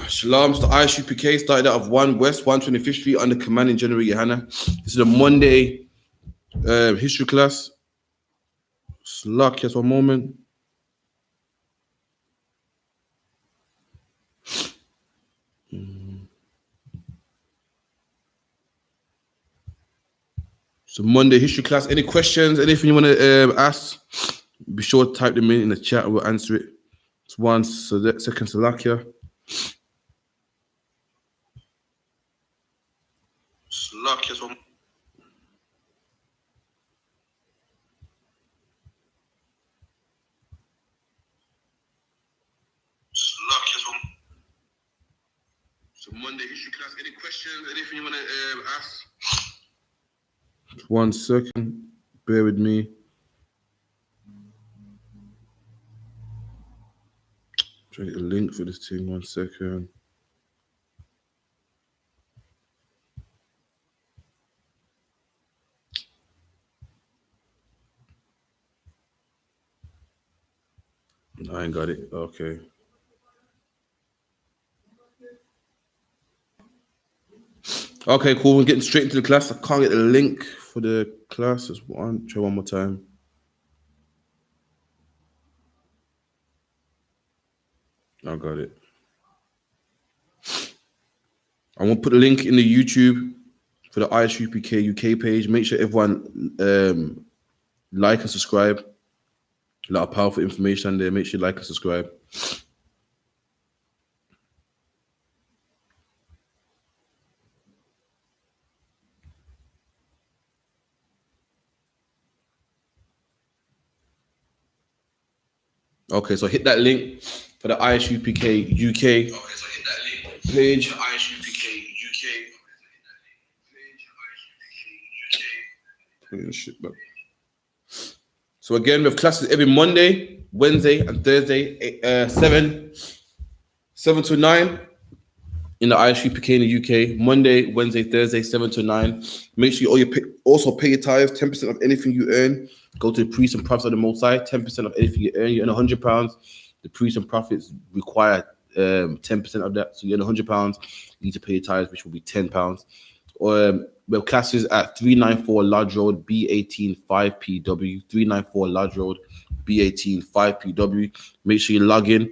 Shalom, the I.S.U.P.K started out of 1 West 125th Street under commanding General Yohanna. This is a Monday history class. Slack, just one moment. So Monday history class. Any questions? Anything you want to ask? Be sure to type them in the chat. We'll answer it. It's one second. Salakia. Slakia. So Monday history class. Any questions? Anything you want to ask? 1 second. Bear with me. Trying to get a link for this thing. 1 second. I ain't got it. Okay. Okay, cool. We're getting straight into the class. I can't get the link for the class. Just try one more time. I got it. I'm gonna put the link in the YouTube for the I.S.U.P.K UK page. Make sure everyone like and subscribe. A lot of powerful information there. Make sure you like and subscribe. Okay, so hit that link for the I.S.U.P.K UK page. I.S.U.P.K UK. So again, we have classes every Monday, Wednesday, and Thursday, 7 to 9 in the I.S.U.P.K in the UK. Monday, Wednesday, Thursday, 7 to 9. Make sure you also pay your tithes. 10% of anything you earn go to the priests and prophets of the Most High. 10% of anything you earn. You earn £100. The priests and prophets require 10% of that. So you earn £100. You need to pay your tithes, which will be £10. We have classes at 394 Lodge Road, B18 5PW. 394 Lodge Road, B18 5PW. Make sure you log in.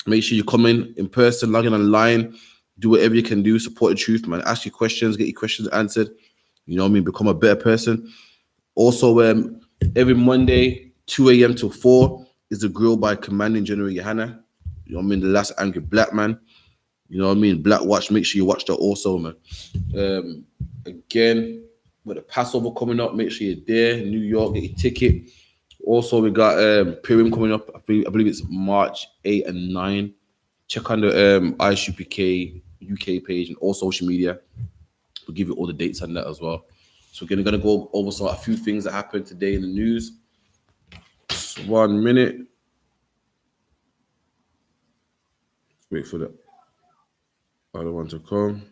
Make sure you come in person, log in online. Do whatever you can do. Support the truth, man. Ask your questions. Get your questions answered. You know what I mean? Become a better person. Also, every Monday, 2 a.m. till 4 is the grill by Commanding General Yohanna. You know what I mean? The last angry black man. You know what I mean? Black Watch. Make sure you watch that also, man. Again, with the Passover coming up, make sure you're there. New York, get your ticket. Also, we got Purim coming up. I believe it's March 8 and 9. Check on the I.S.U.P.K UK page and all social media. We'll give you all the dates on that as well. So we're gonna go over a few things that happened today in the news. Just 1 minute. Wait for the other one to come.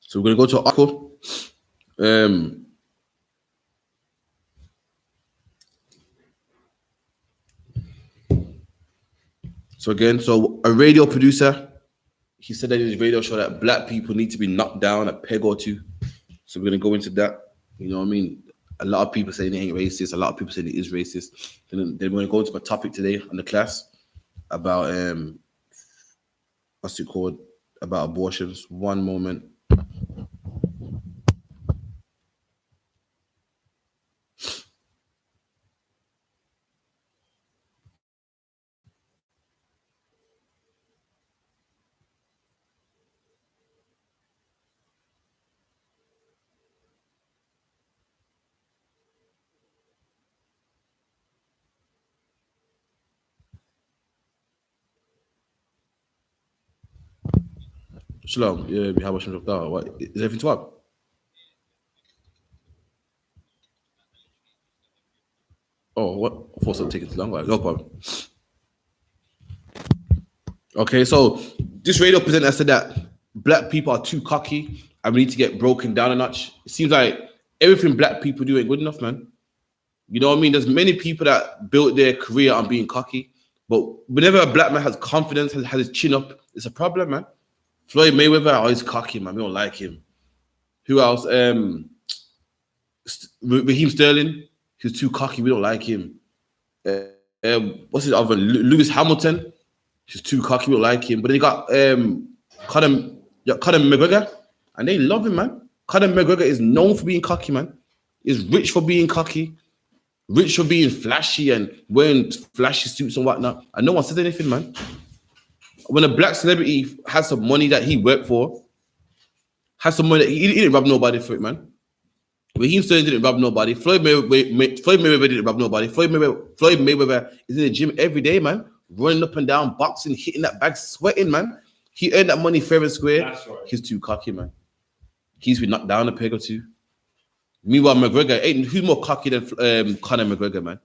So we're gonna go to an article. So a radio producer, he said that in his radio show that black people need to be knocked down a peg or two. So we're gonna go into that. You know what I mean? A lot of people saying they ain't racist. A lot of people saying it is racist. Then we're gonna go into my topic today on the class about what's it called? About abortions. One moment. Shalom. Yeah, we have a what is everything to up? Oh, what? I thought something taking too long. Right, no problem. Okay, so this radio presenter said that black people are too cocky and we need to get broken down a notch. It seems like everything black people do ain't good enough, man. You know what I mean? There's many people that built their career on being cocky, but whenever a black man has confidence, has his chin up, it's a problem, man. Floyd Mayweather, oh, he's cocky, man. We don't like him. Who else? Raheem Sterling, he's too cocky. We don't like him. What's his other? Lewis Hamilton, he's too cocky. We don't like him. But then you got Conor McGregor, and they love him, man. Conor McGregor is known for being cocky, man. He's rich for being cocky, rich for being flashy and wearing flashy suits and whatnot. And no one says anything, man. When a black celebrity has some money that he worked for, has some money that he didn't rob nobody for it, man. Raheem Sterling didn't rob nobody. Floyd Mayweather didn't rob nobody. Floyd Mayweather is in the gym every day, man. Running up and down, boxing, hitting that bag, sweating, man. He earned that money fair and square. That's right. He's too cocky, man. He's been knocked down a peg or two. Meanwhile, McGregor, who's more cocky than Conor McGregor, man?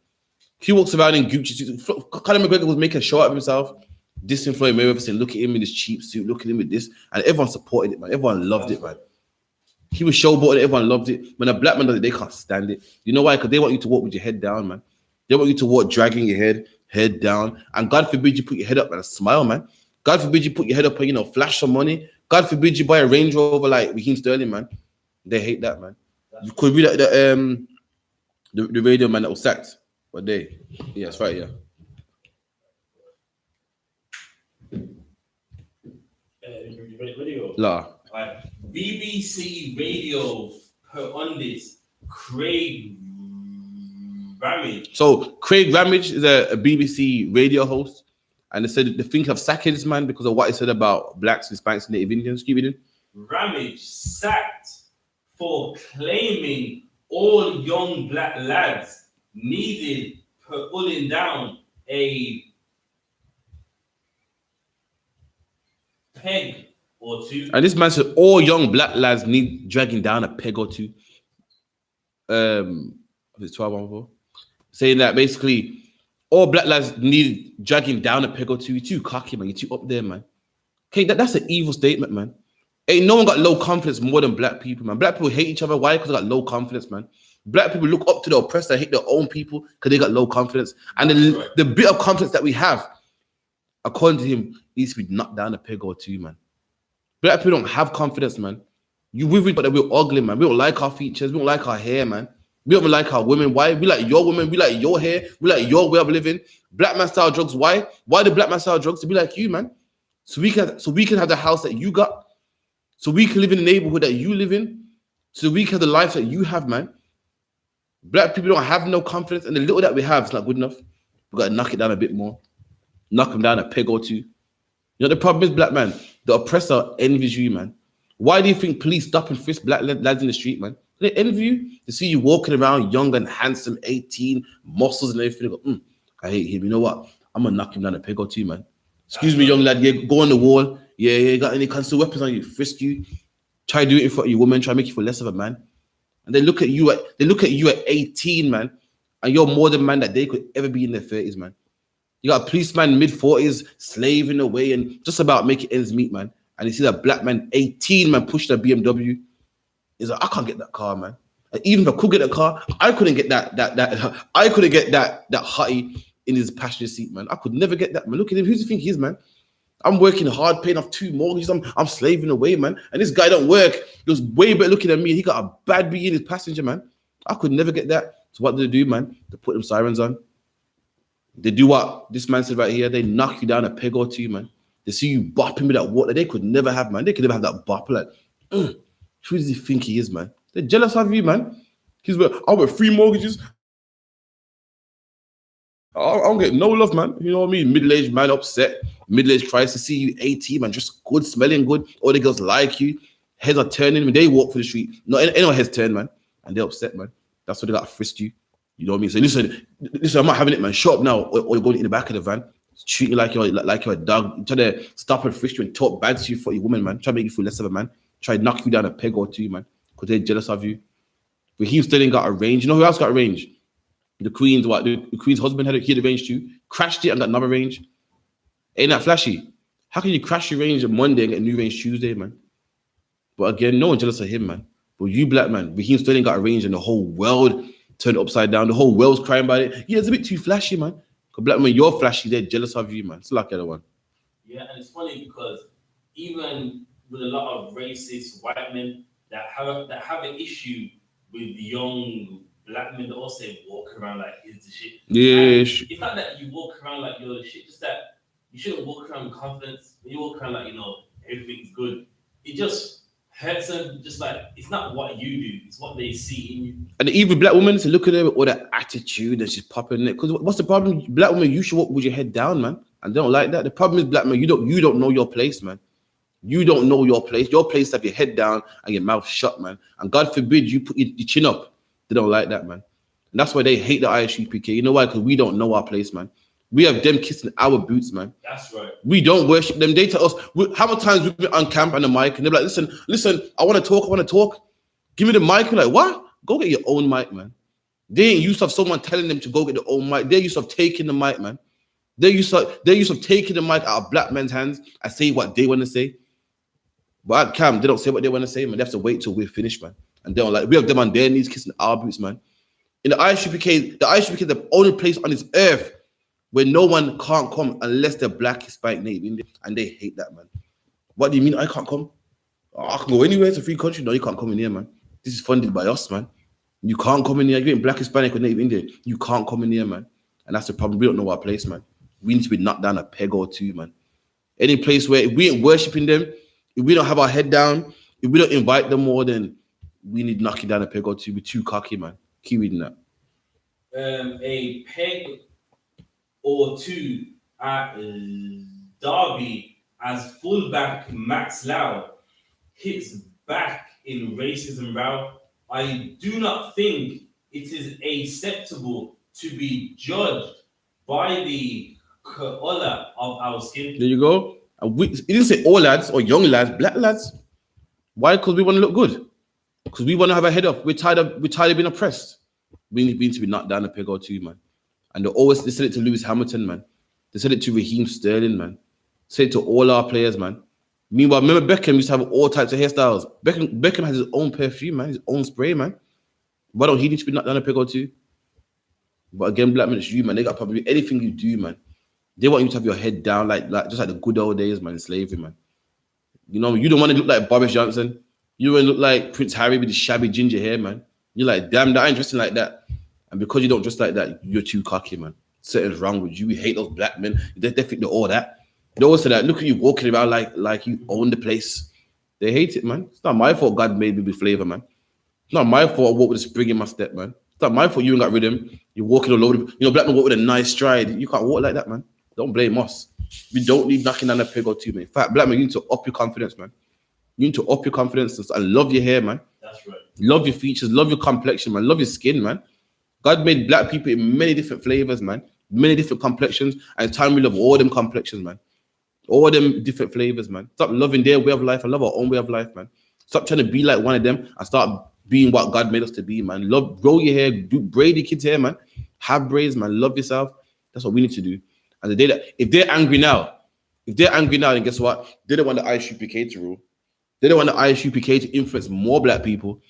He walks around in Gucci suits. Conor McGregor was making a show out of himself. Dissing Floyd Mayweather, saying, look at him in his cheap suit, look at him with this. And everyone supported it, man. Everyone loved it, man. He was showboating, everyone loved it. When a black man does it, they can't stand it. You know why? Because they want you to walk with your head down, man. They want you to walk dragging your head down. And God forbid you put your head up and smile, man. God forbid you put your head up and, flash some money. God forbid you buy a Range Rover like Raheem Sterling, man. They hate that, man. You could read the radio man that was sacked. What day? Yeah, that's right, yeah. Video. La. Right. BBC Radio put on this Craig Ramage. So Craig Ramage is a BBC radio host, and they said they think of sacking this man because of what he said about blacks, Hispanics, and Native Indians. Keep it in. Ramage sacked for claiming all young black lads needed pulling down a peg or two. And this man said all young black lads need dragging down a peg or two. It's 12-1-4. Saying that basically all black lads need dragging down a peg or two. You're too cocky, man. You're too up there, man. Okay, that's an evil statement, man. Ain't no one got low confidence more than black people, man. Black people hate each other. Why? Because they got low confidence, man. Black people look up to the oppressed and hate their own people because they got low confidence. And the bit of confidence that we have, according to him, needs to be knocked down a peg or two, man. Black people don't have confidence, man. We've thought that we're ugly, man. We don't like our features. We don't like our hair, man. We don't like our women. Why? We like your women. We like your hair. We like your way of living. Black man style drugs. Why? Why do black man style drugs? To be like you, man. So we can have the house that you got. So we can live in the neighborhood that you live in. so we can have the life that you have, man. Black people don't have no confidence, and the little that we have is not good enough. We got to knock it down a bit more, knock them down a peg or two. You know, the problem is, black man, the oppressor envies you, man. Why do you think police stop and frisk black lads in the street, man? They envy you. They see you walking around young and handsome, 18, muscles and everything. They go, I hate him. You know what? I'm going to knock him down a peg or two, man. Excuse me, young lad. Yeah, go on the wall. Yeah, got any concealed weapons on you? Frisk you. Try to do it in front of your woman. Try to make you feel less of a man. And they look at you at 18, man, and you're more than man that they could ever be in their 30s, man. You got a policeman mid-40s slaving away and just about making ends meet, man. And you see that black man, 18, man, push that BMW. He's like, I can't get that car, man. And even if I could get a car, I couldn't get that hottie in his passenger seat, man. I could never get that, man. Look at him. Who do you think he is, man? I'm working hard, paying off 2 mortgages. I'm slaving away, man. And this guy don't work. He was way better looking than me. He got a bad B in his passenger, man. I could never get that. So what do they do, man? They put them sirens on. They do what this man said right here. They knock you down a peg or two, man. They see you bopping with that water. They could never have, man. They could never have that bop. Like, who does he think he is, man? They're jealous of you, man. He's like, I got 3 mortgages. I don't get no love, man. You know what I mean? Middle-aged man upset. Middle-aged tries to see you 18, man, just good, smelling good. All the girls like you. Heads are turning when they walk through the street. No, anyone heads turn, man. And they're upset, man. That's why they got to frisk you. You know what I mean? So listen, I'm not having it, man. Shut up now, or you're going in the back of the van. Treat you like you're a dog. Try to stop and frisk you and talk bad to you for your woman, man. Try to make you feel less of a man. Try to knock you down a peg or two, man. Because they're jealous of you. But he still ain't got a range. You know who else got a range? The Queen's husband had a range too. Crashed it and got another range. Ain't that flashy? How can you crash your range on Monday and get a new range Tuesday, man? But again, no one jealous of him, man. But you, black man, Raheem Sterling got a range and the whole world turned upside down. The whole world's crying about it. Yeah, it's a bit too flashy, man. Because black man, you're flashy. They're jealous of you, man. It's like the other one. Yeah, and it's funny because even with a lot of racist white men that have an issue with young black men that also walk around like he's the shit. Yeah. It's not that you walk around like you're the shit, just that you shouldn't walk around with confidence. When you walk around like, everything's good, it just hurts them. Just like, it's not what you do, it's what they see in you. And even black women, to look at her with all that attitude and she's popping it. Because what's the problem? Black women, you should walk with your head down, man. And they don't like that. The problem is, black man, you don't know your place, man. You don't know your place. Your place is to have your head down and your mouth shut, man. And God forbid you put your chin up. They don't like that, man. And that's why they hate the I.S.U.P.K. You know why? Because we don't know our place, man. We have them kissing our boots, man. That's right. We don't worship them. They tell us, how many times we've been on camp and the mic, and they're like, listen, I want to talk. Give me the mic. You're like, what? Go get your own mic, man. They ain't used to have someone telling them to go get their own mic. They're used to have taking the mic, man. They're used to taking the mic out of black men's hands and say what they want to say. But at camp, they don't say what they want to say, man. They have to wait till we're finished, man. And they don't like, we have them on their knees kissing our boots, man. In the I.S.U.P.K, is the only place on this earth where no one can't come unless they're black, Hispanic, Native Indian, and they hate that, man. What do you mean I can't come? Oh, I can go anywhere. It's a free country. No, you can't come in here, man. This is funded by us, man. You can't come in here. You're black, Hispanic, or Native Indian. You can't come in here, man. And that's the problem. We don't know our place, man. We need to be knocked down a peg or two, man. Any place where if we ain't worshiping them, if we don't have our head down, if we don't invite them more, then we need knocking down a peg or two. We're too cocky, man. Keep reading that. A peg or two at Derby as fullback Max Lau hits back in racism row. I do not think it is acceptable to be judged by the color of our skin. There you go. And it didn't say all lads or young lads, black lads. Why? Because we want to look good. Because we want to have a head up. We're tired of being oppressed. We need to be knocked down a peg or two, man. And they said it to Lewis Hamilton, man. They said it to Raheem Sterling, man. Said it to all our players, man. Meanwhile, remember Beckham used to have all types of hairstyles. Beckham has his own perfume, man. His own spray, man. Why don't he need to be knocked down a peg or two? But again, black men, it's you, man. They got probably anything you do, man. They want you to have your head down, like just like the good old days, man. Slavery, man. You know, you don't want to look like Boris Johnson. You don't look like Prince Harry with his shabby ginger hair, man. You're like, damn, that ain't dressing like that. And because you don't dress like that, you're too cocky, man. Something's wrong with you. We hate those black men. They think they're all that. They always say that. Look at you walking around like you own the place. They hate it, man. It's not my fault God made me with flavor, man. It's not my fault I walk with a spring in my step, man. It's not my fault you ain't got rhythm. You're walking all over. Black men walk with a nice stride. You can't walk like that, man. Don't blame us. We don't need knocking down a peg or two, man. In fact, black men, you need to up your confidence, man. You need to up your confidence and love your hair, man. That's right. Love your features, love your complexion, man. Love your skin, man. God made black people in many different flavors, man. Many different complexions. And it's time we love all them complexions, man. All them different flavors, man. Stop loving their way of life and love our own way of life, man. Stop trying to be like one of them and start being what God made us to be, man. Love, grow your hair, braid your kids' hair, man. Have braids, man. Love yourself. That's what we need to do. And the day that if they're angry now, then guess what? They don't want the I.S.U.P.K to rule. They don't want the I.S.U.P.K to influence more black people,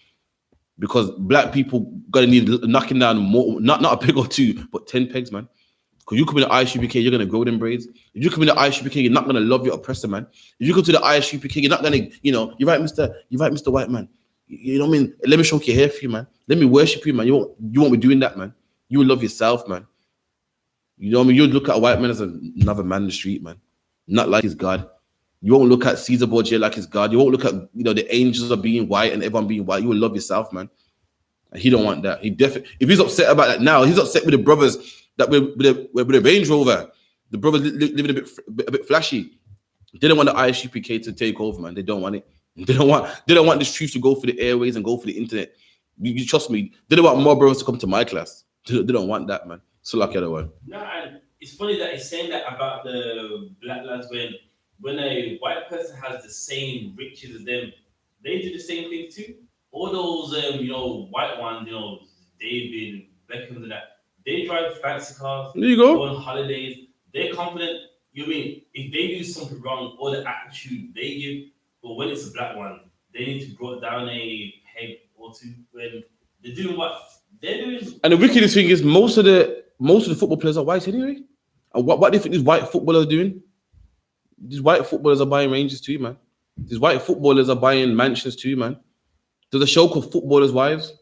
because black people gotta need knocking down more, not a peg or two, but 10 pegs, man. Because you come in the I.S.U.P.K, you're gonna grow them braids. If you come in the I.S.U.P.K, you're not gonna love your oppressor, man. If you go to the I.S.U.P.K, you're not gonna, you're right, Mr. White Man. You know what I mean? Let me stroke your hair for you, man. Let me worship you, man. You won't be doing that, man. You will love yourself, man. You know what I mean? You look at a white man as another man in the street, man. Not like his God. You won't look at Caesar Borgia like his God. You won't look at, the angels of being white and everyone being white. You will love yourself, man. And he don't want that. He definitely, if he's upset about that now, he's upset with the brothers that with a Range Rover. The brothers living a bit flashy. They don't want the I.S.U.P.K to take over, man. They don't want it. They don't want this truth to go for the airways and go for the internet. You trust me. They don't want more brothers to come to my class. They don't want that, man. So lucky other one. No, and it's funny that he's saying that about the black lads when a white person has the same riches as them, they do the same thing too. All those white ones, David, Beckham and that, they drive fancy cars, there you go on holidays, they're confident. You mean if they do something wrong, all the attitude they give, but when it's a black one, they need to brought down a peg or two when they're doing what they're doing. And the wickedest thing is most of the football players are white anyway. And what do you think these white footballers are doing? These white footballers are buying ranges too, man. These white footballers are buying mansions too, man. There's a show called Footballers' Wives.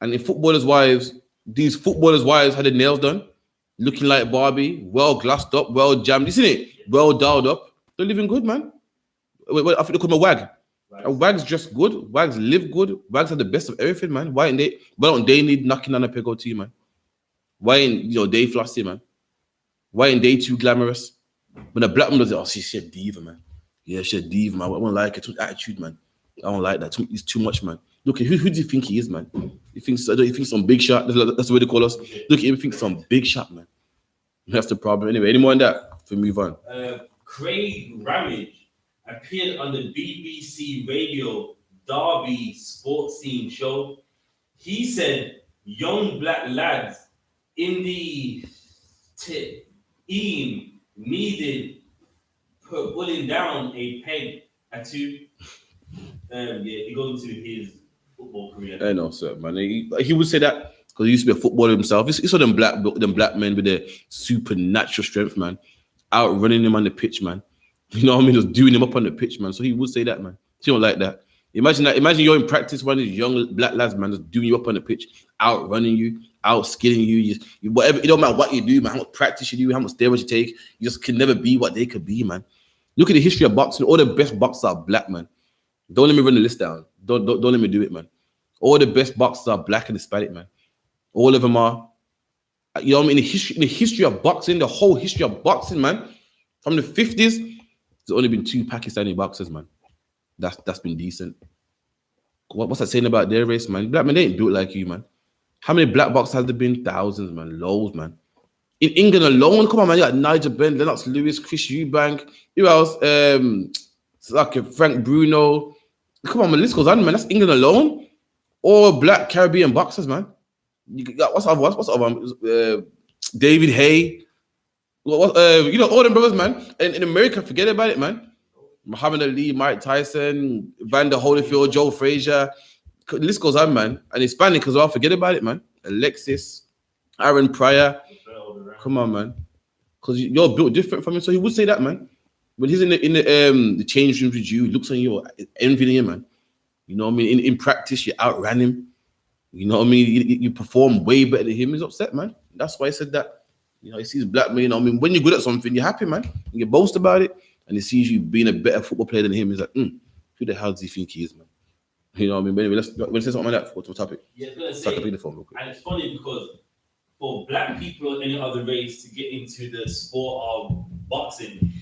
And in Footballers' Wives, these footballers' wives had their nails done, looking like Barbie, well glassed up, well jammed, isn't it? Well dialed up. They're living good, man. I think they call them a wag. Right. A wag's just good. Wags live good. Wags have the best of everything, man. Why don't they need knocking on a peg or two, man? Why ain't they flossy, man? Why ain't they too glamorous? When a black man does it, she's a diva, man. Yeah, she's a diva, man. I don't like it. Too much attitude, man. I don't like that. It's too much, man. Look, who do you think he is, man? He thinks some big shot. That's the way they call us. Look, he thinks some big shot, man. That's the problem. Anyway, any more on that? We move on. Craig Ramage appeared on the BBC Radio Derby sports scene show. He said young black lads in the team needed pulling down a peg or two. He goes into his football career. I know, sir, man. He would say that because he used to be a footballer himself. He saw them black men with their supernatural strength, man, outrunning him on the pitch, man. You know what I mean? Just doing him up on the pitch, man. So he would say that, man. He don't like that. Imagine that. Imagine you're in practice, one of these young black lads, man, just doing you up on the pitch, outrunning you, outskilling you. Whatever. It don't matter what you do, man. How much practice you do, how much steroids you take. You just can never be what they could be, man. Look at the history of boxing. All the best boxers are black, man. Don't let me run the list down. Don't let me do it, man. All the best boxers are black and Hispanic, man. All of them are. You know what I mean? In the history of boxing, the whole history of boxing, man, from the 50s, there's only been 2 Pakistani boxers, man. That's been decent. What's that saying about their race, man? Black men, they ain't built like you, man. How many black boxers has there been? Thousands, man. Loads, man. In England alone, come on, man. You got Nigel Benn, Lennox Lewis, Chris Eubank. Who else? Like Frank Bruno. Come on, man. List goes on, man. That's England alone. All black Caribbean boxers, man. You got what's other David Hay. All them brothers, man. And in America, forget about it, man. Muhammad Ali, Mike Tyson, Vander Holyfield, Joe Frazier. The list goes on, man. And Hispanic as well. Forget about it, man. Alexis, Aaron Pryor. Come on, man. Because you're built different from him. So he would say that, man. When he's in the change room with you, he looks on you, envying him, man. You know what I mean? In practice, you outran him. You know what I mean? You perform way better than him. He's upset, man. That's why he said that. He sees black men. You know what I mean? When you're good at something, you're happy, man. You boast about it. And he sees you being a better football player than him. He's like, who the hell does he think he is, man? You know what I mean? But anyway, let's say something like that for the topic. Yeah, I was gonna So I can say, pick the phone real quick. and it's funny because for black people or any other race to get into the sport of boxing,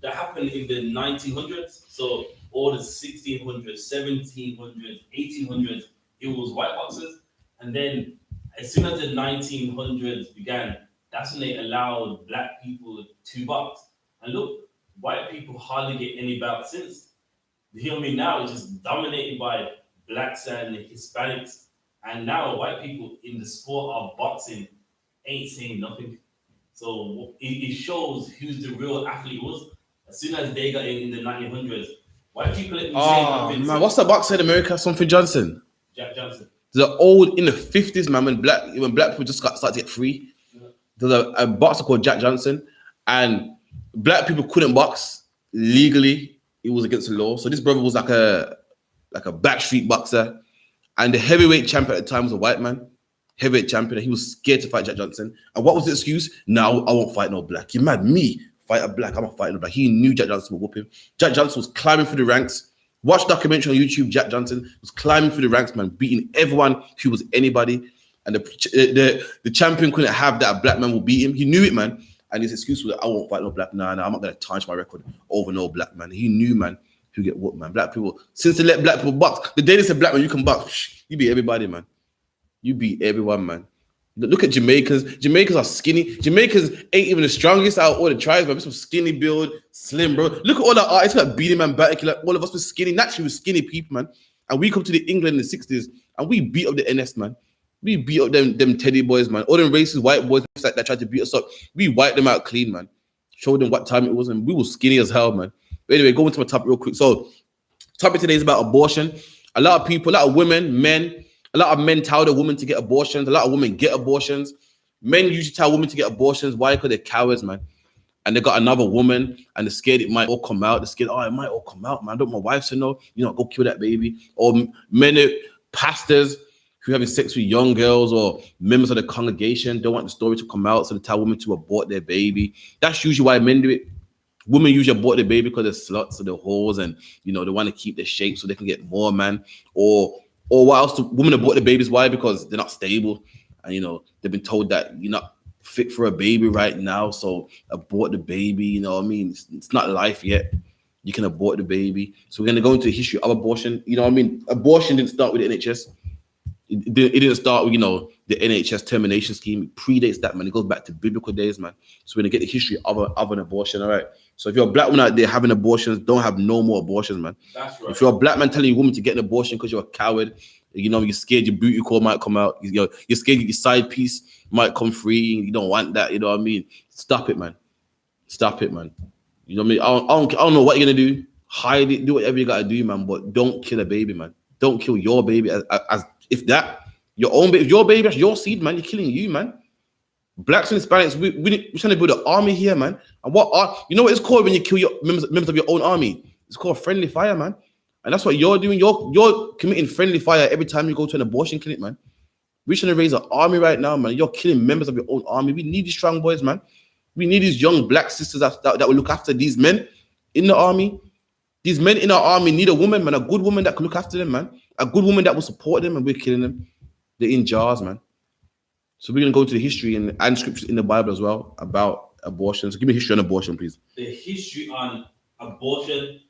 that happened in the 1900s. So all the 1600s, 1700s, 1800s, it was white boxers. And then as soon as the 1900s began, that's when they allowed black people to box. And look, white people hardly get any bouts since. You hear me now? It's just dominated by blacks and Hispanics. And now white people in the sport of boxing ain't saying nothing. So it shows who's the real athlete was. As soon as they got in the 1900s, white people let me say Oh nothing. man, what's that boxer in America? Something Johnson. Jack Johnson. The old in the 50s, man, when black people just started to get free. There's a boxer called Jack Johnson, and black people couldn't box legally. It was against the law. So this brother was like a backstreet boxer, and the heavyweight champion at the time was a white man, heavyweight champion. And he was scared to fight Jack Johnson. And what was the excuse? No, I won't fight no black. You mad? Me fight a black? I'm not fighting no black. He knew Jack Johnson would whoop him. Jack Johnson was climbing through the ranks. Watch documentary on YouTube. Jack Johnson was climbing through the ranks, man, beating everyone who was anybody. And the champion couldn't have that a black man will beat him. He knew it, man. And his excuse was, I won't fight no black. Nah, I'm not going to tarnish my record over no black man. He knew, man, who get whooped, man. Black people, since they let black people box, the day they said black man, you can box, you beat everybody, man. You beat everyone, man. Look at Jamaicans. Jamaicans are skinny. Jamaicans ain't even the strongest out of all the tribes, man. Some skinny build, slim, bro. Look at all the artists like beating man back. Like all of us were skinny. Naturally, we're skinny people, man. And we come to the England in the 60s and we beat up the NS, man. We beat up them teddy boys, man. All them racist white boys that tried to beat us up. We wiped them out clean, man. Showed them what time it was, and we were skinny as hell, man. But anyway, going to my topic real quick. So, topic today is about abortion. A lot of people, a lot of women, men, a lot of men tell the women to get abortions. A lot of women get abortions. Men usually tell women to get abortions. Why? Because they're cowards, man. And they got another woman, and they're scared it might all come out. They're scared, oh, it might all come out, man. I don't want my wife to know. You know, go kill that baby. Or many pastors who are having sex with young girls or members of the congregation don't want the story to come out, so they tell women to abort their baby. That's usually why men do it. Women usually abort their baby because they're sluts or they're whores, and you know they want to keep their shape so they can get more, man. Or what else? Women abort their babies. Why? Because they're not stable, and you know they've been told that you're not fit for a baby right now, so abort the baby. You know what I mean? It's not life yet. You can abort the baby. So we're gonna go into the history of abortion. You know what I mean? Abortion didn't start with the NHS. It didn't start with, you know, the NHS termination scheme. It predates that, man. It goes back to biblical days, man. So we're gonna get the history of an abortion. All right. So if you're a black woman out there having abortions, don't have no more abortions, man. That's right. If you're a black man telling your woman to get an abortion because you're a coward, you know, you're scared your booty call might come out, you're scared your side piece might come free, you don't want that, you know what I mean? Stop it, man. Stop it, man. You know what I mean? I don't know what you're gonna do. Hide it, do whatever you gotta do, man. But don't kill a baby, man. Don't kill your baby as if that your own baby, your baby, that's your seed, man. You're killing you, man. Blacks and Hispanics, we're trying to build an army here, man. And you know what it's called when you kill your members of your own army? It's called friendly fire, man. And that's what you're doing. You're committing friendly fire every time you go to an abortion clinic, man. We're trying to raise an army right now, man. You're killing members of your own army. We need these strong boys, man. We need these young black sisters that will look after these men in the army. These men in our army need a woman, man, a good woman that can look after them, man. A good woman that will support them, and we're killing them. They're in jars, man. So we're going to go to the history and scriptures in the Bible as well about abortion. So give me history on abortion, please. The history on abortion,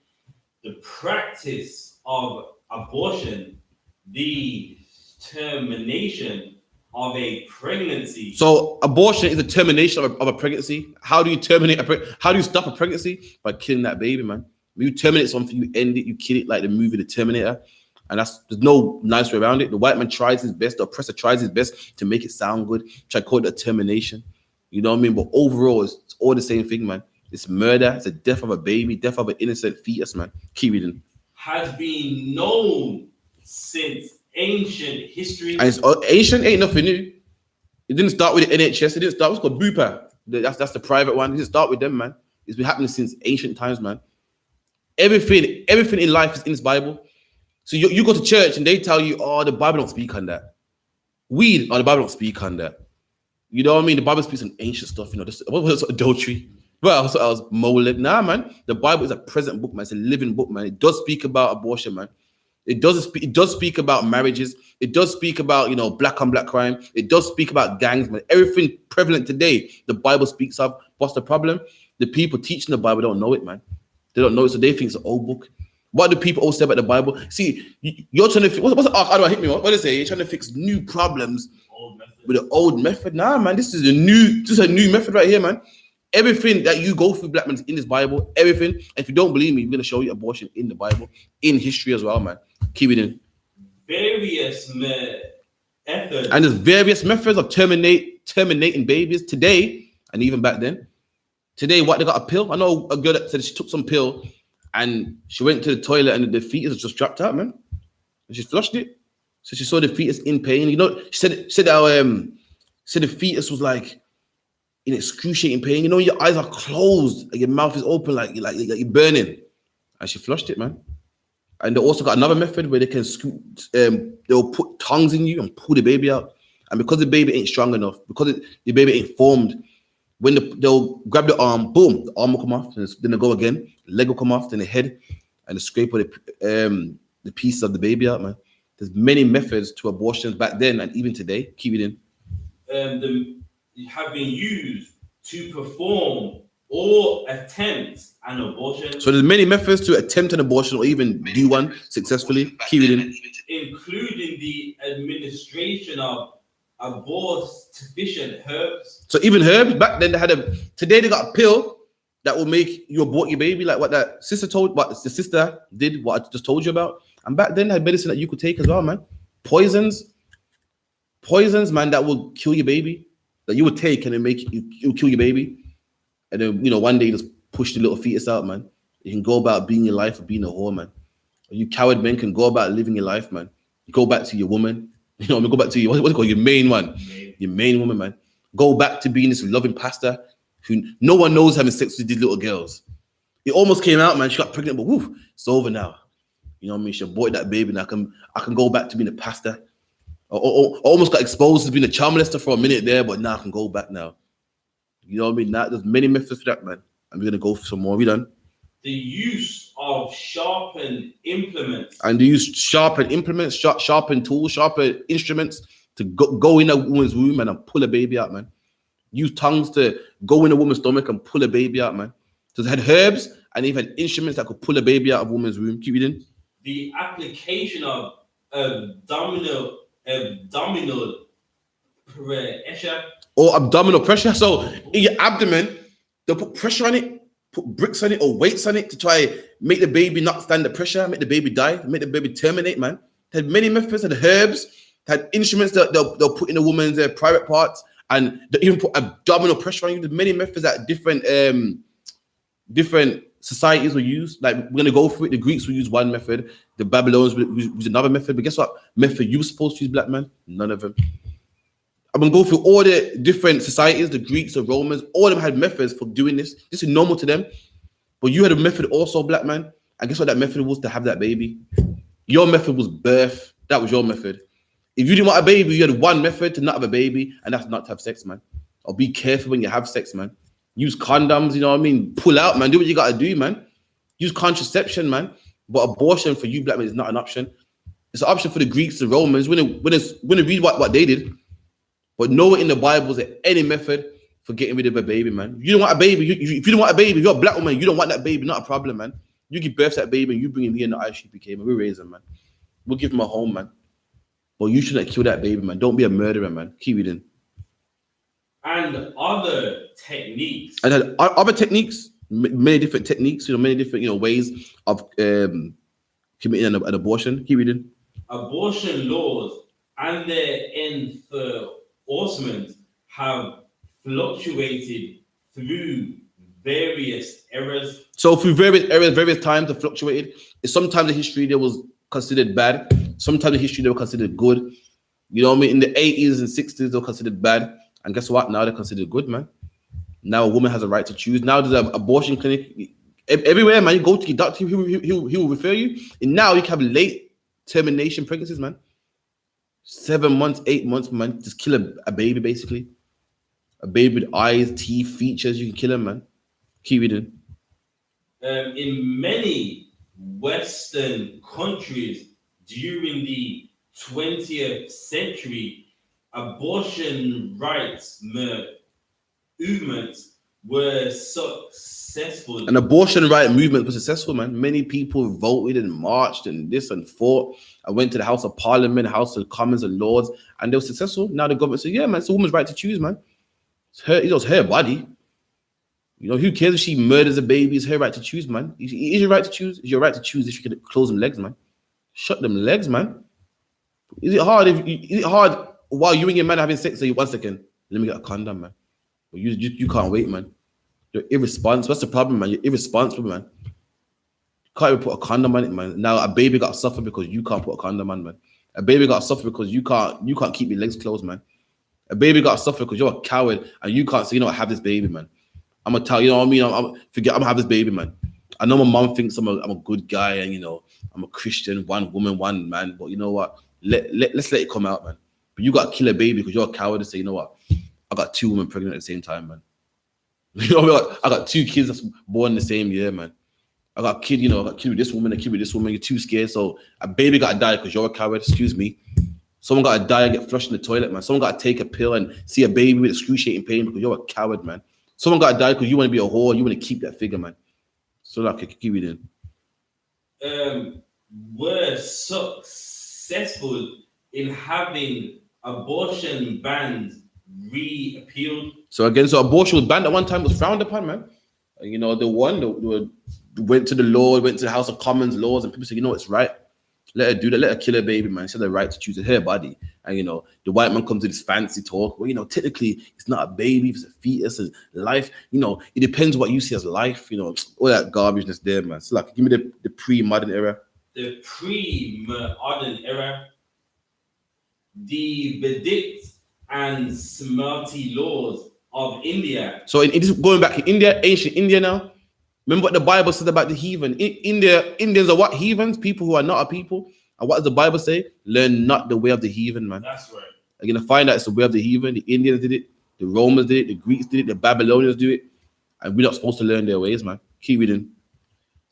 the practice of abortion, the termination of a pregnancy. So abortion is the termination of a pregnancy. How do you terminate how do you stop a pregnancy? By killing that baby, man. When you terminate something, you end it, you kill it, like the movie The Terminator. And there's no nice way around it. The white man tries his best, the oppressor tries his best to make it sound good. Try to call it a termination. You know what I mean? But overall, it's all the same thing, man. It's murder, it's the death of a baby, death of an innocent fetus, man. Keep reading. Has been known since ancient history. And it's ancient, ain't nothing new. It didn't start with the NHS, it didn't start, what's called Bupa. That's the private one. It didn't start with them, man. It's been happening since ancient times, man. Everything in life is in this Bible. So you go to church and they tell you, oh, the Bible don't speak on that. The Bible don't speak on that. You know what I mean? The Bible speaks on ancient stuff, you know, what was adultery? Well, so I was moled. Nah, man. The Bible is a present book, man. It's a living book, man. It does speak about abortion, man. It does speak about marriages. It does speak about, you know, black on black crime. It does speak about gangs, man. Everything prevalent today, the Bible speaks of. What's the problem? The people teaching the Bible don't know it, man. They don't know it, so they think it's an old book. What do people all say about the Bible? See, you're trying to what's the how do I hit me? What do they say? You're trying to fix new problems with an old method. Nah, man, this is a new method right here, man. Everything that you go through, black man, is in this Bible. Everything. And if you don't believe me, we're gonna show you abortion in the Bible, in history as well, man. Keep it in. Various methods. And there's various methods of terminating babies today, and even back then. Today, what, they got a pill? I know a girl that said she took some pill and she went to the toilet and the fetus just dropped out, man. And she flushed it. So she saw the fetus in pain. You know, she said the fetus was like in excruciating pain. You know, your eyes are closed and your mouth is open, like you're burning. And she flushed it, man. And they also got another method where they can they'll put tongues in you and pull the baby out. And because the baby ain't strong enough, because the baby ain't formed, when they'll grab the arm, boom, the arm will come off, then they go again, the leg will come off, then the head, and the scrape of the piece of the baby out, man. There's many methods to abortions back then and even today. Keep it in. Have been used to perform or attempt an abortion. So there's many methods to attempt an abortion or even do one successfully. Keep it in. Including the administration of abortifacient herbs. So even herbs, back then today they got a pill that will make you abort your baby, like what the sister did, what I just told you about. And back then they had medicine that you could take as well, man. Poisons, man, that will kill your baby, that you would take and then you'll kill your baby. And then, you know, one day you just push the little fetus out, man. You can go about being your life or being a whore, man. You coward men can go about living your life, man. You go back to your woman. You know, go back to what's it called? Your main one. Your main woman, man. Go back to being this loving pastor who no one knows having sex with these little girls. It almost came out, man. She got pregnant, but woo, it's over now. You know what I mean? She aborted that baby, and I can go back to being a pastor. I almost got exposed to being a child molester for a minute there, but now I can go back now. You know what I mean? Now there's many methods for that, man. And we're gonna go for some more. We done? The use of sharpened implements. And they use sharpened implements, sharpened tools, sharpened instruments to go in a woman's womb and pull a baby out, man. Use tongues to go in a woman's stomach and pull a baby out, man. So they had herbs and even had instruments that could pull a baby out of a woman's womb. Keep reading. The application of abdominal pressure. Or abdominal pressure. So in your abdomen, they'll put pressure on it, put bricks on it or weights on it to try make the baby not stand the pressure, make the baby die, make the baby terminate, man. They had many methods, had herbs, had instruments that they'll put in a woman's private parts, and they even put abdominal pressure on you. There's many methods that different societies will use. Like, we're going to go through it. The Greeks will use one method, the Babylonians will use another method, but guess what method you were supposed to use, black man? None of them. I'm going to go through all the different societies, the Greeks, the Romans, all of them had methods for doing this. This is normal to them. But you had a method also, black man. And guess what that method was? To have that baby. Your method was birth. That was your method. If you didn't want a baby, you had one method to not have a baby, and that's not to have sex, man. Or be careful when you have sex, man. Use condoms, you know what I mean? Pull out, man. Do what you got to do, man. Use contraception, man. But abortion for you, black men, is not an option. It's an option for the Greeks, the Romans, when they read what they did. But nowhere in the Bible is there any method for getting rid of a baby, man. If you don't want a baby, if you don't want a baby, if you're a black woman, you don't want that baby, not a problem, man. You give birth to that baby and you bring him here in the I.S.U.P.K, man. We raise him, man. We'll give him a home, man. But you shouldn't kill that baby, man. Don't be a murderer, man. Keep it in. And other techniques. And other techniques, many different techniques, many different, ways of committing an abortion. Keep reading. Abortion laws and their enforcement have fluctuated through various eras. So through various eras, various times, they fluctuated. Sometimes in history they was considered bad. Sometimes in history they were considered good. You know what I mean? In the 80s and 60s they were considered bad. And guess what? Now they're considered good, man. Now a woman has a right to choose. Now there's an abortion clinic everywhere, man. You go to your doctor, he will refer you. And now you can have late termination pregnancies, man. 7 months, 8 months, man. Just kill a baby, basically. A baby with eyes, teeth, features. You can kill him, man. Keep reading. In many Western countries, during the 20th century, abortion rights movements were successful. An abortion right movement was successful, man. Many people voted and marched and this and fought. I went to the House of Parliament, House of Commons and Lords, and they were successful. Now the government said, yeah, man, it's a woman's right to choose, man. It's her body. You know, who cares if she murders a baby? It's her right to choose, man. Is your right to choose? It's your right to choose if you can close them legs, man. Shut them legs, man. Is it hard while you and your man are having sex? Say, 1 second, let me get a condom, man. You can't wait, man. You're irresponsible. What's the problem, man? You're irresponsible, man. You can't even put a condom on it, man. Now a baby got to suffer because you can't put a condom on, man. A baby got to suffer because you can't keep your legs closed, man. A baby got to suffer because you're a coward and you can't say, you know, I have this baby, man. I'm gonna tell you know what I mean. I'm gonna have this baby, man. I know my mom thinks I'm a good guy and you know I'm a Christian, one woman, one man. But you know what? Let's let it come out, man. But you got to kill a baby because you're a coward and say, you know what? I got 2 women pregnant at the same time, man. You know, I got 2 kids that's born the same year, man. I got a kid, you know, I got a kid with this woman, a kid with this woman. You're too scared, so a baby got to die because you're a coward. Excuse me. Someone got to die and get flushed in the toilet, man. Someone got to take a pill and see a baby with excruciating pain because you're a coward, man. Someone got to die because you want to be a whore. You want to keep that figure, man. So like, keep it in. Were successful in having abortion bans repealed. So again, so abortion was banned at one time, was frowned upon, man. You know, they went to the Lord, went to the House of Commons, Lords, and people said, you know, it's right. Let her do that. Let her kill her baby, man. She had the right to choose her body. And, you know, the white man comes to this fancy talk. Well, you know, technically, it's not a baby. It's a fetus. It's life. You know, it depends what you see as life. You know, all that garbageness there, man. So, like, give me the pre-modern era. The pre-modern era. The Vedic and Smriti laws of India. So, it is going back to India, ancient India now. Remember what the Bible said about the heathen. Indians are what? Heathens, people who are not a people. And what does the Bible say? Learn not the way of the heathen, man. That's right. You're going to find out it's the way of the heathen. The Indians did it. The Romans did it. The Greeks did it. The Babylonians do it. And we're not supposed to learn their ways, man. Keep reading.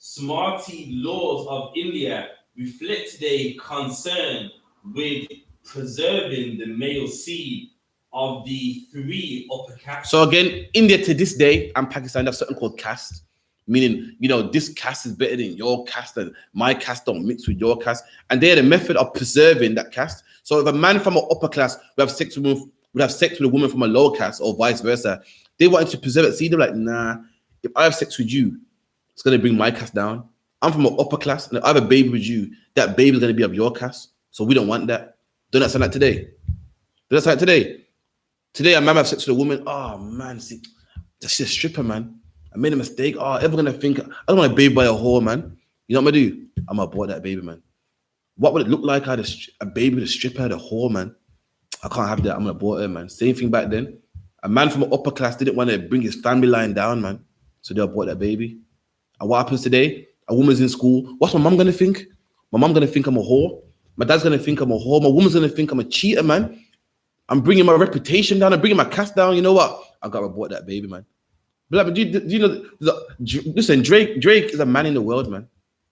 Smriti laws of India reflect their concern with preserving the male seed of the 3 upper castes. So again, India to this day and Pakistan have something called caste. Meaning, you know, this caste is better than your caste and my caste don't mix with your caste. And they had a method of preserving that caste. So if a man from an upper class would have sex with a woman from a lower caste or vice versa, they wanted to preserve it. See, they're like, nah, if I have sex with you, it's going to bring my caste down. I'm from an upper class and if I have a baby with you, that baby is going to be of your caste. So we don't want that. Don't that sound like today? Don't that sound like today? Today, a man have sex with a woman. Oh, man, see, that's a stripper, man. I made a mistake. Oh, ever gonna think I don't want a baby by a whore, man. You know what I'm gonna do? I'm gonna abort that baby, man. What would it look like? I had a baby with a stripper, the whore, man. I can't have that. I'm gonna abort her, man. Same thing back then. A man from an upper class didn't want to bring his family line down, man. So they abort that baby. And what happens today? A woman's in school. What's my mom gonna think? My mom gonna think I'm a whore. My dad's gonna think I'm a whore. My woman's gonna think I'm a cheater, man. I'm bringing my reputation down. I'm bringing my caste down. You know what? I gotta abort that baby, man. But do you know? Listen, Drake is a man in the world, man.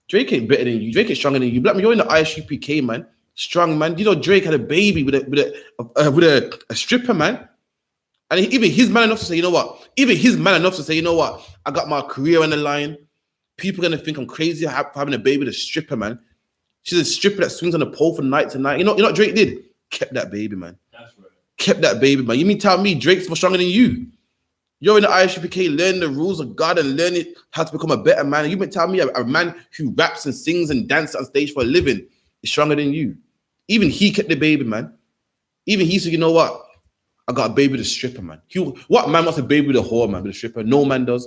Drake ain't better than you. Drake ain't stronger than you. You're in the I.S.U.P.K, man. Strong, man. You know Drake had a baby with a stripper, man. And even he's man enough to say, you know what? I got my career on the line. People are gonna think I'm crazy for having a baby with a stripper, man. She's a stripper that swings on the pole from night to night. You know what Drake did? Kept that baby, man. That's right. Kept that baby, man. You mean tell me Drake's more stronger than you? You're in the I.S.U.P.K, learn the rules of God and learn how to become a better man. And you been telling me a man who raps and sings and dances on stage for a living is stronger than you. Even he kept the baby, man. Even he said, you know what? I got a baby with a stripper, man. What man wants a baby with a whore, man, with a stripper? No man does.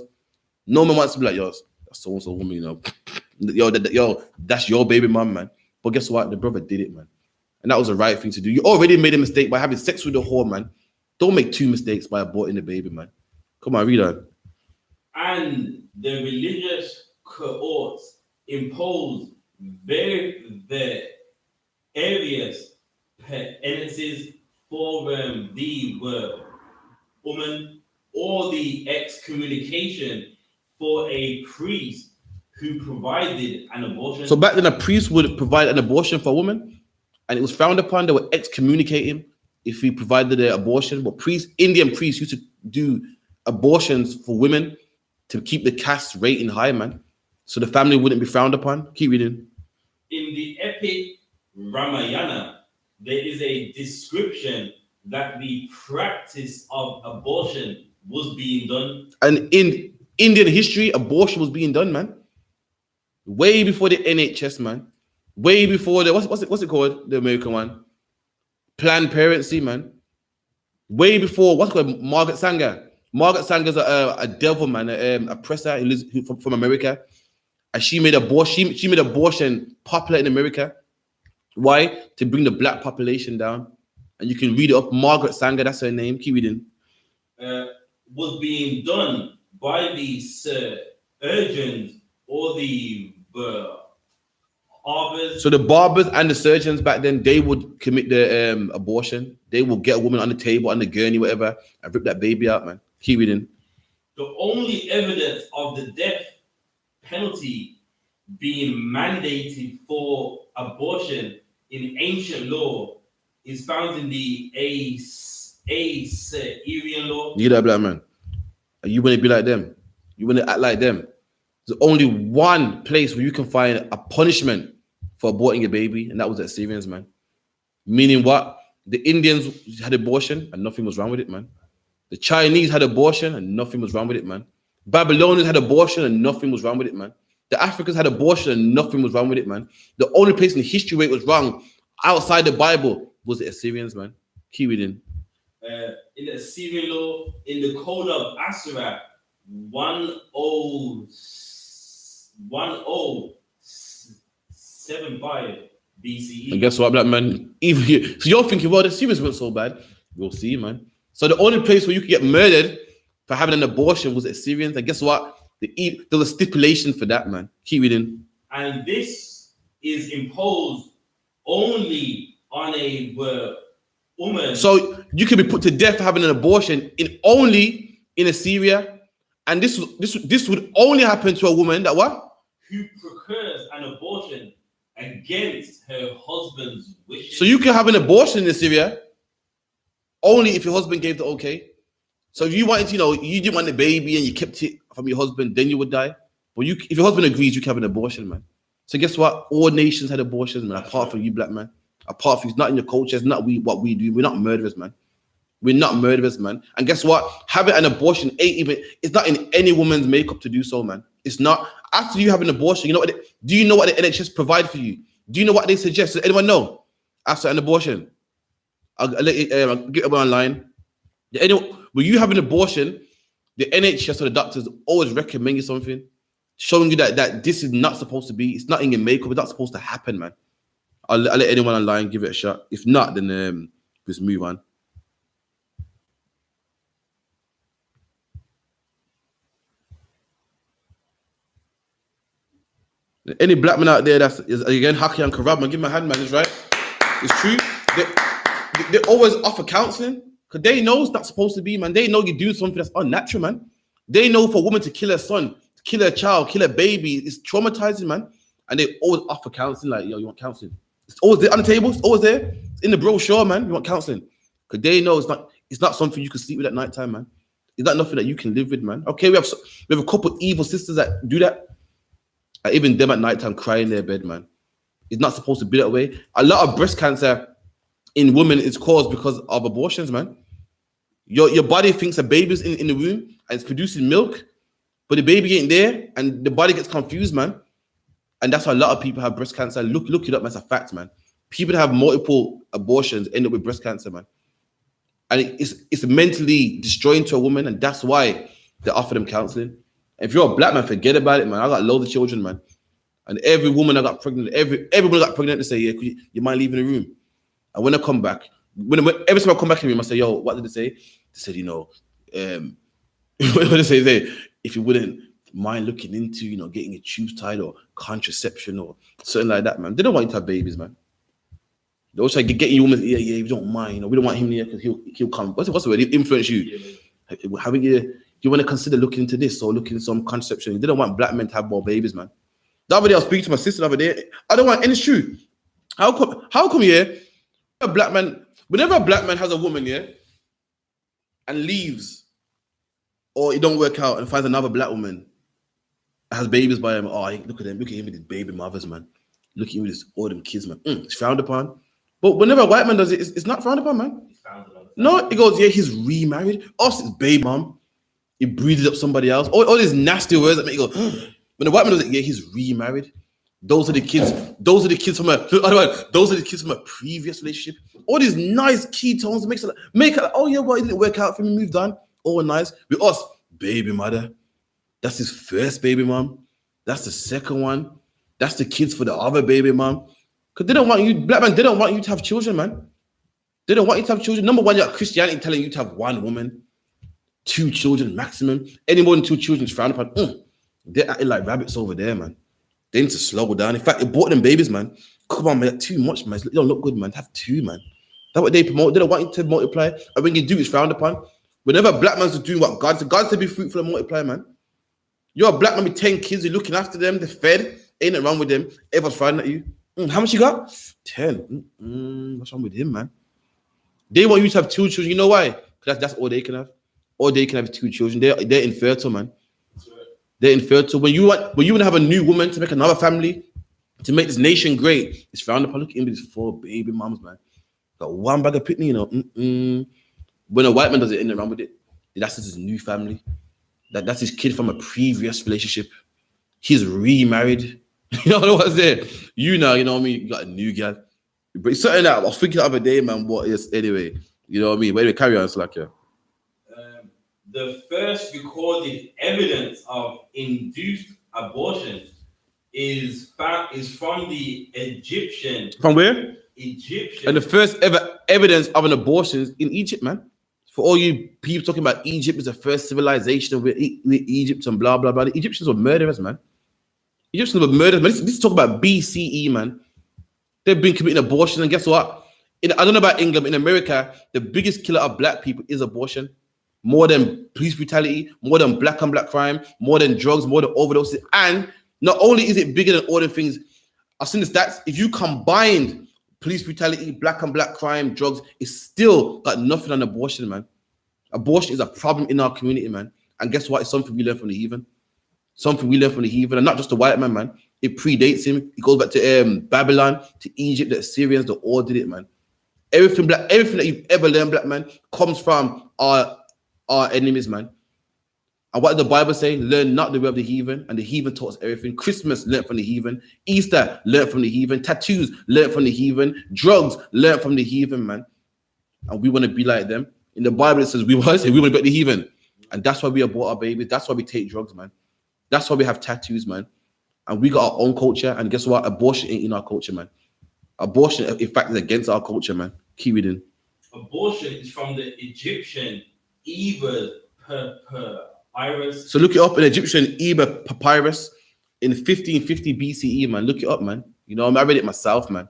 No man wants to be like, yo, that's so-and-so woman, you know. Yo, that's your baby mom, man. But guess what? The brother did it, man. And that was the right thing to do. You already made a mistake by having sex with a whore, man. Don't make 2 mistakes by aborting the baby, man. Come on, read on. And the religious cohorts imposed the areas penances for the woman or the excommunication for a priest who provided an abortion. So back then, a priest would provide an abortion for a woman, and it was frowned upon. They were excommunicating if he provided an abortion. But Indian priests used to do abortions for women to keep the caste rating high, man. So the family wouldn't be frowned upon. Keep reading. In the epic Ramayana, there is a description that the practice of abortion was being done. And in Indian history, abortion was being done, man. Way before the NHS, man. Way before the what's it called? The American one, Planned Parenthood, man. Way before what's it called? Margaret Sanger. Margaret Sanger's a devil, man, a presser from America, and she made abortion. She made abortion popular in America. Why? To bring the black population down. And you can read it up. Margaret Sanger, that's her name. Keep reading. Was being done by the surgeons or the barbers. So the barbers and the surgeons back then, they would commit the abortion. They would get a woman on the table, on the gurney, whatever, and rip that baby out, man. Keep reading. The only evidence of the death penalty being mandated for abortion in ancient law is found in the Assyrian law. You that black man. You want to be like them. You want to act like them. There's only one place where you can find a punishment for aborting a baby, and that was the Assyrians, man. Meaning what? The Indians had abortion and nothing was wrong with it, man. The Chinese had abortion and nothing was wrong with it, man. Babylonians had abortion and nothing was wrong with it, man. The Africans had abortion and nothing was wrong with it, man. The only place in history where it was wrong outside the Bible was the Assyrians, man. Keep reading. In the Assyrian law, in the Code of Asura, 1075 BCE. And guess what, black man? Even here, so you're thinking, well, the Assyrians weren't so bad. We'll see, man. So the only place where you could get murdered for having an abortion was the Assyrians. And guess what? There was a stipulation for that, man. Keep reading. And this is imposed only on a woman. So you can be put to death for having an abortion only in Assyria, and this would only happen to a woman that what? Who procures an abortion against her husband's wishes. So you can have an abortion in Assyria only if your husband gave the okay. So if you wanted to, you didn't want the baby and you kept it from your husband, then you would die. But if your husband agrees, you can have an abortion, man. So guess what? All nations had abortions, man, apart from you, black man. Apart from it's not in your culture, it's not what we do. We're not murderers, man. We're not murderers, man. And guess what? Having an abortion it's not in any woman's makeup to do so, man. It's not. After you have an abortion, do you know what the NHS provide for you? Do you know what they suggest? Does anyone know? After an abortion, I'll get it online. When you have an abortion, the NHS or the doctors always recommend you something, showing you that this is not supposed to be. It's not in your makeup. It's not supposed to happen, man. I'll let anyone online give it a shot. If not, then just move on. Any black man out there that's again Haki and Karab, man, give me a hand, man. It's right. It's true. They always offer counseling because they know it's not supposed to be, man. They know you're doing something that's unnatural, man. They know for a woman to kill her son, kill her child, kill her baby, it's traumatizing, man. And they always offer counseling, like, yo, you want counseling? It's always there on the table. It's always there. It's in the brochure, man. You want counseling? Because they know it's not something you can sleep with at night time, man. It's not nothing that you can live with, man. Okay, we have a couple evil sisters that do that. Even them at night time crying in their bed, man. It's not supposed to be that way. A lot of breast cancer in women is caused because of abortions, man. Your body thinks a baby's in the womb and it's producing milk, but the baby ain't there, and the body gets confused, man. And that's why a lot of people have breast cancer. Look it up, that's a fact, man. People that have multiple abortions end up with breast cancer, man. And it's mentally destroying to a woman, and that's why they offer them counseling. If you're a black man, forget about it, man. I got loads of children, man. And every woman I got pregnant, every woman I got pregnant, they say, yeah, you mind leaving the room? And when I come back, every time I come back in the room, I say, yo, what did they say? They said, what did they say? If you wouldn't mind looking into, getting a tube tied or contraception or something like that, man. They don't want you to have babies, man. They always try to get you women, yeah, you don't mind. We don't want him here because he'll come. What's the word? He'll influence you. Yeah. You want to consider looking into this or looking into some contraception? They don't want black men to have more babies, man. The other day I was speaking to my sister the other day. I don't want, and it's true. How come here, a black man, whenever a black man has a woman, yeah, and leaves, or it don't work out and finds another black woman, has babies by him, oh, look at him with his baby mothers, man. Look at him with all them kids, man. It's frowned upon. But whenever a white man does it, it's not frowned upon, man. No, it goes, yeah, he's remarried. Us, it's baby mom. He breathes up somebody else. All these nasty words that make you go, when the white man does it, yeah, he's remarried. Those are the kids. Those are the kids from a previous relationship. All these nice key tones make it. Oh yeah, well, it didn't work out for me. Moved on. All nice. With us, baby mother. That's his first baby mom. That's the second one. That's the kids for the other baby mom. Because they don't want you, black man. They don't want you to have children, man. They don't want you to have children. Number one, you got Christianity telling you to have one woman, 2 children maximum. Any more than 2 children is frowned upon. They're acting like rabbits over there, man. They need to slow down. In fact, they bought them babies, man. Come on, man, too much, man. You don't look good, man. Have 2, man. That's what they promote. They don't want you to multiply. And when you do, it's frowned upon. Whenever a black man's doing what God said be fruitful and multiply, man. You're a black man with 10 kids. You're looking after them. They're fed. Ain't nothing wrong with them. Everyone's frowning at you. How much you got? 10. What's wrong with him, man? They want you to have 2 children. You know why? Because that's all they can have. All they can have 2 children. They're infertile, man. They're infertile. When you want to have a new woman to make another family, to make this nation great, it's frowned upon. Look at him with his 4 baby moms, man. Got 1 bag of pitney, you know. When a white man does it, ain't around with it. That's his new family. That's his kid from a previous relationship. He's remarried. You know what I'm saying? You know what I mean? You got a new girl. But it's something that I was thinking the other day, man. What is anyway? You know what I mean? But anyway, carry on, Slack, yeah. The first recorded evidence of induced abortion is from the Egyptian. From where? Egyptian. And the first ever evidence of an abortion is in Egypt, man. For all you people talking about Egypt is the first civilization with Egypt and blah, blah, blah. The Egyptians were murderers, man. Egyptians were murderers. Man. This is talk about BCE, man. They've been committing abortion. And guess what? I don't know about England, but in America, the biggest killer of black people is abortion. More than police brutality, more than black on black crime, more than drugs, more than overdoses. And not only is it bigger than all the things, I've seen the stats, if you combined police brutality, black on black crime, drugs, it's still got nothing on abortion, man. Abortion is a problem in our community, man. And guess what? It's something we learn from the heathen. Something we learn from the heathen, and not just the white man, man. It predates him. It goes back to Babylon, to Egypt, the Assyrians, they all did it, man. Everything that you've ever learned, black man, comes from our enemies, man. And what did the Bible say? Learn not the way of the heathen, and the heathen taught us everything. Christmas learned from the heathen. Easter learned from the heathen. Tattoos learned from the heathen. Drugs learned from the heathen, man. And we want to be like them. In the Bible, it says we want to be like the heathen. And that's why we abort our babies. That's why we take drugs, man. That's why we have tattoos, man. And we got our own culture. And guess what? Abortion ain't in our culture, man. Abortion, in fact, is against our culture, man. Keep reading. Abortion is from the Egyptian papyrus. So look it up in Egyptian papyrus in 1550 BCE, man. Look it up, man. You know, I read it myself, man.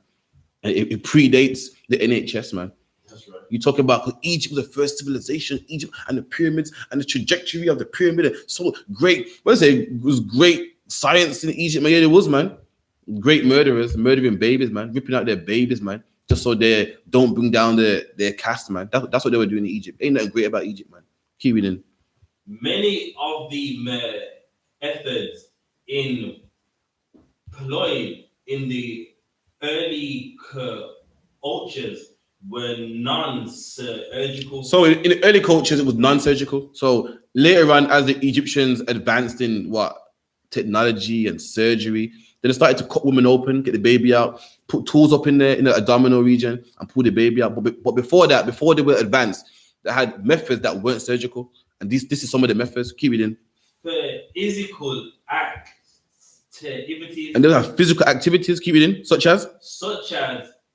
And it predates the NHS, man. That's right. You talk about Egypt was the first civilization, Egypt and the pyramids and the trajectory of the pyramid. So great, it was great science in Egypt, man. Yeah, it was, man. Great murderers, murdering babies, man, ripping out their babies, man, just so they don't bring down their caste, man. That's what they were doing in Egypt. Ain't nothing great about Egypt, man. Keep reading. Many of the methods employed in the early cultures were non-surgical. So in the early cultures, it was non-surgical. So later on, as the Egyptians advanced in technology and surgery, then they started to cut women open, get the baby out, put tools up in the abdominal region and pull the baby out. But before that, before they were advanced, they had methods that weren't surgical. And this is some of the methods. Keep reading. Physical activities. And there are physical activities, keep reading, such as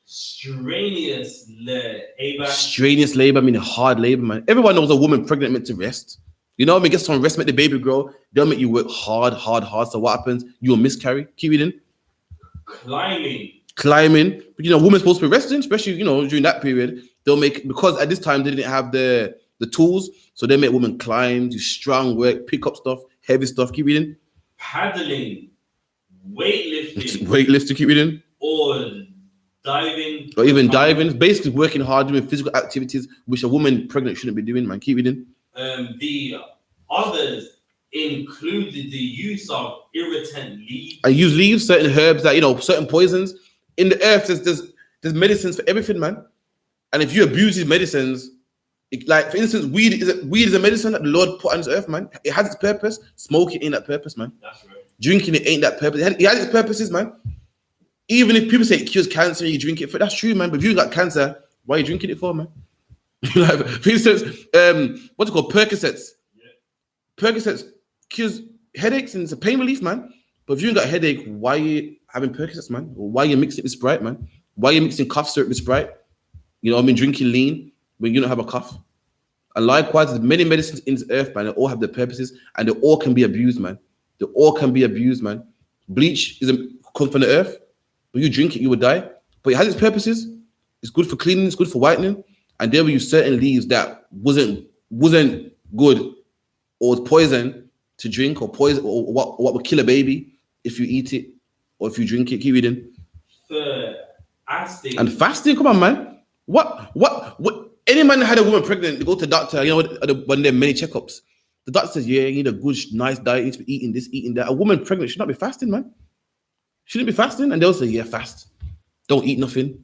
strenuous labor. Strenuous labor, meaning hard labor, man. Everyone knows a woman pregnant meant to rest. You know what I mean? Get some rest, make the baby grow. They'll make you work hard. So what happens? You'll miscarry. Keep reading. Climbing. But women's supposed to be resting, especially, during that period. They'll make, because at this time they didn't have the tools, so they make women climb, do strong work, pick up stuff, heavy stuff. Keep reading. Paddling weightlifting, keep reading. or diving, or even diving. It's basically working hard, doing physical activities which a woman pregnant shouldn't be doing, man. Keep reading. The others included the use of irritant leaves. I use leaves, certain herbs that, certain poisons. In the earth, there's medicines for everything, man. And if you abuse these medicines, like for instance, weed is a medicine that the Lord put on this earth, man. It has its purpose. Smoking ain't that purpose, man. That's right. Drinking it ain't that purpose. It has its purposes, man. Even if people say it cures cancer and you drink it for, that's true, man. But if you got cancer, why are you drinking it for, man? Like, for instance, what's it called? Percocets. Yeah. Percocets cures headaches and it's a pain relief, man. But if you ain't got a headache, why are you having Percocets, man? Or why are you mixing it with Sprite, man? Why are you mixing cough syrup with Sprite? Drinking lean when you don't have a cough. And likewise, there's many medicines in this earth, man. They all have their purposes and they all can be abused, man. They all can be abused, man. Bleach comes from the earth, but you drink it, you will die. But it has its purposes. It's good for cleaning, it's good for whitening. And there we use certain leaves that wasn't good or was poison to drink or poison or what would kill a baby if you eat it or if you drink it. Keep reading. Fasting. And fasting, come on, man. What? Any man that had a woman pregnant, they go to the doctor, when there are many checkups. The doctor says, yeah, you need a good, nice diet, you need to be eating this, eating that. A woman pregnant should not be fasting, man. Shouldn't be fasting. And they'll say, yeah, fast. Don't eat nothing.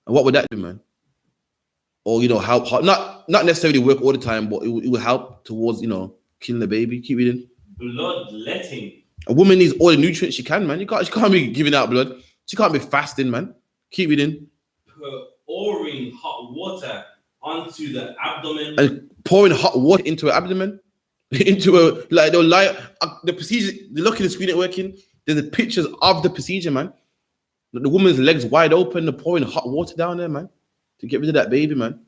And what would that do, man? Or, help, not necessarily work all the time, but it will help towards, killing the baby. Keep reading. Bloodletting. A woman needs all the nutrients she can, man. She can't be giving out blood. She can't be fasting, man. Keep reading. Pouring hot water onto the abdomen. And pouring hot water into her abdomen. The procedure, the look at the screen ain't working. There's the pictures of the procedure, man. The woman's legs wide open, they're pouring hot water down there, man, to get rid of that baby, man.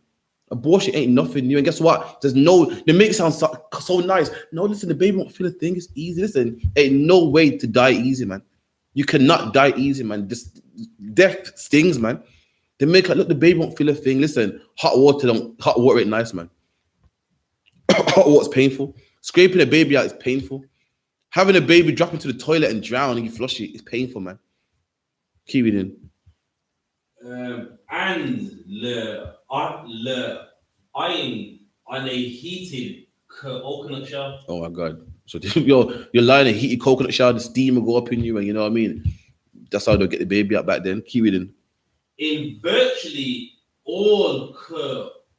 Abortion ain't nothing new. And guess what? They make it sound so nice. No, listen, the baby won't feel a thing. It's easy. Listen, ain't no way to die easy, man. You cannot die easy, man. Death stings, man. They make look, the baby won't feel a thing. Listen, hot water ain't nice, man. Hot water's painful. Scraping a baby out is painful. Having a baby drop into the toilet and drown and you flush it is painful, man. Keep reading. And le iron on a heated coconut shell. Oh my God. So you're lying in a heated coconut shower, the steam will go up in you, and you know what I mean? That's how they'll get the baby out back then. Keep reading. In virtually all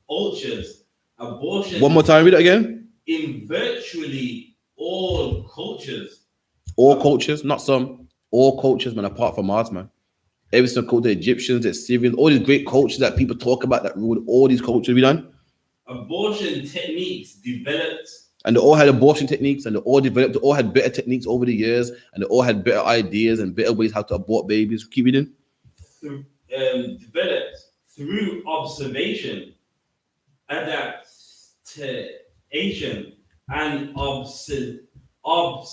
cultures, abortion. One more time, read it again. In virtually all cultures. All cultures, not some. All cultures, man, apart from ours, man. Every single culture, the Egyptians, the Assyrians, all these great cultures that people talk about that ruled all these cultures, we done. Abortion techniques developed. And they all had abortion techniques and they all developed, they all had better techniques over the years and they all had better ideas and better ways how to abort babies. Keep reading. Developed through observation, adaptation, and observable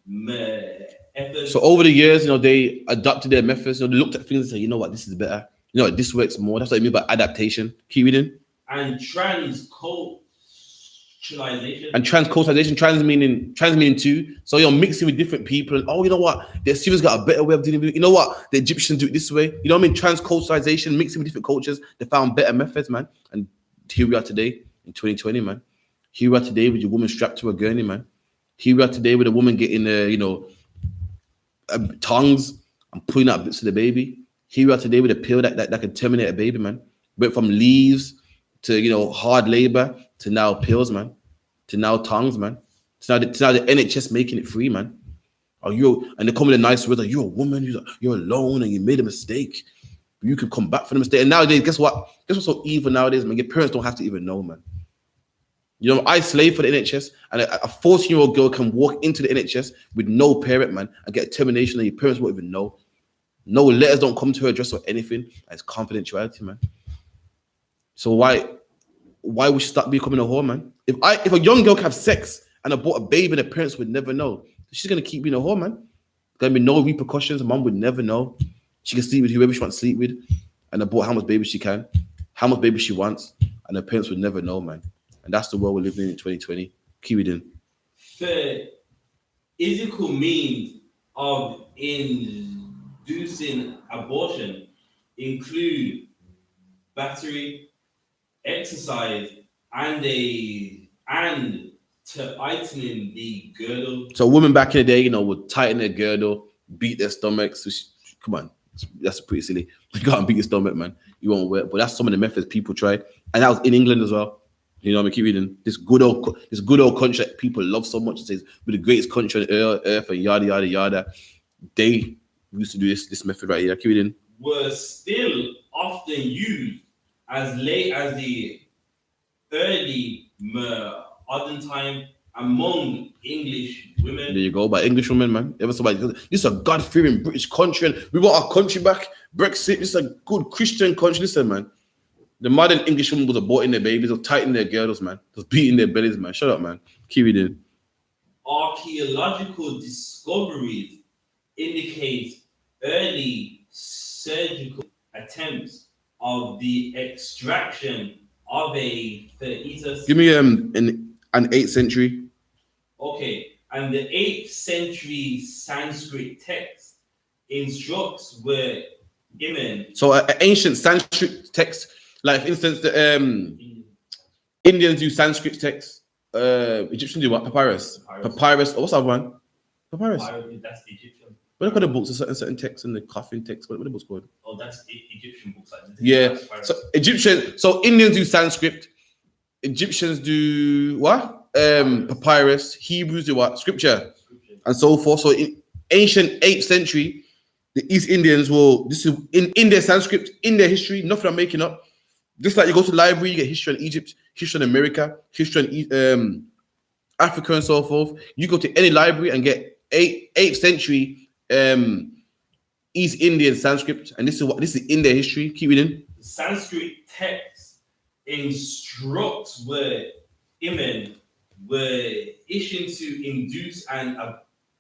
methods. So over the years, they adopted their methods. They looked at things and said, you know what, this is better. You know what, this works more. That's what I mean by adaptation. Keep reading. And transculturalization. And transculturalization, trans meaning two. So you're mixing with different people. And, oh, you know what? The Assyrians got a better way of dealing with it. You know what? The Egyptians do it this way. You know what I mean? Transculturalization, mixing with different cultures. They found better methods, man. And here we are today in 2020, man. Here we are today with your woman strapped to a gurney, man. Here we are today with a woman getting, tongues and pulling out bits of the baby. Here we are today with a pill that can terminate a baby, man. Went from leaves to, hard labor to now pills, man. To now tongues, man. To now the NHS making it free, man. And they come with a nice word, like, you're a woman, you're alone and you made a mistake. You could come back from the mistake. And nowadays, guess what? Guess what's so evil nowadays, man? Your parents don't have to even know, man. I slave for the NHS, and a 14-year-old girl can walk into the NHS with no parent, man, and get a termination, and your parents won't even know. No letters don't come to her address or anything. And it's confidentiality, man. So why we should start becoming a whore, man? If a young girl can have sex and abort a baby, and the parents would never know, she's gonna keep being a whore, man. There's gonna be no repercussions. Mom would never know. She can sleep with whoever she wants to sleep with, and abort how much baby she can, how much baby she wants, and her parents would never know, man. And that's the world we're living in 2020. Keep it in. physical means of inducing abortion include battery, exercise, and tightening the girdle. So women back in the day, would tighten their girdle, beat their stomachs. Come on, that's pretty silly. You can't beat your stomach, man. You won't work. But that's some of the methods people tried, and that was in England as well. I mean, keep reading. This good old country that people love so much. It says we're the greatest country on earth, and yada yada yada. They used to do this method right here. Keep reading. Were still often used as late as the early modern time among English women. There you go, by English women, man. Ever somebody, this is a God-fearing British country, and we want our country back. Brexit, this is a good Christian country. Listen, man. The modern English woman was aborting their babies, or tightening their girdles, man. Just beating their bellies, man. Shut up, man. Keep reading. Archaeological discoveries indicate early surgical attempts of the extraction of a fetus. Give me an 8th century. Okay, and the 8th century Sanskrit text instructs where women. So an ancient Sanskrit text, like for instance, the Indians do Sanskrit text. Egyptians do what? Papyrus. Papyrus. Oh, what's that one? Papyrus. That's Egyptian. What are the books? Certain texts and the coffin text. What are the books called? Oh, that's Egyptian books. Yeah. So Indians do Sanskrit. Egyptians do what? Papyrus. Hebrews do what? Scripture. And so forth. So in ancient 8th century, the East Indians this is in their Sanskrit, in their history, nothing I'm making up. Just like you go to the library, you get history on Egypt, history on America, history on Africa, and so forth. You go to any library and get 8th century East Indian Sanskrit, and this is in their history. Keep reading. Sanskrit text instructs where women were issued to induce an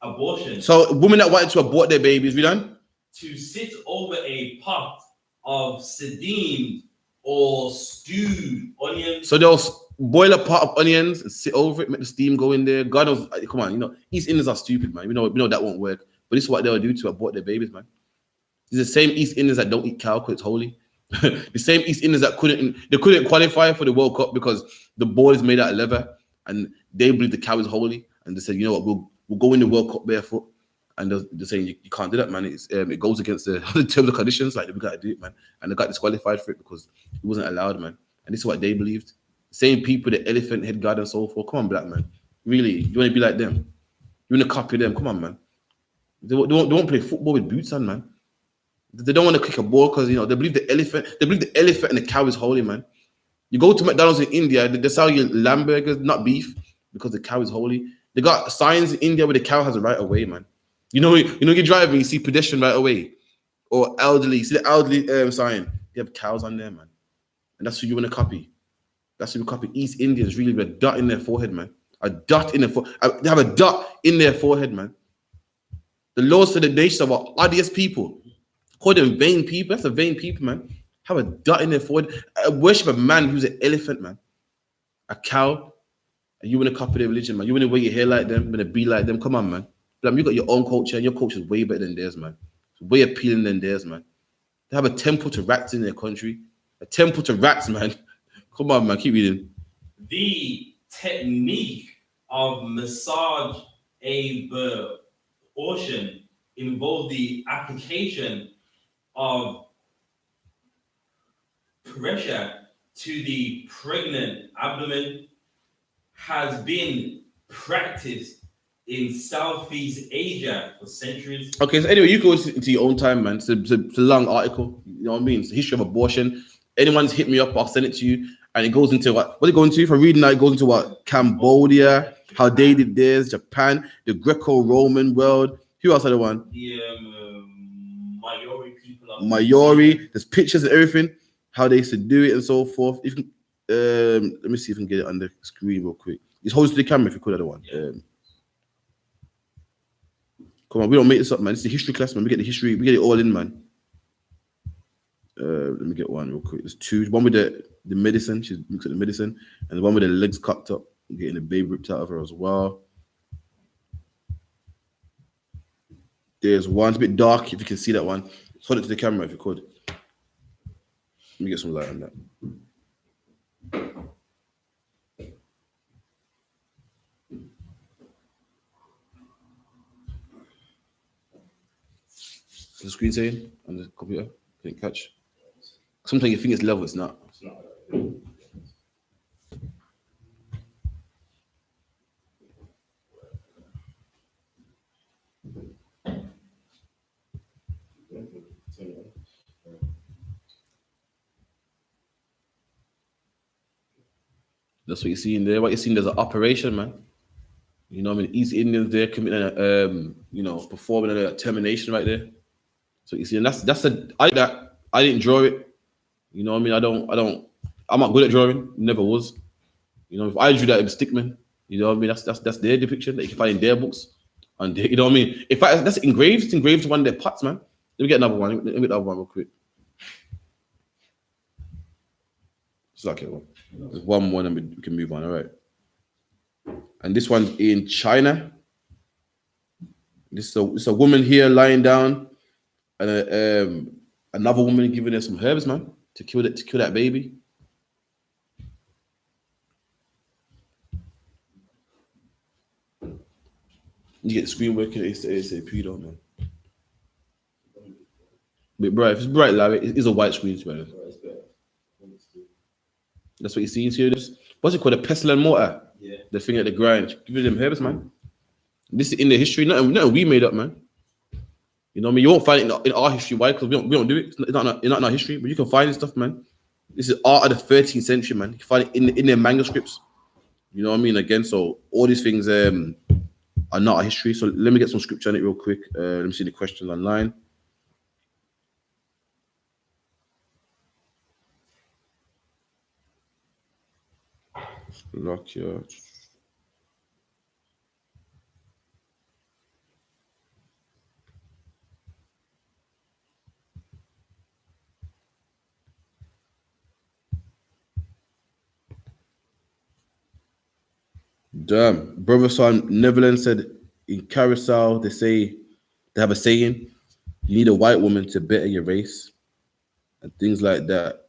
abortion. So women that wanted to abort their babies, we done? To sit over a pot of steamed or stewed onions. So they'll boil a pot of onions and sit over it, make the steam go in there. God knows, come on, East Indians are stupid, man. We know that won't work. But this is what they'll do to abort their babies, man. It's the same East Indians that don't eat cow because it's holy. The same East Indians that couldn't qualify for the World Cup because the ball is made out of leather and they believe the cow is holy. And they said, you know what, we'll go in the World Cup barefoot. And they're saying you can't do that, man. It goes against the terms and conditions. Like, we gotta do it, man. And they got disqualified for it because it wasn't allowed, man. And this is what they believed. Same people, the elephant head god and so forth. Come on, black man. Really, you want to be like them? You want to copy them? Come on, man. They won't play football with boots on, man. They don't want to kick a ball because they believe the elephant. They believe the elephant and the cow is holy, man. You go to McDonald's in India, they sell you lamb burgers, not beef, because the cow is holy. They got signs in India where the cow has a right of way, man. You're driving, you see pedestrian right away, or elderly. You see the elderly sign. They have cows on there, man, and that's who you want to copy. That's who you copy. East Indians really with a dot in their forehead, man. A dot in their forehead. They have a dot in their forehead, man. The laws to the nation are what odious people. Call them vain people. That's a vain people, man. Have a dot in their forehead. Worship a man who's an elephant, man. A cow. And you want to copy their religion, man. You want to wear your hair like them. You want to be like them. Come on, man. You got your own culture, and your culture is way better than theirs, man. It's way appealing than theirs, man. They have a temple to rats in their country. A temple to rats, man. Come on, man. Keep reading. The technique of massage abortion involved the application of pressure to the pregnant abdomen, has been practiced in Southeast Asia for centuries. Okay, so anyway, you go into your own time, man. It's a long article. You know what I mean? It's the history of abortion. Anyone's hit me up, I'll send it to you. And it goes into what it going to? If I'm reading that, it goes into what? Cambodia, how they did theirs, Japan, the Greco-Roman world. Who else had the one? The Maori people. Maori. There's pictures and everything, how they used to do it and so forth. If let me see if I can get it on the screen real quick. Just hold it to the camera if you could, other one. Yeah. Come on, we don't make this up, man. It's the history class, man. We get the history, we get it all in, man. Let me get one real quick. There's two. One with the medicine, she's looks at the medicine, and the one with the legs cocked up, getting the baby ripped out of her as well. There's one. It's a bit dark. If you can see that one, hold it to the camera if you could. Let me get some light on that. The screen saying on the computer? Couldn't catch. Sometimes you think it's level, it's not. That's what you see in there. What you see, there's an operation, man. You know what I mean? East Indians there committing performing a termination right there. So you see, and that's I didn't draw it. You know what I mean? I'm not good at drawing, never was. You know, if I drew that, it'd be Stickman. You know what I mean? That's their depiction that you can find in their books. And you know what I mean? In fact, that's engraved. It's engraved to one of their pots, man. Let me get another one. Let me get another one real quick. It's like it. There's one more and we can move on. All right. And this one's in China. This is a woman here lying down, and another woman giving her some herbs, man, to kill that baby. You get the screen working. It's the ASAP, though, man. But bright. If it's bright, Larry, it's a white screen, man. That's what you see here. This what's it called? A pestle and mortar. Yeah. The thing at the grind. Give them herbs, man. This is in the history. Nothing we made up, man. You know what I mean? You won't find it in our history. Why? Because we don't do it. It's not in our history. But you can find this stuff, man. This is art of the 13th century, man. You can find it in their manuscripts. You know what I mean? Again, so all these things are not our history. So let me get some scripture on it real quick. Let me see the questions online. Lock your. Damn, brother son, Netherlands said in Carousel they have a saying, you need a white woman to better your race, and things like that.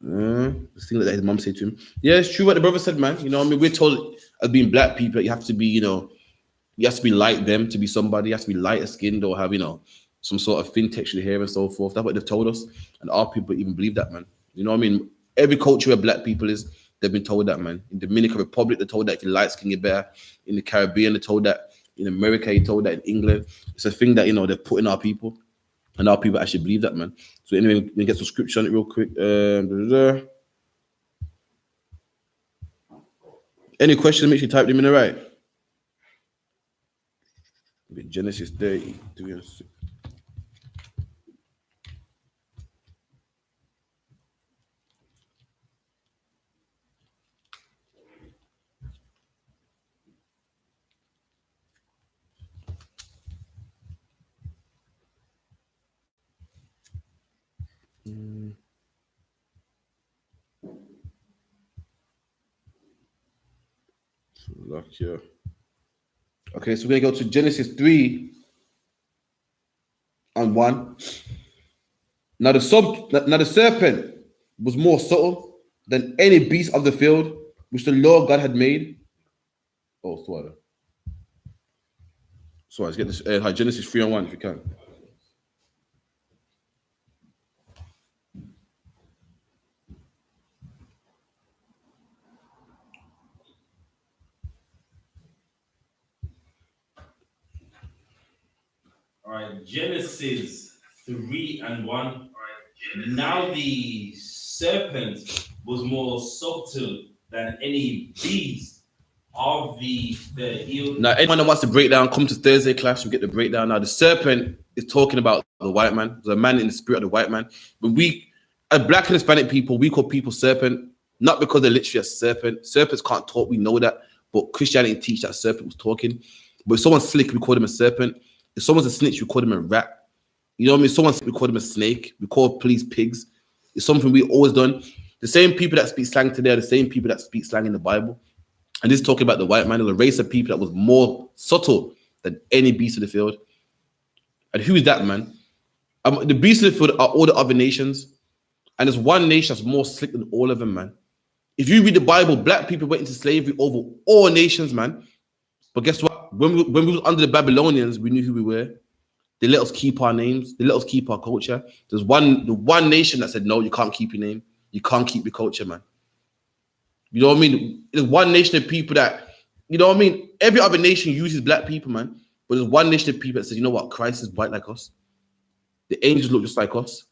The thing that his mom said to him. Yeah, it's true what the brother said, man. You know what I mean? We're told as being black people that you have to be, you have to be like them to be somebody. You have to be lighter skinned or have, some sort of thin textured hair and so forth. That's what they've told us. And our people even believe that, man. You know what I mean? Every culture where black people is, they've been told that, man. In Dominican Republic, they're told that if you're light skinned, you're better. In the Caribbean, they're told that. In America, you're told that. In England, it's a thing that, they've put in our people. And our people actually believe that, man. So anyway, let me get some scripture on it real quick. Any questions, make sure you type them in the right. Genesis 30. Lock here. Okay, so we're gonna go to Genesis 3 and 1. Now the serpent was more subtle than any beast of the field which the Lord God had made. Oh, sorry. So let's get this. Genesis 3 and 1 if you can. All right, Genesis 3 and 1. Now the serpent was more subtle than any beast of the field. Now, anyone that wants to break down, come to Thursday class, you get the breakdown. Now, the serpent is talking about the white man. There's a man in the spirit of the white man. But we, as black and Hispanic people, we call people serpent, not because they're literally a serpent. Serpents can't talk, we know that. But Christianity teach that serpent was talking. But if someone's slick, we call them a serpent. If someone's a snitch, we call them a rat. You know what I mean? Someone, we call them a snake. We call police pigs. It's something we've always done. The same people that speak slang today are the same people that speak slang in the Bible. And this is talking about the white man, the race of people that was more subtle than any beast of the field. And who is that, man? The beasts of the field are all the other nations. And there's one nation that's more slick than all of them, man. If you read the Bible, black people went into slavery over all nations, man. But guess what? When we was under the Babylonians, we knew who we were. They let us keep our names. They let us keep our culture. The one nation that said, no, you can't keep your name. You can't keep your culture, man. You know what I mean? There's one nation of people that, you know what I mean? Every other nation uses black people, man. But there's one nation of people that says, you know what? Christ is white like us. The angels look just like us.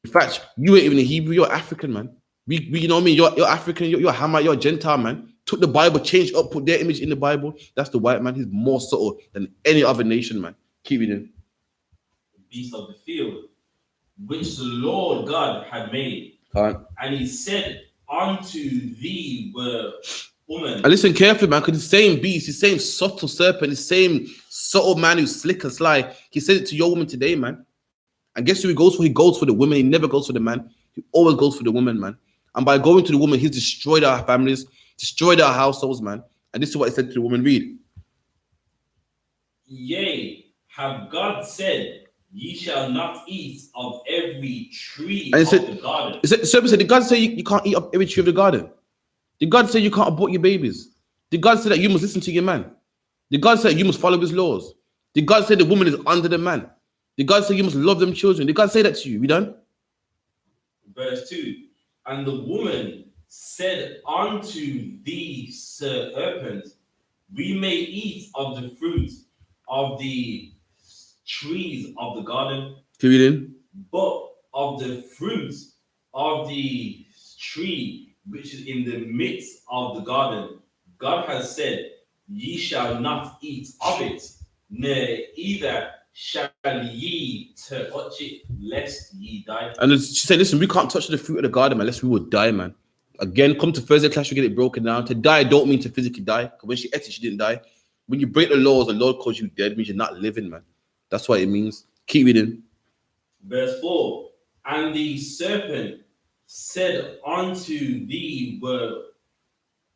In fact, you ain't even a Hebrew. You're African, man. We you know what I mean? You're African. You're a Hamite. You're a Gentile, man. Took the Bible, changed up, put their image in the Bible. That's the white man. He's more subtle than any other nation, man. Keep reading. Beast of the field, which the Lord God had made. And he said unto thee were woman. And listen carefully, man, because the same beast, the same subtle serpent, the same subtle man who's slick and sly, he said it to your woman today, man. And guess who he goes for? He goes for the woman. He never goes for the man. He always goes for the woman, man. And by going to the woman, he's destroyed our families, destroyed our households, man. And this is what he said to the woman. Read. Yea, have God said, ye shall not eat of every tree of the garden. The serpent said, did God say you can't eat of every tree of the garden? Did God say you can't abort your babies? Did God say that you must listen to your man? Did God say you must follow his laws? Did God say the woman is under the man? Did God say you must love them children? Did God say that to you? We done? Verse 2. And the woman said unto the serpent, we may eat of the fruit of the trees of the garden. Keep reading. But of the fruit of the tree which is in the midst of the garden, God has said, ye shall not eat of it, neither shall ye touch it, lest ye die. And she said, listen, we can't touch the fruit of the garden unless we would die, man. Again, come to Thursday class, you get it broken down. To die don't mean to physically die. Because when she ate it, she didn't die. When you break the laws, the Lord calls you dead, means you're not living, man. That's what it means. Keep reading. Verse 4. And the serpent said unto thee,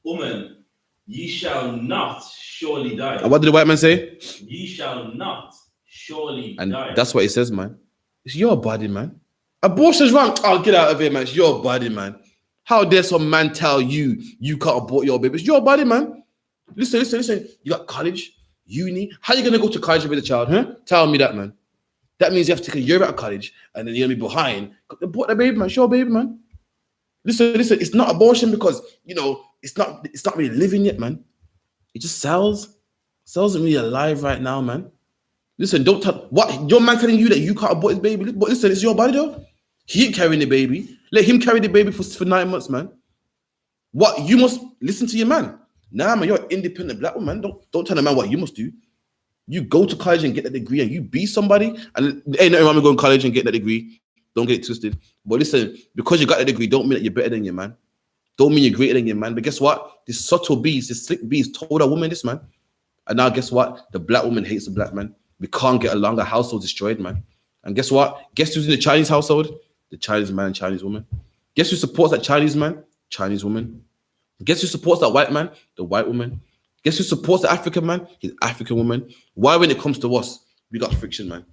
woman, ye shall not surely die. And what did the white man say? Ye shall not surely die. And that's what it says, man. It's your body, man. Abortion's wrong. Oh, get out of here, man. It's your body, man. How dare some man tell you you can't abort your baby? It's your body, man. Listen. You got college, uni. How are you going to go to college with a child, huh? Tell me that, man. That means you have to take a year out of college and then you're going to be behind. Abort the baby, man. It's your baby, man. Listen. It's not abortion because, you know, it's not really living yet, man. It just sells. Cells isn't really alive right now, man. Listen, don't tell what your man telling you that you can't abort his baby. But listen, it's your body though. He ain't carrying the baby. Let him carry the baby for 9 months, man. What you must listen to your man. Nah, man, you're an independent black woman. Don't tell a man what you must do. You go to college and get that degree, and you be somebody. And ain't nothing wrong with going to college and get that degree. Don't get it twisted. But listen, because you got that degree, don't mean that you're better than your man. Don't mean you're greater than your man. But guess what? This subtle beast, this slick beast told a woman this, man. And now guess what? The black woman hates the black man. We can't get along. The household destroyed, man. And guess what? Guess who's in the Chinese household? The Chinese man and Chinese woman. Guess who supports that Chinese man? Chinese woman. Guess who supports that white man? The white woman. Guess who supports the African man? His African woman. Why, when it comes to us, we got friction, man?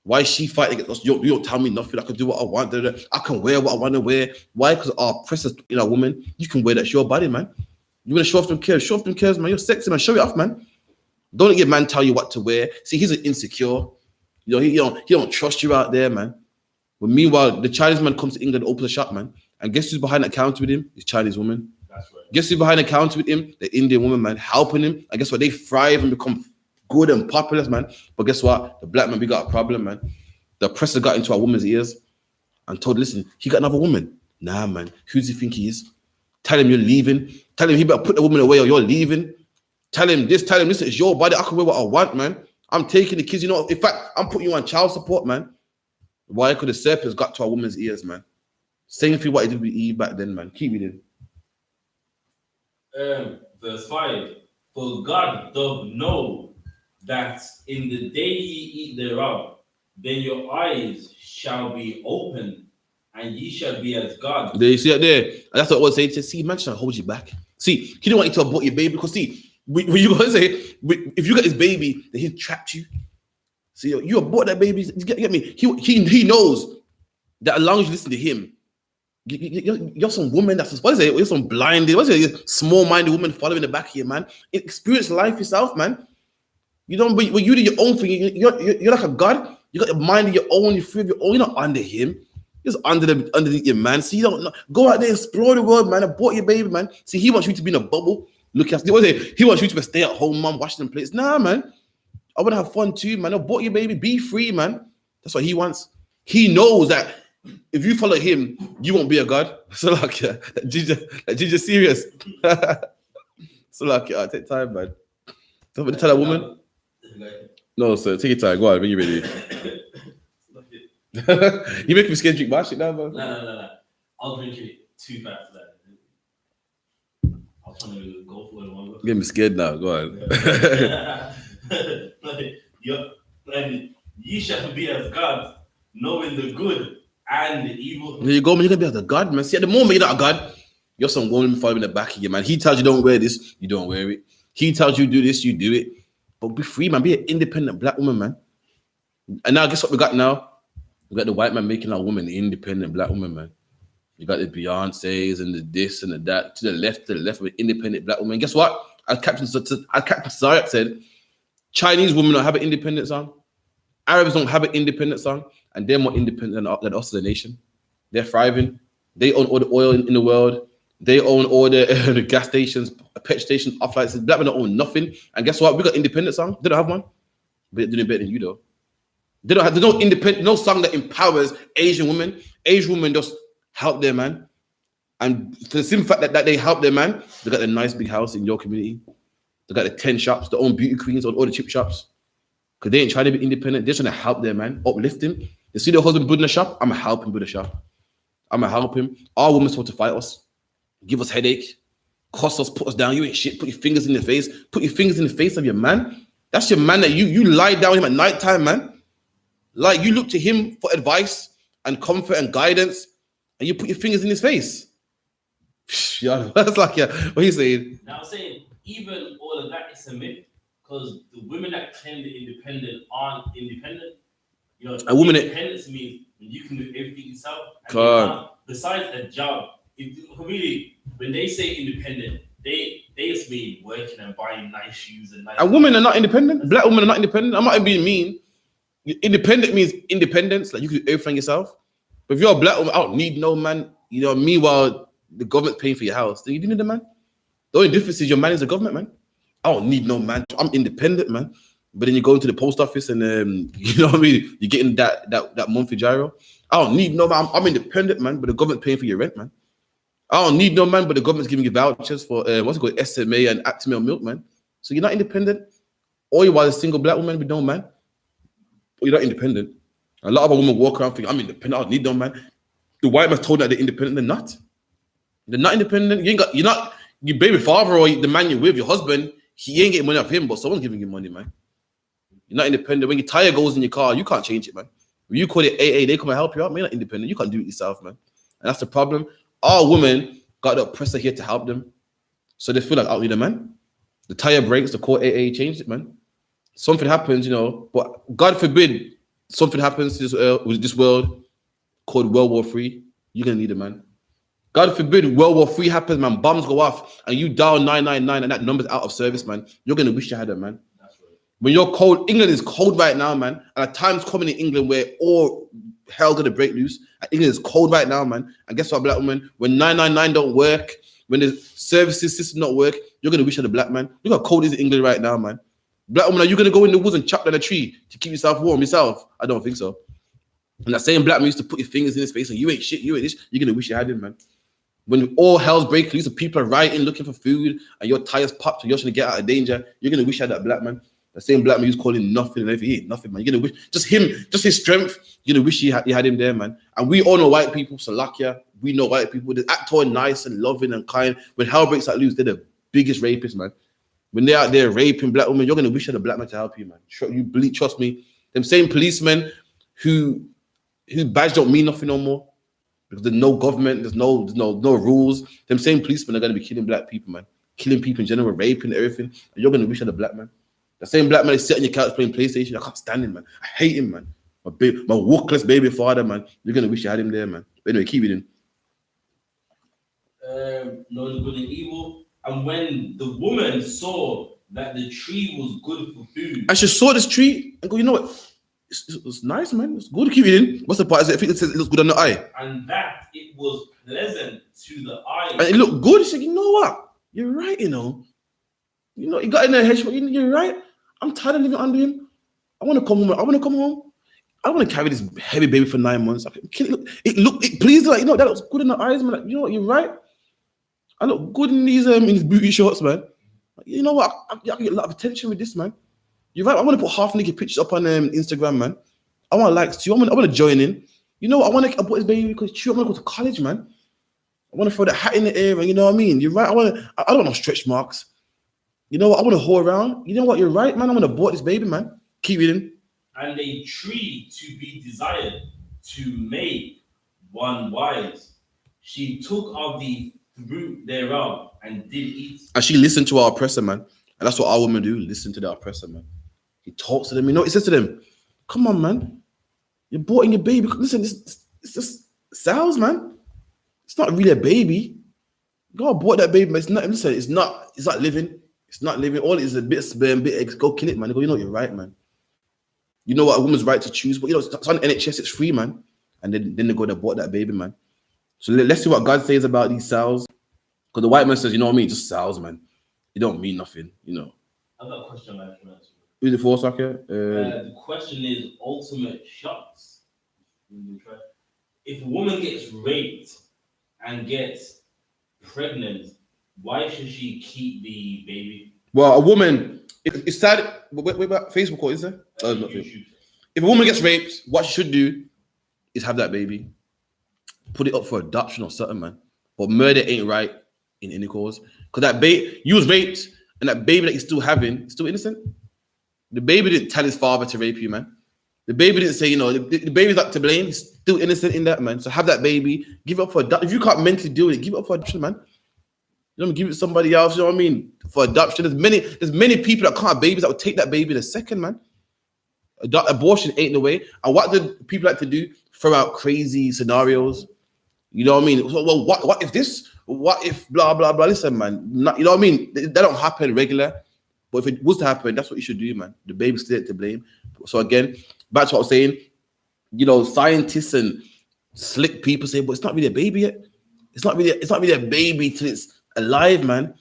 Why is she fighting against us? You don't tell me nothing. I can do what I want. I can wear what I want to wear. Why? Because our precious in a woman. You can wear that. It's your body, man. You want to show off them curves? Show off them curves, man. You're sexy, man. Show it off, man. Don't let your man tell you what to wear. See, he's an insecure. You know, he don't trust you out there, man. But meanwhile, the Chinese man comes to England, opens a shop, man. And guess who's behind the counter with him? His Chinese woman. That's right. Guess who's behind the counter with him? The Indian woman, man, helping him. And guess what? They thrive and become good and popular, man. But guess what? The black man, we got a problem, man. The oppressor got into our woman's ears and told, listen, he got another woman. Nah, man. Who does he think he is? Tell him you're leaving. Tell him he better put the woman away or you're leaving. Tell him this, listen, it's your body. I can wear what I want, man. I'm taking the kids, you know. In fact, I'm putting you on child support, man. Why? Because the serpents got to our woman's ears, man. Same thing what he did with Eve back then, man. Keep reading. Verse 5. For God doth know that in the day ye eat thereof, then your eyes shall be opened, and ye shall be as God. There you see it there. And that's what I was saying. See, man shall hold you back. See, he don't want you to abort your baby because see, when you gonna say if you got his baby, then he trapped you. So you abort that baby. You get me? He knows that as long as you listen to him, you're some woman that's what is it? You're some blinded, what is it? Small-minded woman following the back of you, man. Experience life yourself, man. You don't, but you do your own thing. You're like a god. You got a mind of your own. You free of your own. You're not under him. You're just underneath your man. See, you don't know. Go out there, explore the world, man. Abort your baby, man. See, he wants you to be in a bubble. Look at what is it? He wants you to stay at home, man, washing them plates. Nah, man. I want to have fun too, man. Abort your baby. Be free, man. That's what he wants. He knows that if you follow him, you won't be a god. So like, yeah, that ginger serious. So like, yeah, take time, man. Somebody tell that woman. No, sir. Take your time. Go on when you're ready. You make me scared drink my shit now, man. No. I'll drink it too fast for that. I was trying to go for it one. Get me scared now. Go on. You shall be as God, knowing the good and the evil. There you go, man. You're gonna be as a god, man. See, at the moment you're not a god, you're some woman following in the back of you, man. He tells you don't wear this, you don't wear it. He tells you do this, you do it. But be free, man. Be an independent black woman, man. And now, guess what we got now? We got the white man making our woman an independent black woman, man. You got the Beyoncés and the this and the that. To the left of an independent black woman. Guess what? As Captain Zayat said, Chinese women don't have an independent song. Arabs don't have an independent song. And they're more independent than us as a nation. They're thriving. They own all the oil in the world. They own all the gas stations, petrol stations, off lights. Black men don't own nothing. And guess what? We got independent song. They don't have one. But they're doing better than you, though. There's no independent, no song that empowers Asian women. Asian women just help their man. And for the simple fact that they help their man, they got a nice big house in your community. They got the 10 shops, their own beauty queens, all the chip shops. Because they ain't trying to be independent. They're trying to help their man, uplift him. They see their husband building a shop, I'm going to help him build a shop. I'm going to help him. Our women supposed to fight us, give us headache, cost us, put us down. You ain't shit. Put your fingers in the face. Put your fingers in the face of your man. That's your man that you lie down with him at nighttime, man. Like, you look to him for advice and comfort and guidance, and you put your fingers in his face. Yeah, that's like, yeah, what are you saying? Now I'm saying, even all of that is a myth, because the women that claim they're independent aren't independent. You know, independence means you can do everything yourself. And besides a job, really, when they say independent, they just mean working and buying nice shoes and nice. And women are not independent. Black women are not independent. I'm not being mean. Independent means independence, like you can do everything yourself. But if you're a black woman, I don't need no man. You know, meanwhile, the government's paying for your house. Then you do need a man. The only difference is your man is the government, man. I don't need no man. I'm independent, man. But then you go into the post office and you know what I mean? You're getting that monthly gyro. I don't need no man. I'm independent, man, but the government's paying for your rent, man. I don't need no man, but the government's giving you vouchers for what's it called, SMA and Actimel milk, man. So you're not independent. Or you are a single black woman with no man. Or you're not independent. A lot of women walk around thinking, I'm independent, I don't need no man. The white man's told that they're independent, they're not. They're not independent. You're not your baby father or the man you're with, your husband, he ain't getting money off him, but someone's giving you money, man. You're not independent. When your tire goes in your car, you can't change it, man. When you call it AA, they come and help you out, man. You're not independent. You can't do it yourself, man. And that's the problem. All women got the oppressor here to help them. So they feel like, I don't need a man. The tire breaks, the call AA changed it, man. Something happens, you know, but God forbid something happens to this world called World War III, you're going to need a man. God forbid World War III happens, man, bombs go off, and you dial 999 and that number's out of service, man. You're going to wish you had a man. That's right. When you're cold, England is cold right now, man. And a time's coming in England where all hell going to break loose. And England is cold right now, man. And guess what, black woman? When 999 don't work, when the services system don't work, you're going to wish you had a black man. Look how cold it is in England right now, man. Black woman, are you going to go in the woods and chop down a tree to keep yourself warm yourself? I don't think so. And that same black man used to put your fingers in his face and you ain't shit, you ain't this. You're going to wish you had him, man. When all hell's breaking loose and people are rioting, looking for food, and your tires popped and you're trying to get out of danger, you're going to wish you had that black man. The same black man who's calling nothing and everything. He ain't nothing, man. You're going to wish, just him, just his strength, you're going to wish you had him there, man. And we all know white people, Salakia, we know white people, they act all nice and loving and kind. When hell breaks loose, they're the biggest rapists, man. When they're out there raping black women, you're going to wish you had a black man to help you, man. Trust me. Them same policemen whose badge don't mean nothing no more because there's no government, there's no rules. Them same policemen are going to be killing black people, man. Killing people in general, raping everything. And you're going to wish you had a black man. The same black man is sitting on your couch playing PlayStation. I can't stand him, man. I hate him, man. My workless baby father, man. You're gonna wish you had him there, man. But anyway, keep reading. Knowing good and evil. And when the woman saw that the tree was good for food, and she saw this tree and go, you know what? It's nice, man. It's good. Keep reading. What's the part? I think it says it looks good on the eye. And that it was pleasant to the eye. And it looked good. She said, you know what? You're right, you know. You know, he got in her head. You're right. I'm tired of living under him. I want to come home. I want to come home. I want to carry this heavy baby for 9 months. It pleased her. Like, you know, that looks good in the eyes, man. Like, you know what? You're right. I look good in these booty shorts, man. You know what? I get a lot of attention with this, man. You're right. I want to put half naked pictures up on Instagram, man. I want likes too. I want to join in. You know what? I want to abort his baby because I want to go to college, man. I want to throw that hat in the air, and you know what I mean. You're right. I don't want no stretch marks. You know what? I want to whore around. You know what? You're right, man. I want to abort this baby, man. Keep reading. And a tree to be desired to make one wise. She took of the fruit thereof and did eat. And she listened to our oppressor, man. And that's what our women do. Listen to the oppressor, man. He talks to them. You know what he says to them? Come on, man. You're aborting your baby. Listen, it's just cells, man. It's not really a baby. Go abort that baby, man. It's not. Listen, it's not living. It's not living. All it is a bit of sperm, bit of eggs. Go kill it, man. They go, you know, you're right, man. You know what? A woman's right to choose, but you know, it's on NHS. It's free, man. And then they go to abort that baby, man. So let's see what God says about these cells. Because the white man says, you know what I mean? Just cells, man. It don't mean nothing, you know. I've got a question like that. Who's it for, Saka? The question is ultimate shots. If a woman gets raped and gets pregnant, why should she keep the baby? Well, a woman, it's sad. Wait, Facebook, what is there? Not Facebook. If a woman gets raped, what she should do is have that baby, put it up for adoption or something, man. But murder ain't right in any cause. Because that baby, you was raped, and that baby that you're still having is still innocent. The baby didn't tell his father to rape you, man. The baby didn't say, you know, the baby's not to blame. He's still innocent in that, man. So have that baby, give it up for adoption. If you can't mentally deal with it, give it up for adoption, man. You know, give it to somebody else, you know what I mean? For adoption. There's many people that can't have babies that would take that baby in a second, man. Abortion ain't the way. And what do people like to do? Throw out crazy scenarios. You know what I mean? So, well, what if this? What if blah, blah, blah? Listen, man. You know what I mean? That don't happen regular. But if it was to happen, that's what you should do, man. The baby's still to blame. So again, back to what I was saying, you know, scientists and slick people say, but it's not really a baby yet. It's not really a baby till it's alive, man.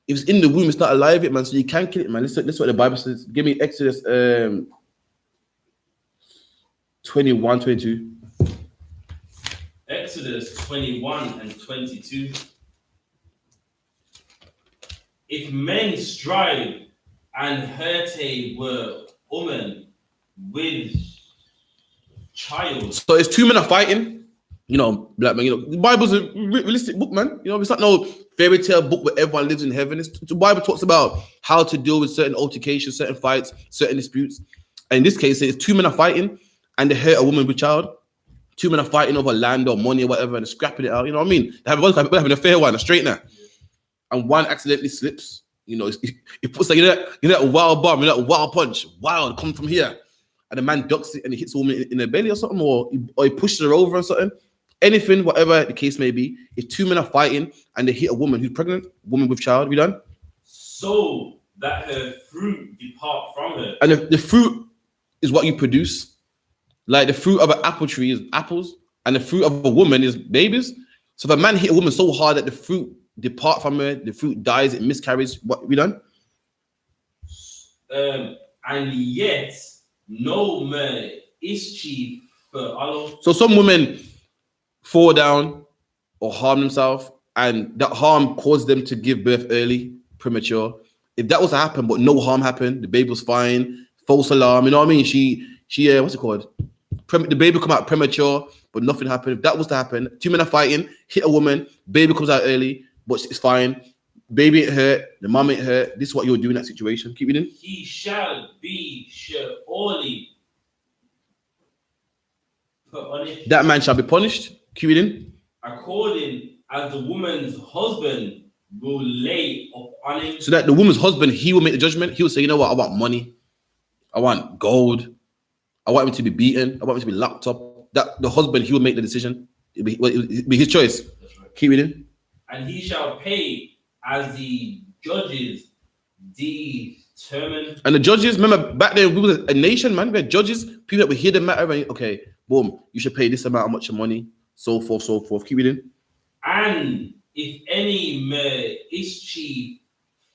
If it's in the womb, it's not alive yet, man. So you can kill it, man. Listen, what the Bible says. Give me Exodus 21, 22. Exodus 21 and 22. If men strive and hurt a woman with child. So it's two men are fighting, you know, black man. You know, the Bible's a realistic book, man. You know, it's not no fairy tale book where everyone lives in heaven. The Bible talks about how to deal with certain altercations, certain fights, certain disputes. And in this case, it's two men are fighting and they hurt a woman with child. Two men are fighting over land or money or whatever and scrapping it out. You know what I mean? They have an affair, one, a straightener. And one accidentally slips, you know, it puts like, you know that wild bomb, you know that wild punch, wild, come from here. And the man ducks it and he hits a woman in the belly or something, or he pushes her over or something. Anything, whatever the case may be, if two men are fighting and they hit a woman who's pregnant, woman with child, we done? So that her fruit depart from her. And the fruit is what you produce. Like the fruit of an apple tree is apples, and the fruit of a woman is babies. So if a man hit a woman so hard that the fruit depart from her, the fruit dies, it miscarries, what we done? And yet no man is chief for Allah. So some women fall down or harm themselves, and that harm caused them to give birth early, premature. If that was to happen, but no harm happened, the baby was fine, false alarm, you know what I mean? She what's it called? The baby come out premature, but nothing happened. If that was to happen, two men are fighting, hit a woman, baby comes out early, but it's fine. Baby ain't hurt, the mom ain't hurt. This is what you'll do in that situation. Keep reading. He shall be surely punished. That man shall be punished. Keep reading. According as the woman's husband will lay upon him. So that the woman's husband, he will make the judgment. He will say, you know what, I want money. I want gold. I want him to be beaten. I want him to be locked up. That the husband, he will make the decision. It'll be his choice. That's right. Keep reading. And he shall pay as the judges determine. And the judges, remember back then we were a nation, man. We had judges, people that would hear the matter and okay, boom, you should pay this amount of much money, so forth, so forth. Keep reading. And if any mischief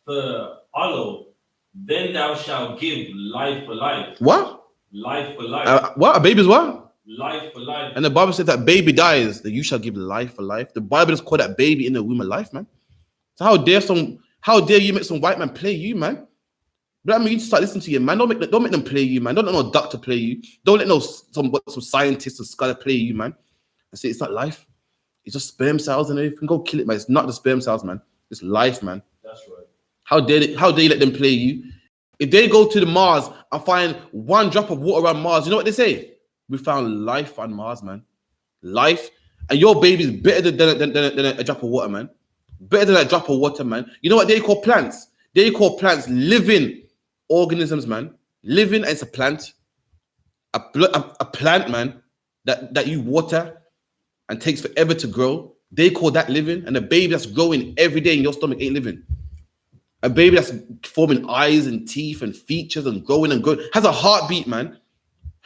for hollow, then thou shalt give life for life. What? Life for life. What? A baby's what? Life for life. And the Bible says that baby dies, that you shall give life for life. The Bible does call that baby in the womb of life, man. So how dare you make some white man play you, man? But I mean, you start listening to your man. Don't make them play you, man. Don't let no doctor play you. Don't let some scientist or scholar play you, man. I say it's not life. It's just sperm cells and everything. Go kill it, man. It's not the sperm cells, man. It's life, man. That's right. How dare you let them play you? If they go to the Mars and find one drop of water on Mars, you know what they say? We found life on Mars, man. Life. And your baby's better than a drop of water, man. Better than a drop of water, man. You know what they call plants? They call plants living organisms, man. Living as a plant. A plant, man, that you water and takes forever to grow. They call that living. And a baby that's growing every day in your stomach ain't living. A baby that's forming eyes and teeth and features and growing has a heartbeat, man.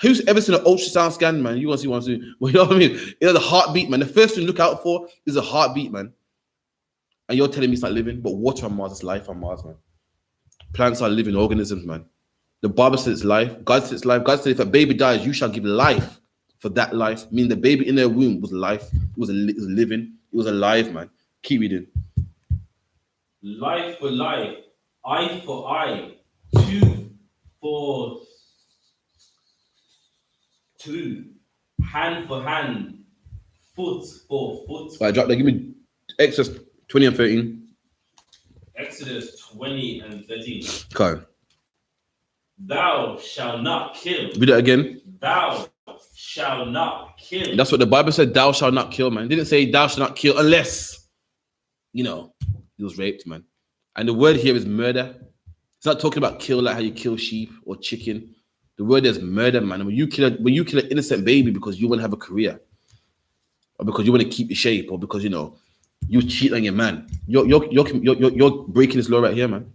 Who's ever seen an ultrasound scan, man? You want to see one soon. Well, you know what I mean? It has a heartbeat, man. The first thing to look out for is a heartbeat, man. And you're telling me it's not living, but water on Mars is life on Mars, man. Plants are living organisms, man. The Bible says it's life. God says it's life. God said if a baby dies, you shall give life for that life. Meaning the baby in their womb was life. It was living. It was alive, man. Keep reading. Life for life, eye for eye, tooth for tooth, hand for hand, foot for foot. All right, drop that. Give me Exodus 20 and 13. Exodus 20 and 13. Okay. Thou shalt not kill. Read that again. Thou shalt not kill. That's what the Bible said, thou shalt not kill, man. It didn't say thou shalt not kill unless, he was raped, man. And the word here is murder. It's not talking about kill like how you kill sheep or chicken. The word is murder, man. And when you kill an innocent baby because you want to have a career, or because you want to keep your shape, or because you cheat on your man, you're breaking this law right here, man.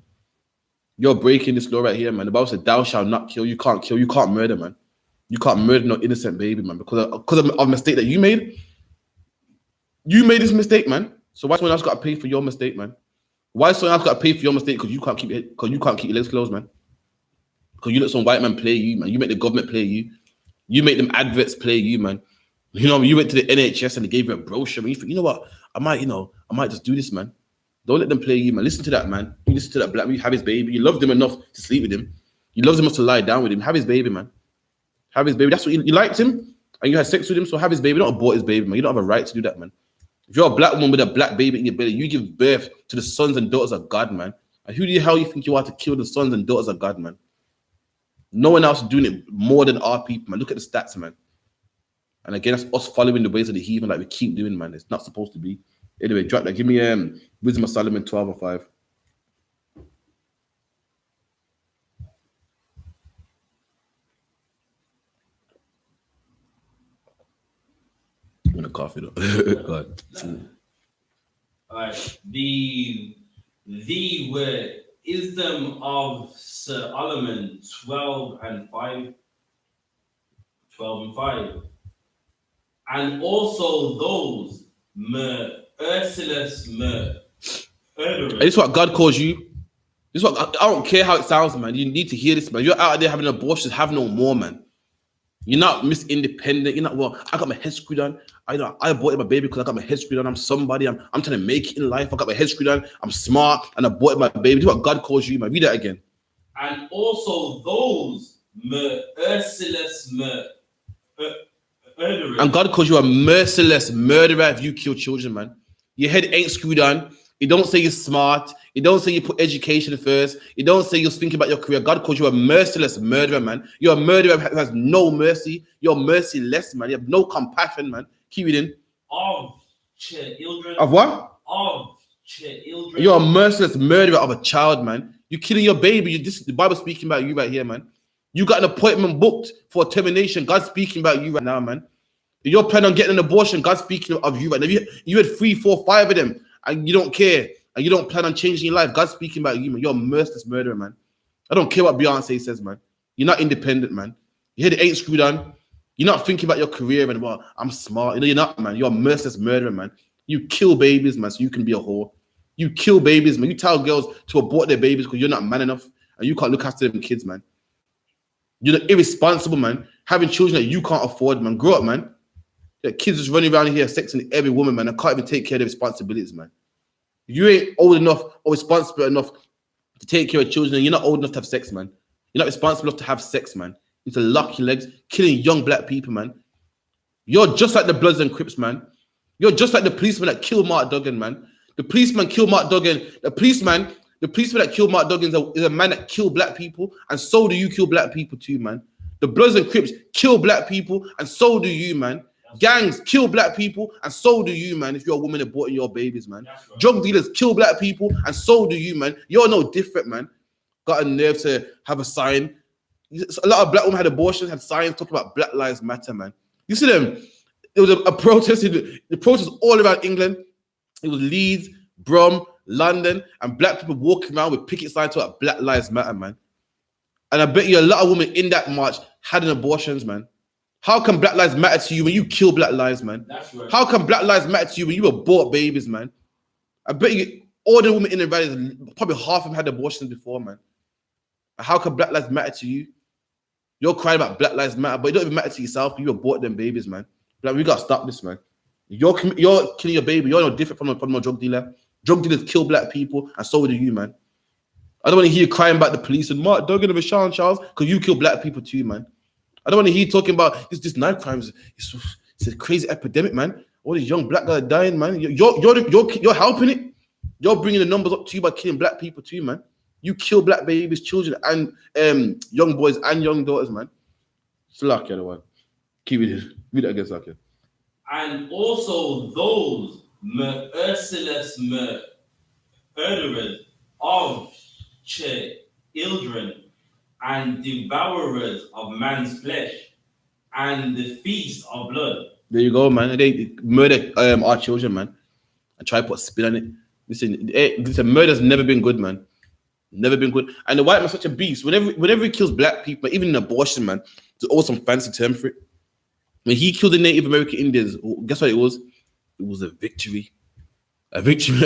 You're breaking this law right here, man. The Bible said, "Thou shalt not kill." You can't kill. You can't murder, man. You can't murder no innocent baby, man, because of a mistake that you made. You made this mistake, man. So why someone else got to pay for your mistake, man? Why someone else got to pay for your mistake because you can't keep your legs closed, man? Because you let some white man play you, man. You make the government play you. You make them adverts play you, man. You went to the NHS and they gave you a brochure. And you think, you know what? I might just do this, man. Don't let them play you, man. Listen to that, man. You listen to that black man. You have his baby. You love him enough to sleep with him. You love him enough to lie down with him. Have his baby, man. Have his baby. That's what you liked him and you had sex with him. So have his baby. Don't abort his baby, man. You don't have a right to do that, man. If you're a black woman with a black baby in your belly, you give birth to the sons and daughters of God, man. And who the hell you think you are to kill the sons and daughters of God, man? No one else is doing it more than our people, man. Look at the stats, man. And again, that's us following the ways of the heathen like we keep doing, man. It's not supposed to be. Anyway, drop that. Give me Wisdom of Solomon 12 and 5. I'm gonna cough it up. Go ahead. All right. The word wisdom of Solomon 12 and 5. 12 and 5. And also those merciless murderers. And this is what God calls you. This is what I don't care how it sounds, man. You need to hear this, man. You're out there having abortions, have no more, man. You're not Miss Independent. You're not, well, I got my head screwed on. I aborted my baby because I got my head screwed on. I'm somebody. I'm trying to make it in life. I got my head screwed on. I'm smart and I aborted my baby. This is what God calls you, man. Read that again. And also those merciless murderers. And God calls you a merciless murderer if you kill children, man. Your head ain't screwed on. It don't say you're smart. It don't say you put education first. It don't say you're thinking about your career. God calls you a merciless murderer, man. You're a murderer who has no mercy. You're merciless, man. You have no compassion, man. Keep reading. Of children. Of what? Of children. You're a merciless murderer of a child, man. You're killing your baby. The Bible speaking about you right here, man. You got an appointment booked for termination. God's speaking about you right now, man. You're planning on getting an abortion. God's speaking of you right now. You had 3, 4, 5 of them, and you don't care, and you don't plan on changing your life. God's speaking about you, man. You're a merciless murderer, man. I don't care what Beyonce says, man. You're not independent, man. Your head ain't screwed on. You're not thinking about your career and, well, I'm smart. You know, you're not, man. You're a merciless murderer, man. You kill babies, man, so you can be a whore. You kill babies, man. You tell girls to abort their babies because you're not man enough and you can't look after them kids, man. You're irresponsible, man. Having children that you can't afford, man. Grow up, man. The kids just running around here sexing every woman, man. I can't even take care of their responsibilities, man. You ain't old enough or responsible enough to take care of children. You're not old enough to have sex, man. You're not responsible enough to have sex, man. You need to lock your legs, killing young black people, man. You're just like the Bloods and Crips, man. You're just like the policeman that killed Mark Duggan, man. The policeman killed Mark Duggan. The policeman that killed Mark Duggan is a man that killed black people, and so do you kill black people too, man. The Bloods and Crips kill black people, and so do you, man. Gangs kill black people, and so do you, man, if you're a woman aborting your babies, man. Right. Drug dealers kill black people, and so do you, man. You're no different, man. Got a nerve to have a sign. A lot of black women had abortions, had signs talking about Black Lives Matter, man. You see them? There was a protest, the protest all around England. It was Leeds, Brum, London, and black people walking around with picket signs talking about Black Lives Matter, man. And I bet you a lot of women in that march had an abortions, man. How can Black Lives matter to you when you kill black lives, man? That's right. How can Black Lives matter to you when you abort babies, man? I bet you all the women in the rallies, probably half of them had abortions before, man. How can Black Lives matter to you? You're crying about Black Lives Matter, but it don't even matter to yourself. You abort them babies, man. Like, we got to stop this, man. You're killing your baby. You're no different from a drug dealer. Drug dealers kill black people, and so do you, man. I don't want to hear you crying about the police and Mark Duggan and Rashawn Charles, because you kill black people too, man. I don't want to hear you talking about this knife crimes. It's a crazy epidemic, man. All these young black guys are dying, man. You're helping it. You're bringing the numbers up to you by killing black people too, man. You kill black babies, children, and young boys and young daughters, man. Slack, the one. Keep it. Read it again, Slack. And also those merciless murderers of children and devourers of man's flesh and the feast of blood. There you go, man. They murder our children, man. I try to put a spin on it. Listen, murder's never been good, man. Never been good. And the white man's such a beast. Whenever he kills black people, even in abortion, man, there's always some fancy term for it. When he killed the Native American Indians, guess what it was? It was a victory. A victory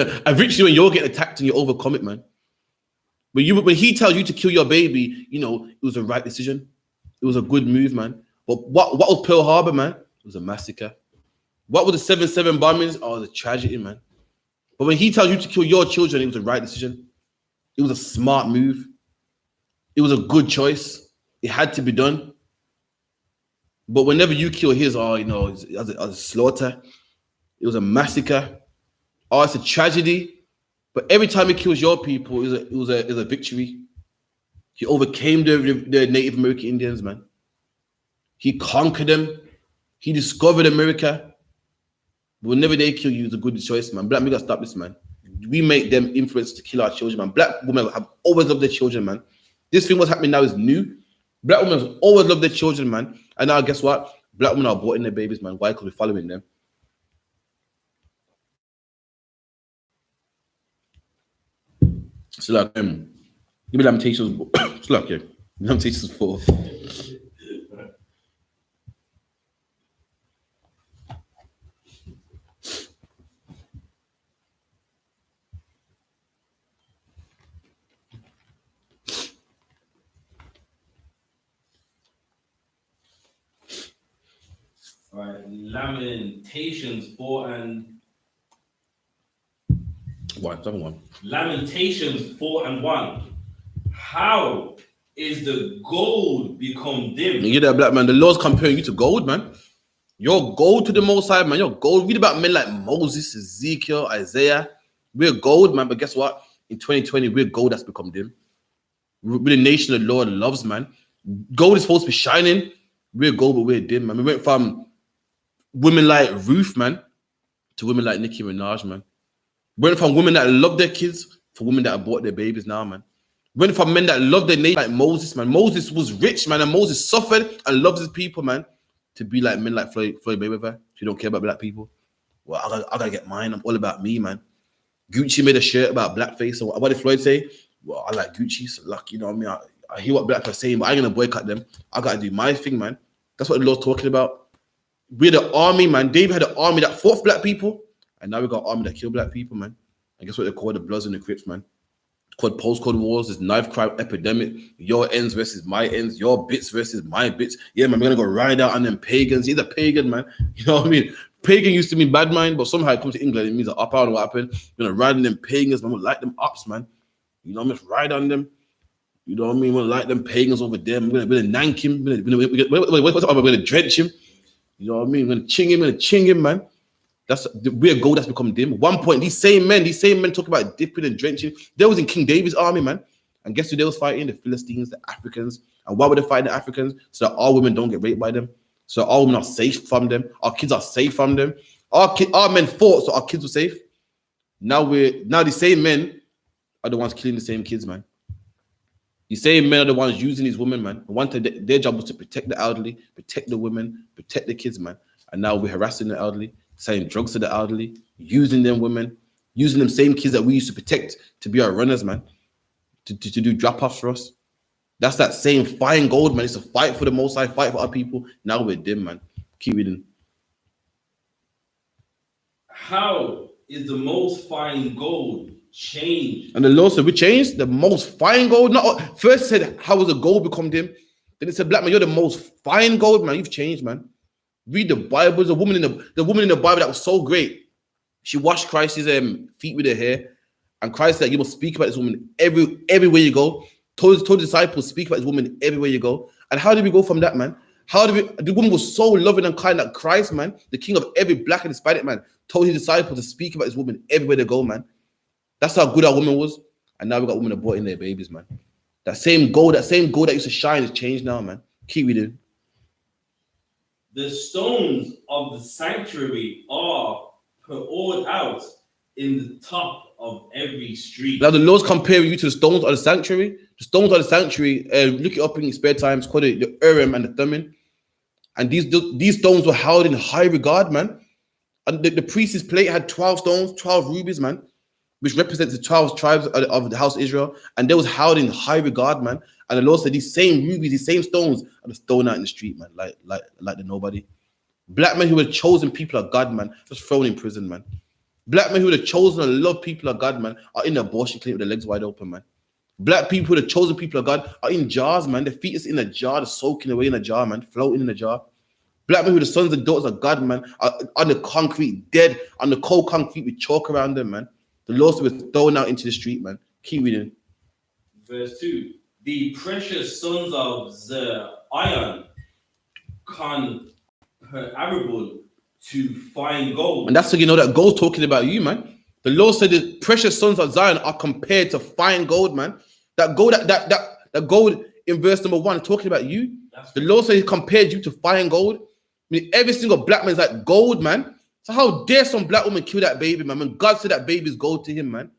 when you're getting attacked and you overcome it, man. When he tells you to kill your baby, you know, it was the right decision. It was a good move, man. But what was Pearl Harbor, man? It was a massacre. What were the 7/7 bombings? Oh, it was a tragedy, man. But when he tells you to kill your children, it was the right decision. It was a smart move. It was a good choice. It had to be done. But whenever you kill his, you know, it was a slaughter. It was a massacre. Oh, it's a tragedy. But every time he kills your people, it was a victory. He overcame the Native American Indians, man. He conquered them. He discovered America. But whenever they kill you, it's a good choice, man. Black men gotta stop this, man. We make them influence to kill our children, man. Black women have always loved their children, man. This thing what's happening now is new. Black women have always loved their children, man. And now guess what? Black women are aborting their babies, man. Why? Because we're following them. So like, give me Lamentations. So like, yeah, Lamentations 4. All right, Lamentations 4 and 1. Lamentations 4 and 1. How is the gold become dim? You hear that, black man? The Lord's comparing you to gold, man. You're gold to the Most High, man. You're gold. Read about men like Moses, Ezekiel, Isaiah. We're gold, man. But guess what? In 2020, we're gold that's become dim. We're the nation the Lord loves, man. Gold is supposed to be shining. We're gold, but we're dim, man. We went from women like Ruth, man, to women like Nicki Minaj, man. Went from women that love their kids for women that abort their babies now, man. Went from men that love their neighbor like Moses, man. Moses was rich, man, and Moses suffered and loved his people, man, to be like men like Floyd Mayweather. You don't care about black people. Well, I gotta get mine. I'm all about me, man. Gucci made a shirt about blackface. So what did Floyd say? Well, I like Gucci, so like, you know what I mean? I hear what black people are saying, but I ain't gonna boycott them. I gotta do my thing, man. That's what the Lord's talking about. We're the army, man. David had an army that fought for black people, and now we got an army that killed black people, man. And guess what they call the Bloods and the Crips, man? It's called postcode wars. This knife crime epidemic. Your ends versus my ends. Your bits versus my bits. Yeah, man, we're gonna go ride out on them pagans. He's a pagan, man. You know what I mean? Pagan used to mean bad mind, but somehow it comes to England, it means an up out. And what happened? We're gonna ride on them pagans, man. We'll light them ups, man. You know what I mean? Just ride on them. You know what I mean? We'll light them pagans over there. We're gonna nank him. We're gonna drench him. You know what I mean? We're gonna ching him, man. That's the weird goal that's become dim. At one point, these same men talk about dipping and drenching. They was in King David's army, man. And guess who they was fighting? The Philistines, the Africans. And why were they fighting the Africans? So that our women don't get raped by them. So our women are safe from them. Our kids are safe from them. Our men fought, so our kids were safe. Now the same men are the ones killing the same kids, man. The same men are the ones using these women, man. One time their job was to protect the elderly, protect the women, protect the kids, man. And now we're harassing the elderly, selling drugs to the elderly, using them women, using them same kids that we used to protect to be our runners, man, to do drop-offs for us. That's that same fine gold, man. It's a fight for the Most High, fight for our people. Now we're dim, man. Keep reading. How is the most fine gold changed? And the Lord said, we changed the most fine gold. Not first said, how was the gold become dim? Then it said, black man, you're the most fine gold, man. You've changed, man. Read the Bible. There's a woman in the woman in the Bible that was so great. She washed Christ's feet with her hair. And Christ said, you must speak about this woman everywhere you go. Told the disciples, speak about this woman everywhere you go. And how did we go from that, man? The woman was so loving and kind that Christ, man, the king of every black and Hispanic man, told his disciples to speak about this woman everywhere they go, man. That's how good our woman was. And now we got women aborting their babies, man. That same gold that used to shine has changed now, man. Keep reading. The stones of the sanctuary are poured out in the top of every street. Now the Lord's comparing you to the stones of the sanctuary. The stones of the sanctuary, look it up in your spare time. It's called the Urim and the Thummim. And these stones were held in high regard, man. And the priest's plate had 12 stones, 12 rubies, man, which represents the 12 tribes of the house of Israel. And they was held in high regard, man. And the Lord said these same rubies, these same stones are just thrown out in the street, man, like the nobody. Black men who were chosen people of God, man, just thrown in prison, man. Black men who were the chosen and loved people of God, man, are in the abortion clinic with their legs wide open, man. Black people who are the chosen people of God are in jars, man. Their feet is in a jar, they're soaking away in a jar, man, floating in a jar. Black men who are the sons and daughters of God, man, are on the concrete, dead on the cold concrete with chalk around them, man. The Lord was thrown out into the street, man. Keep reading. Verse 2. The precious sons of Zion comparable to fine gold. And that's so you know that gold's talking about you, man. The Lord said the precious sons of Zion are compared to fine gold, man. That gold, that gold in verse number 1 is talking about you. The Lord said he compared you to fine gold. I mean, every single black man is like gold, man. So how dare some black woman kill that baby, man? When God said that baby is gold to him, man.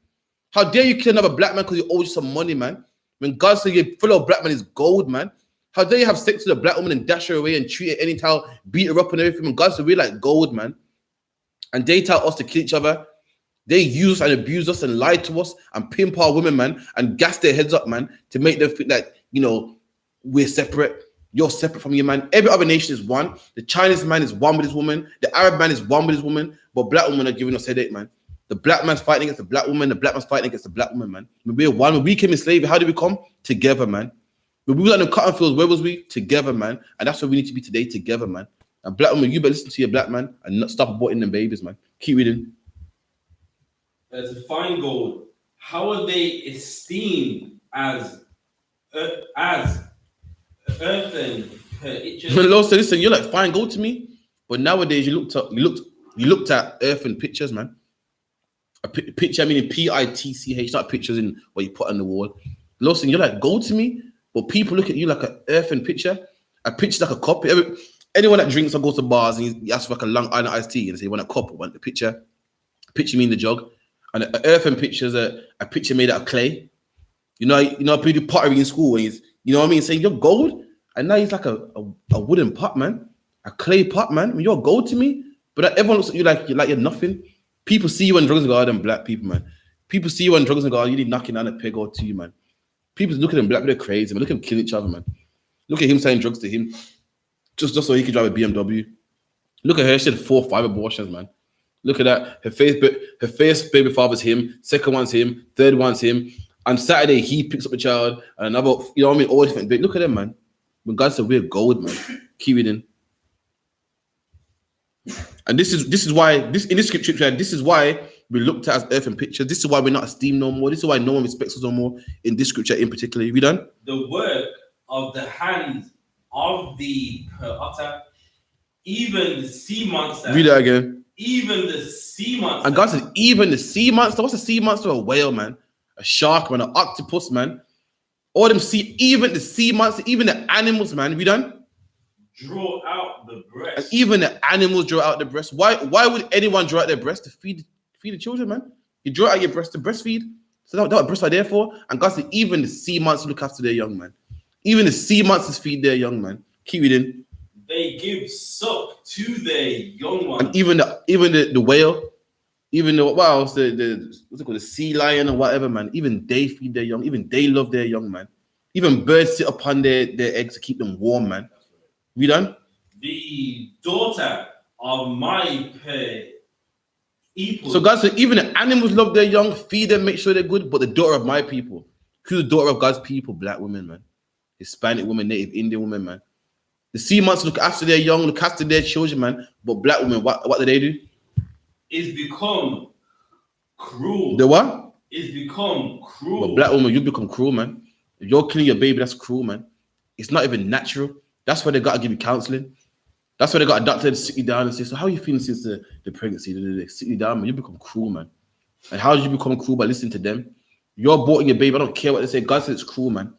How dare you kill another black man because he owes you some money, man? When God said your fellow black man is gold, man. How dare you have sex with a black woman and dash her away and treat her anyhow, beat her up and everything? When God said we're like gold, man. And they tell us to kill each other. They use and abuse us and lie to us and pimp our women, man, and gas their heads up, man, to make them feel like, you know, we're separate. You're separate from your man. Every other nation is one. The Chinese man is one with his woman. The Arab man is one with his woman. But black women are giving us headache, man. The black man's fighting against the black woman. The black man's fighting against the black woman, man. When we're one, when we came in slavery, how did we come? Together, man. When we were in the cotton fields, where was we? Together, man. And that's where we need to be today, together, man. And black woman, you better listen to your black man and not stop aborting them babies, man. Keep reading. As a fine gold, how are they esteemed as earthen? The Lord said, listen, you're like fine gold to me, but nowadays you looked at earthen pictures, man. A picture, I mean, in PITCH, not pictures in what you put on the wall. The Lord said, you're like gold to me, but people look at you like an earthen picture. A picture's like a cup. Anyone that drinks or goes to bars and he asks for like a Long Island iced tea and they say, want a cup, want the picture. Picture me in the jug. And an earthen picture is a picture made out of clay. You know, people do pottery in school when he's, you know what I mean, saying you're gold, and now he's like a wooden pot, man, a clay pot, man. I mean, you're gold to me, but everyone looks at you like you're nothing. People see you on drugs and go, them black people, man. People see you on drugs and go, you need knocking down a peg or two, man. People look at them black, they're crazy, man. Look at them killing each other, man. Look at him selling drugs to him, just so he could drive a BMW. Look at her, she had 4 or 5 abortions, man. Look at that. Her first baby father's him, second one's him, third one's him. On Saturday, he picks up a child, and another, you know what I mean? All different. Look at them, man. When God said we're gold, man. Keep reading. And this is why in this scripture, this is why we looked at as earthen pictures. This is why we're not esteemed no more. This is why no one respects us no more in this scripture in particular. We done? The work of the hands of the otter, even the sea monster. Read that again. Even the sea monster. And God said, even the sea monster. What's a sea monster? A whale, man. A shark, man. An octopus, man. All them even the sea monster, even the animals, man. We done? Draw out the breast. And even the animals draw out the breast. Why would anyone draw out their breast? To feed the children, man. You draw out your breast to breastfeed. So that's what breasts are there for. And God said, even the sea monsters look after their young, man. Even the sea monsters feed their young, man. Keep reading. They give suck to their young ones. And even the whale, even the what else? What's it called? The sea lion or whatever, man. Even they feed their young. Even they love their young, man. Even birds sit upon their eggs to keep them warm, man. We done? The daughter of my people. So God said, even the animals love their young, feed them, make sure they're good. But the daughter of my people, who's the daughter of God's people? Black women, man. Hispanic women, Native Indian women, man. The sea monsters look after their young, look after their children, man. But black women, what do they do? It's become cruel. The what? It's become cruel. But black women, you become cruel, man. If you're killing your baby, that's cruel, man. It's not even natural. That's why they got to give you counseling. That's why they got a doctor to sit you down and say, so how are you feeling since the pregnancy? They sit you down, man. You become cruel, man. And how did you become cruel? By listening to them. You're aborting your baby. I don't care what they say. God said it's cruel, man.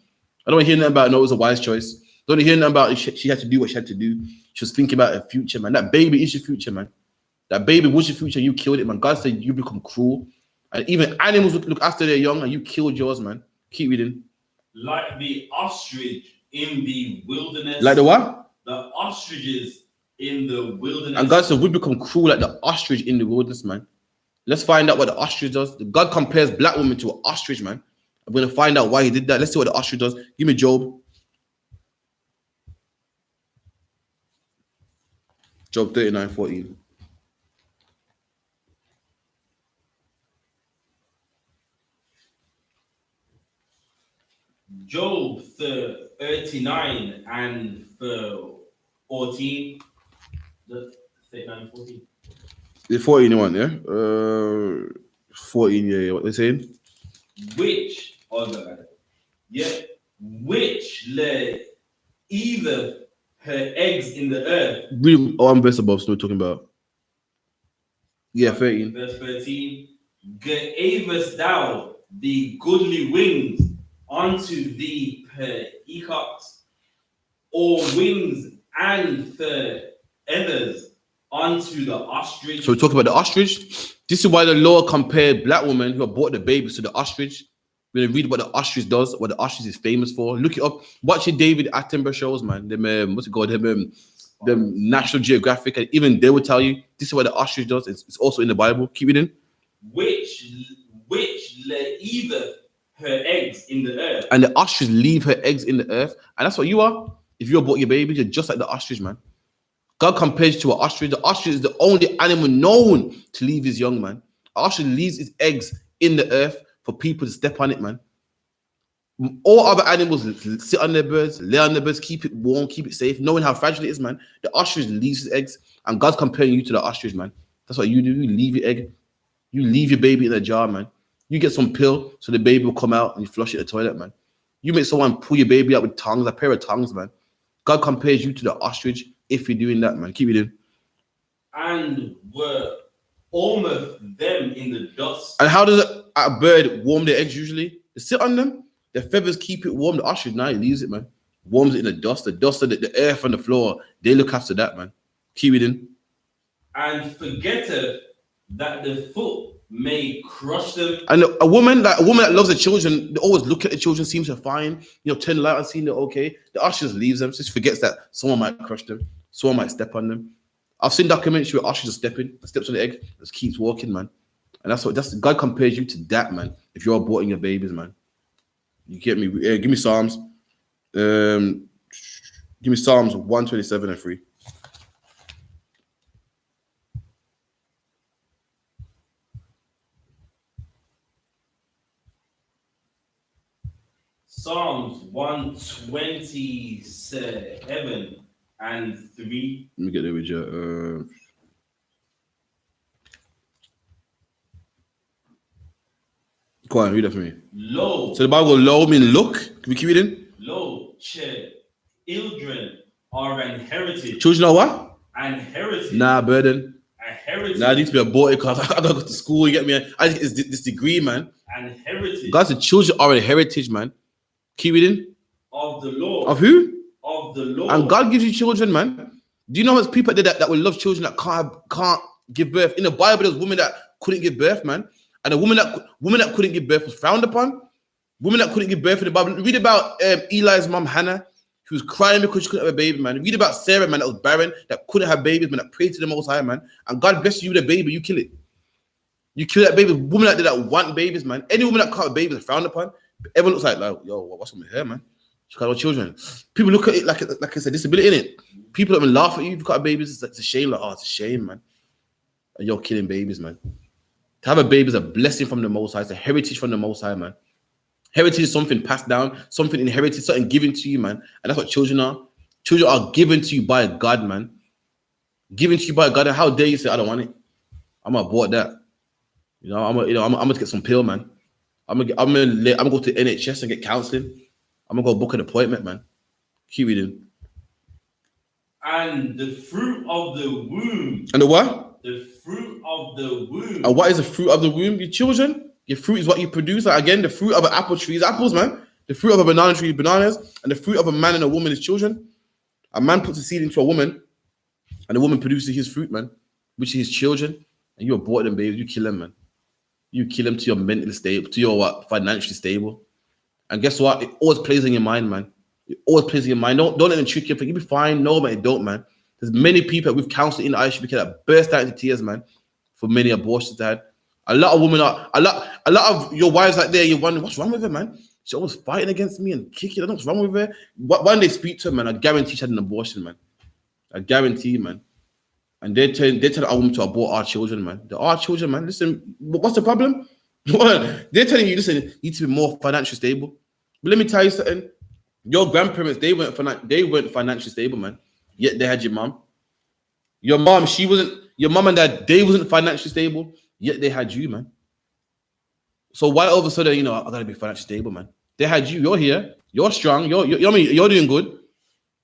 I don't hear nothing about, no, it was a wise choice. I don't hear nothing about she had to do what she had to do. She was thinking about her future, man. That baby is your future, man. That baby was your future. You killed it, man. God said you become cruel. And even animals look after their young, and you killed yours, man. Keep reading. Like the ostrich in the wilderness. Like the what? The ostriches in the wilderness. And God said we become cruel like the ostrich in the wilderness, man. Let's find out what the ostrich does. God compares black women to an ostrich, man. I'm going to find out why he did that. Let's see what the ostrich does. Give me Job. Job 39:14. Job 39 and 14. 39 14. The 14 one, yeah? 14, yeah. What they saying? Which lay either her eggs in the earth. Read one verse above, so we're talking about. Yeah, 13. Verse 13. Gavest thou the goodly wings unto the peacocks, or wings and feathers unto the ostrich. So we talk about the ostrich. This is why the Lord compared black women who aborted the babies to the ostrich. We're gonna read what the ostrich does, what the ostrich is famous for. Look it up. Watch your David Attenborough shows, man. Them what's it called? Them National Geographic, and even they will tell you this is what the ostrich does. It's also in the Bible. Keep it in. Which lay either her eggs in the earth. And the ostrich leave her eggs in the earth, and that's what you are. If you abort your baby, you're just like the ostrich, man. God compares you to an ostrich. The ostrich is the only animal known to leave his young, man. An ostrich leaves his eggs in the earth for people to step on it, man. All other animals sit on their birds, lay on their birds, keep it warm, keep it safe, knowing how fragile it is, man. The ostrich leaves his eggs, and God's comparing you to the ostrich, man. That's what you do. You leave your egg. You leave your baby in a jar, man. You get some pill so the baby will come out and you flush it in the toilet, man. You make someone pull your baby out with tongues, a pair of tongues, man. God compares you to the ostrich if you're doing that, man. Keep reading. And were almost them in the dust. And how does a bird warm their eggs usually? They sit on them. Their feathers keep it warm. The ostrich, now he leaves it, man. Warms it in the dust of the earth on the floor. They look after that, man. Keep reading. And forgetteth that the foot may crush them. And a woman that loves the children, they always look at the children, seems to fine, turn the light on, seeing they're okay. The usher just leaves them, just forgets that someone might crush them, someone might step on them. I've seen documentaries where usher just steps on the egg, just keeps walking, man. And that's God compares you to that, man. If you're aborting your babies, man. You get me? Give me Psalms. Give me Psalms 127 and 3. Psalms 127 and 3. Let me get there with you. Go on, read that for me. Lo. So the Bible lo mean look. Can we keep reading? Lo, children are an heritage. Children are what? An heritage. Nah, burden. A heritage. Nah, I need to be aborted because I gotta go to school. You get me? I think it's this degree, man. An heritage. God said children are a heritage, man. Keep reading. Of the Lord. Of who? Of the Lord. And God gives you children, man. Do you know how much people there that will love children that can't give birth? In the Bible, there's women that couldn't give birth, man. And a woman that couldn't give birth was frowned upon. Women that couldn't give birth in the Bible. Read about Eli's mom, Hannah. She was crying because she couldn't have a baby, man. Read about Sarah, man, that was barren, that couldn't have babies, man, that prayed to the Most High, man. And God bless you with a baby, you kill it. You kill that baby. Women that did that want babies, man. Any woman that can't have babies is frowned upon. Everyone looks like, yo, what's wrong with her, man? She can't have children. People look at it like it's a disability, innit? People don't even laugh at you if you can't have babies. It's a shame. Like, it's a shame, man. And you're killing babies, man. To have a baby is a blessing from the Most High. It's a heritage from the Most High, man. Heritage is something passed down, something inherited, something given to you, man. And that's what children are. Children are given to you by God, man. Given to you by God. And how dare you say, I don't want it? I'm gonna abort that. I'm gonna get some pill, man. I'm gonna go to NHS and get counseling. I'm gonna go book an appointment, man. Keep reading. And the fruit of the womb. And the what? The fruit of the womb. And what is the fruit of the womb? Your children. Your fruit is what you produce. Like, again, the fruit of an apple tree is apples, man. The fruit of a banana tree is bananas. And the fruit of a man and a woman is children. A man puts a seed into a woman, and the woman produces his fruit, man, which is his children. And you abort them, baby. You kill them, man. You kill them to your mentally stable, to your financially stable. And guess what? It always plays in your mind, man. It always plays in your mind. Don't let them trick you. You'll be fine. No, man, it don't, man. There's many people we've counseled in the I.S.U.P.K that burst out into tears, man, for many abortions they had. A lot of women are, a lot of your wives out there, you're wondering, what's wrong with her, man? She's always fighting against me and kicking. I don't know what's wrong with her. When they speak to her, man, I guarantee she had an abortion, man. I guarantee, man. And they tell our women to abort our children, man. They're our children, man. Listen, what's the problem? They're telling you, listen, you need to be more financially stable. But let me tell you something. Your grandparents, they weren't financially stable, man. Yet they had your mom. Your mom and dad, they wasn't financially stable. Yet they had you, man. So why all of a sudden, I gotta be financially stable, man? They had you. You're here. You're strong. You're doing good.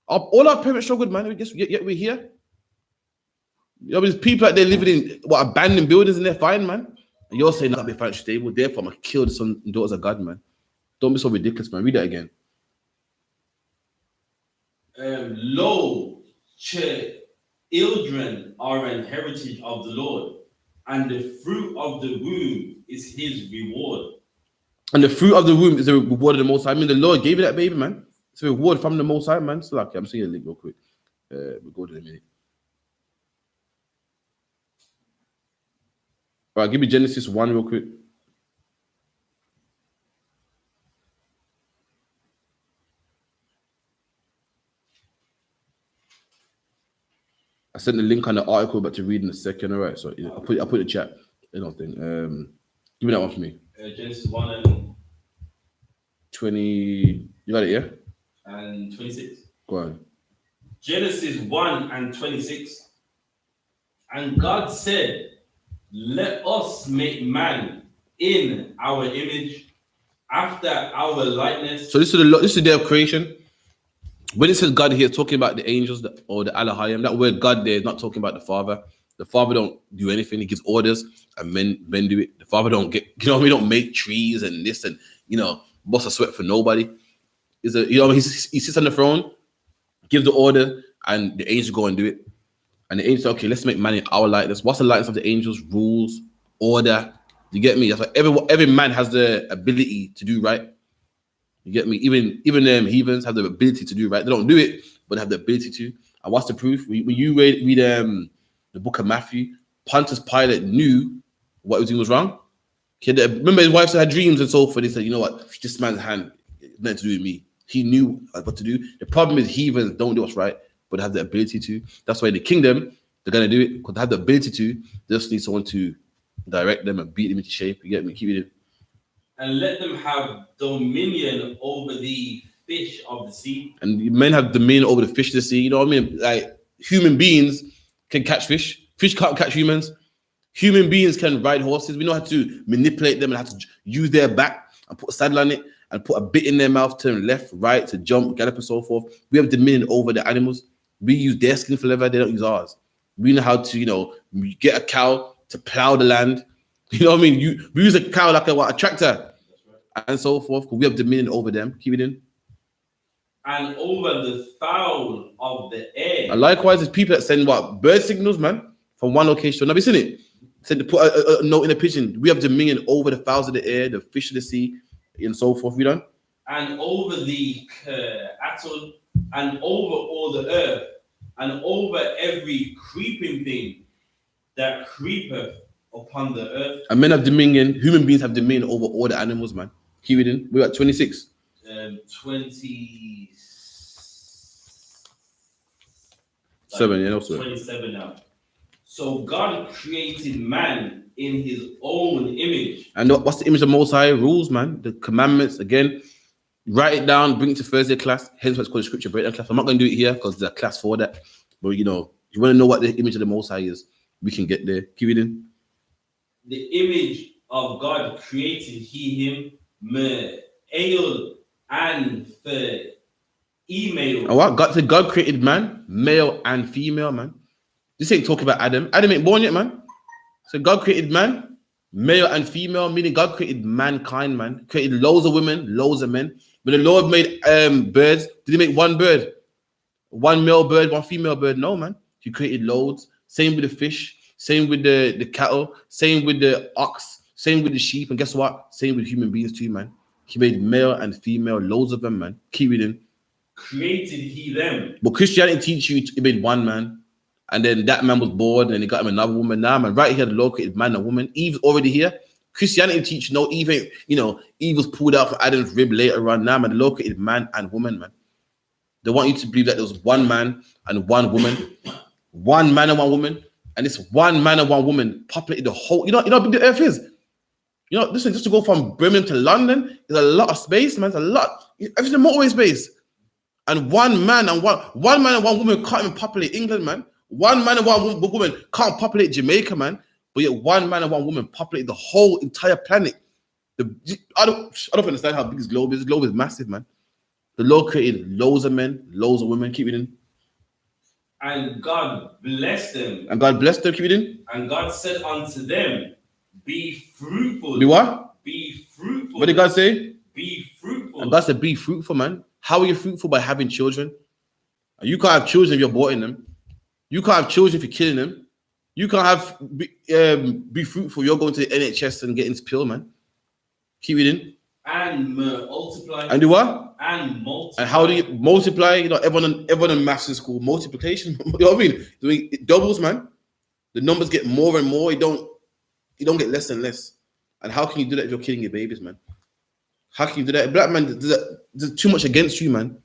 All our parents struggled, man. Yet we're here. There's people out there living in abandoned buildings and they're fine, man. And you're saying not be financially stable. Therefore, I'm gonna kill the sons and daughters of God, man. Don't be so ridiculous, man. Read that again. Lo, children are an heritage of the Lord, and the fruit of the womb is his reward. And the fruit of the womb is the reward of the Most High. I mean, the Lord gave you that baby, man. It's a reward from the Most High, man. So, I'm seeing a link real quick. We'll go to the minute. All right, give me Genesis 1 real quick. I sent the link on the article, but to read in a second. All right, so I put it in the chat. I don't think. Give me that one for me. Genesis 1 and 20. You got it, yeah? And 26. Go on. Genesis 1 and 26. And God said, "Let us make man in our image, after our likeness." So this is the day of creation. When it says God here, talking about the angels or the Elohim, that word God there is not talking about the Father. The Father don't do anything. He gives orders and men do it. The Father don't get, we don't make trees and this and, bust a sweat for nobody. He sits on the throne, gives the order, and the angels go and do it. And the angels say, okay, let's make man in our likeness. What's the likeness of the angels? Rules, order, You get me? That's like every man has the ability to do right. You get me? Even them heathens have the ability to do right. They don't do it, but they have the ability to. And what's the proof? When you read the book of Matthew, Pontius Pilate knew what he was doing was wrong. Remember his wife had dreams and so forth. He said, you know what? This man's hand nothing to do with me. He knew what to do. The problem is heathens don't do what's right, but have the ability to. That's why in the kingdom, they're going to do it because they have the ability to. They just need someone to direct them and beat them into shape. You get me? Keep it in. And let them have dominion over the fish of the sea. And men have dominion over the fish of the sea. You know what I mean? Like human beings can catch fish. Fish can't catch humans. Human beings can ride horses. We know how to manipulate them and how to use their back and put a saddle on it and put a bit in their mouth, turn left, right, to jump, gallop, and so forth. We have dominion over the animals. We use their skin for leather. They don't use ours. We know how to, get a cow to plow the land. You know what I mean? We use a cow like a tractor and so forth because we have dominion over them. Keep it in. And over the fowl of the air. And likewise, there's people that send bird signals, man, from one location to another. Have you seen it? Said to put a note in a pigeon. We have dominion over the fowls of the air, the fish of the sea, and so forth. We don't. And over the cattle, and over all the earth, and over every creeping thing that creepeth upon the earth. And men have dominion. Human beings have dominion over all the animals, man. Keep it in. We're at 26. 27, yeah, also. 27 now. So God created man in his own image. And what's the image of Most High? Rules, man. The commandments, again. Write it down, bring it to Thursday class. Hence what's called the scripture breakdown class. I'm not going to do it here because there's a class for that. But, you want to know what the image of the Most High is, we can get there. Keep it in. The image of God created he him, male and female. And what? God created man, male and female, man. This ain't talking about Adam. Adam ain't born yet, man. So God created man, male and female, meaning God created mankind, man. Created loads of women, loads of men. When the Lord made birds, did he make one bird? One male bird, one female bird? No, man. He created loads. Same with the fish. Same with the cattle. Same with the ox. Same with the sheep. And guess what? Same with human beings too, man. He made male and female, loads of them, man. Keep reading. Created he them. But Christianity teach you he made one man. And then that man was bored and he got him another woman. Now, man, right here, the Lord created man and woman. Eve's already here. Christianity teach Eve ain't, Eve was pulled out from Adam's rib later on. Now, man, the Lord created man and woman, man. They want you to believe that there was one man and one woman. One man and one woman. And this one man and one woman populated the whole, how big the earth is. Listen, just to go from Birmingham to London is a lot of space, man. It's a lot. Everything motorway space. And one man and one woman can't even populate England, man. One man and one woman can't populate Jamaica, man. But yet one man and one woman populate the whole entire planet. I don't understand how big this globe is. The globe is massive, man. The Lord created loads of men, loads of women. Keep it in. And God blessed them. Keep it in. And God said unto them, be fruitful. Be what? Be fruitful. What did God say? Be fruitful. And God said, be fruitful, man. How are you fruitful? By having children. You can't have children if you're aborting them. You can't have children if you're killing them. You can't be fruitful. You're going to the NHS and getting this pill, man. Keep it in. And multiply. And do what? And multiply. And how do you multiply? Everyone in maths in school, multiplication. You know what I mean? It doubles, man. The numbers get more and more. You don't get less and less. And how can you do that if you're killing your babies, man? How can you do that? Black man, there's too much against you, man.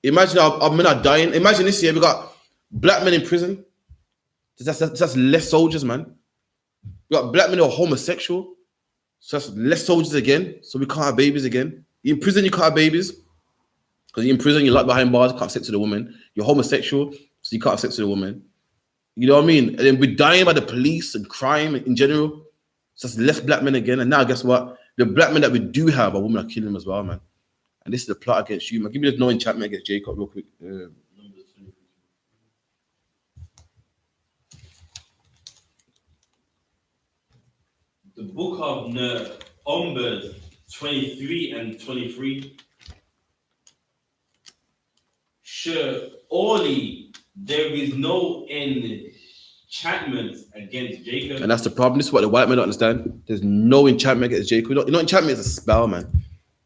Imagine our men are dying. Imagine this year we got black men in prison. That's less soldiers, man. We got black men who are homosexual. So that's less soldiers again. So we can't have babies again. You're in prison, you can't have babies. Because you're in prison, you're locked behind bars, you can't have sex with a woman. You're homosexual, so you can't have sex with a woman. You know what I mean? And then we're dying by the police and crime in general. So that's less black men again. And now guess what? The black men that we do have, a woman are killing them as well, man. And this is the plot against you, man. Give me this no enchantment against Jacob real quick. The book of Numbers 23 and 23. Surely there is no enchantment enchantments against Jacob. And that's the problem. This is what the white men don't understand. There's no enchantment against Jacob. You know, enchantment is a spell, man.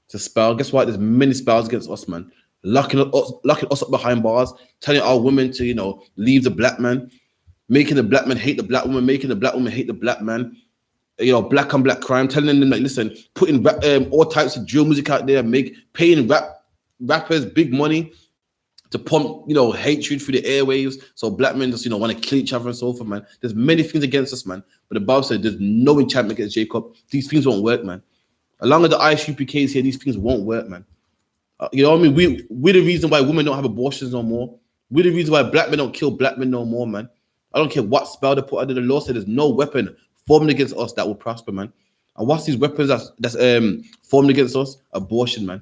It's a spell. Guess what? There's many spells against us, man. Locking us up behind bars, telling our women to, leave the black man, making the black man hate the black woman, making the black woman hate the black man. Black on black crime, telling them like, listen, putting all types of drill music out there, paying rappers big money to pump, hatred through the airwaves. So black men just, want to kill each other and so forth, man. There's many things against us, man. But the Bible said there's no enchantment against Jacob. These things won't work, man. Along with the I.S.U.P.K is here, these things won't work, man. You know what I mean? We're the reason why women don't have abortions no more. We're the reason why black men don't kill black men no more, man. I don't care what spell they put under the law. Said there's no weapon formed against us that will prosper, man. And what's these weapons that's formed against us? Abortion, man.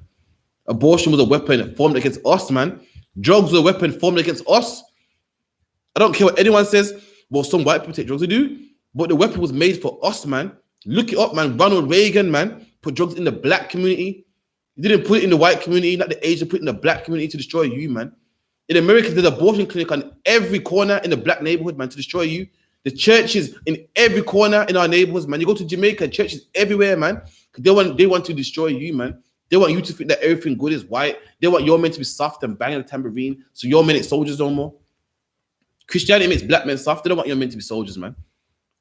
Abortion was a weapon formed against us, man. Drugs were a weapon formed against us. I don't care what anyone says. Well, some white people take drugs, they do. But the weapon was made for us, man. Look it up, man. Ronald Reagan, man, put drugs in the black community. He didn't put it in the white community, not the Asian, put it in the black community to destroy you, man. In America, there's an abortion clinic on every corner in the black neighborhood, man, to destroy you. The churches in every corner in our neighborhoods, man. You go to Jamaica, churches everywhere, man. They want to destroy you, man. They want you to think that everything good is white. They want your men to be soft and banging the tambourine, so your men ain't soldiers no more. Christianity makes black men soft. They don't want your men to be soldiers, man.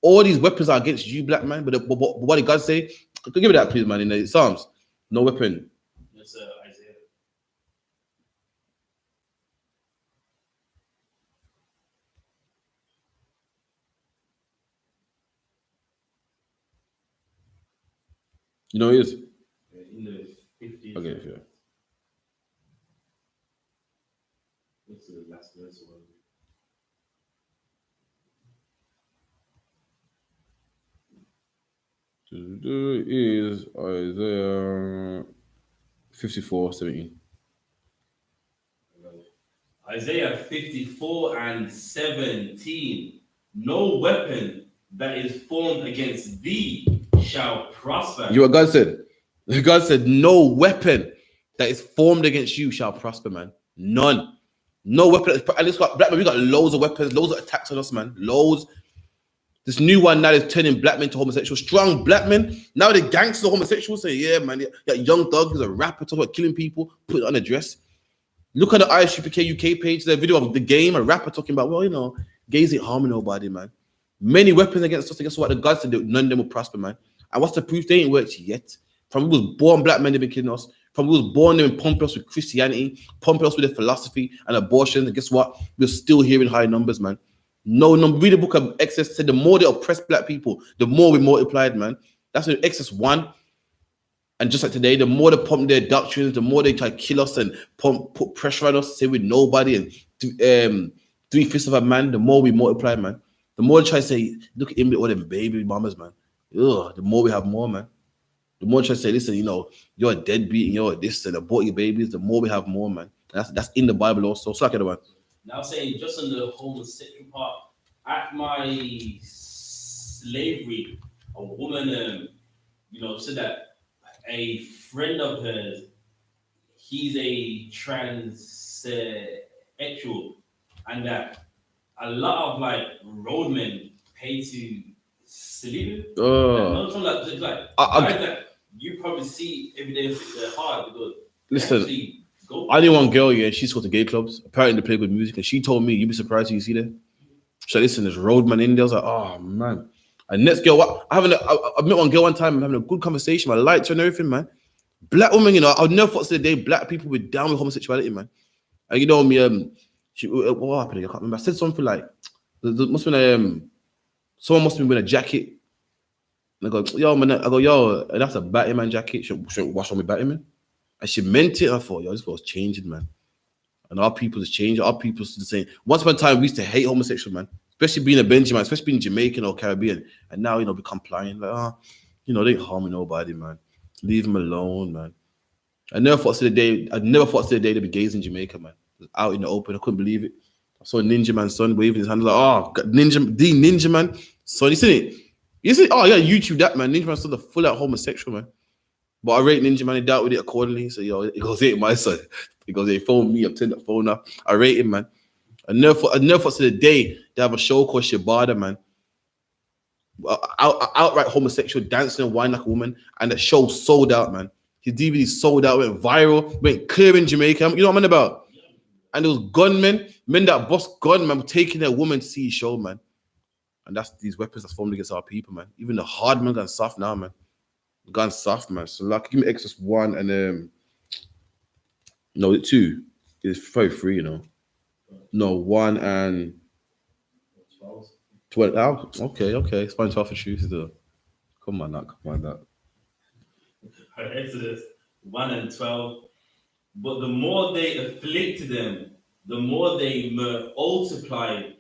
All these weapons are against you, black man. But what did God say? Give me that, please, man. In the Psalms, no weapon. That's Isaiah. You know it is. In the 50s. Okay, yeah. What's the last verse one? Is Isaiah 54:17. Isaiah 54:17. No weapon that is formed against thee shall prosper. You know what God said? God said, no weapon that is formed against you shall prosper, man. None. No weapon. And it's got black men, we got loads of weapons, loads of attacks on us, man. Loads. This new one now is turning black men to homosexuals. Strong black men. Now the gangsters homosexuals say, yeah, man, that young dog who's a rapper talking about killing people, put it on a dress. Look at the I.S.U.P.K UK page. There's a video of the game, a rapper talking about, well, gays ain't harming nobody, man. Many weapons against us. Guess what? The God said none of them will prosper, man. And what's the proof? They ain't worked yet. From we was born, black men, they've been killing us. From we was born, they've been pumping us with Christianity, pumping us with their philosophy and abortion. And guess what? We're still hearing high numbers, man. No, read the book of Exodus. Said the more they oppress black people, the more we multiplied, man. That's in Exodus 1. And just like today, the more they pump their doctrines, the more they try to kill us and put pressure on us, say we're nobody and 3/5 of a man, the more we multiply, man. The more they try to say, look at him with all them baby mamas, man. Ugh, the more we have more, man. The more they try to say, listen, you're a deadbeat and you're this and abort your babies, the more we have more, man. That's in the Bible also. So like one. Now saying just on the homosexual part, at my slavery, a woman, said that a friend of hers, he's a transsexual, and that a lot of roadmen pay to sleep. Oh, that you probably see every day hard because listen. I knew one girl, yeah, she's going to gay clubs. Apparently, they play good music, and she told me, "You'd be surprised when you see that." So listen, there's roadman in there. I was like, "Oh man." And next girl, I met one girl one time. I'm having a good conversation. I liked her and everything, man. Black woman, I'll never thought to the day black people were down with homosexuality, man. And me, what happened? I can't remember. I said something like, "There must have been someone must have been wearing a jacket." And I go, "Yo, man," I go, "Yo, that's a Batman jacket. Shouldn't wash on me Batman." And she meant it. I thought, this was changing, man. And our people is changing. Our people's the same. Once upon a time, we used to hate homosexuals, man. Especially being a Benjamin, especially being Jamaican or Caribbean. And now, we complying. Like, they ain't harming nobody, man. Leave them alone, man. I never thought to the day there'd be gays in Jamaica, man. Out in the open. I couldn't believe it. I saw Ninja Man's son waving his hand like, Ninja Man. So you see it? You see? Oh, yeah, YouTube that, man. Ninja Man's son, the full-out homosexual, man. But I rate Ninja Man, he dealt with it accordingly. So, he goes, hey, my son. He goes, hey, phone me. I'm turning that phone up. I rate him, man. I never thought to the day they have a show called Shibada, man. Outright homosexual dancing and whining like a woman, and the show sold out, man. His DVD sold out, went viral, went clear in Jamaica. You know what I'm about? And there was gunmen, men that boss gunmen were taking their woman to see his show, man. And that's these weapons that's formed against our people, man. Even the hard men gone soft now, man. Gone soft, man. So like, give me Exodus 1 and no, 2. It's probably 3, you know. No, 1 and 12. Oh, okay. It's fine. 12 for truth, though. Come on, that. Exodus 1 and 12. But the more they afflicted them, the more they multiplied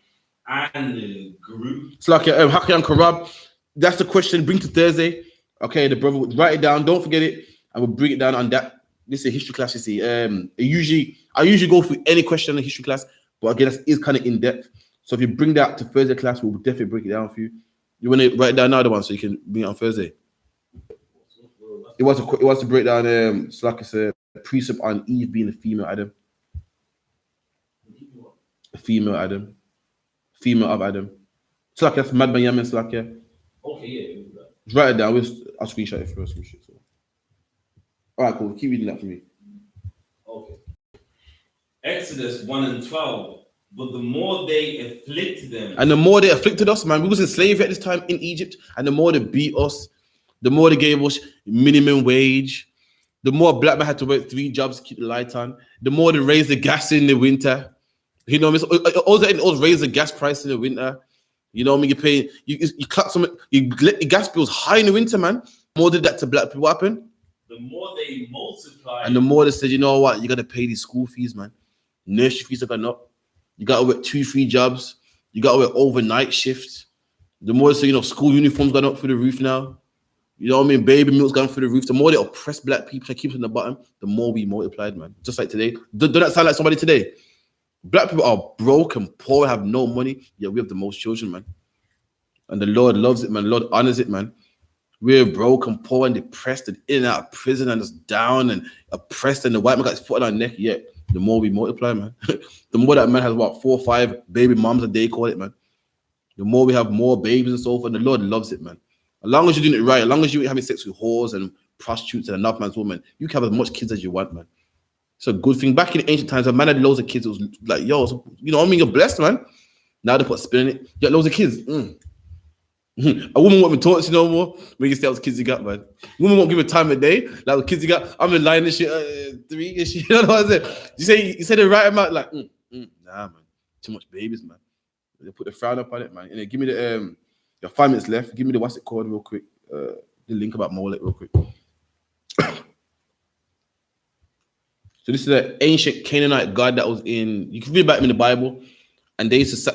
and grew. It's like Haki and Karab. That's the question. Bring to Thursday. Okay, the brother would write it down. Don't forget it. I will bring it down on that. This is a history class, you see. I usually go through any question in the history class, but again, that is kind of in depth. So if you bring that to Thursday class, we'll definitely break it down for you. You want to write down another one so you can bring it on Thursday. It was to break down. It's like it's a precept on Eve being a female Adam. A female Adam. Female of Adam. It's like that's Mad Yamin. It's like Okay, yeah. Write it down. I'll screenshot it first. So. All right, cool. Keep reading that for me. Okay. Exodus 1 and 12. But the more they afflicted them. And the more they afflicted us, man. We was in slavery at this time in Egypt. And the more they beat us, the more they gave us minimum wage, the more black men had to work 3 jobs to keep the light on, the more they raised the gas in the winter. You know what I mean? Also raise the gas price in the winter. You know what I mean? You pay, you cut some, you let the gas bills high in the winter, man. More did that to black people. What happened? The more they multiplied. And the more they said, you know what? You got to pay these school fees, man. Nursery fees have gone up. You got to work 2-3 jobs. You got to work overnight shifts. The more they say, school uniforms gone up through the roof now. You know what I mean? Baby milk's gone through the roof. The more they oppress black people and keep them in the bottom, the more we multiplied, man. Just like today. Does that sound like somebody today? Black people are broke and poor, have no money. Yeah, we have the most children, man. And the Lord loves it, man. The Lord honors it, man. We're broke and poor and depressed and in and out of prison and just down and oppressed, and the white man got his foot on our neck. Yeah, the more we multiply, man. The more that man has 4 or 5 baby moms a day, call it, man. The more we have more babies and so forth. And the Lord loves it, man. As long as you're doing it right, as long as you ain't having sex with whores and prostitutes and enough man's woman, you can have as much kids as you want, man. It's a good thing. Back in the ancient times, a man had loads of kids. It was like, yo, so, you know what I mean? You're blessed, man. Now they put spin in it. You got loads of kids. A woman won't be talking to you no more when you see how kids you got, man. A woman won't give a time of day. Like the kids you got, I'm in line and shit, 3 and shit. You know what I'm saying? You say the right amount, like, nah, man. Too much babies, man. They put the frown up on it, man. And then give me the 5 minutes left. Give me the what's it called real quick. The link about Molech real quick. So this is an ancient Canaanite god that was in. You can read about him in the Bible, and it's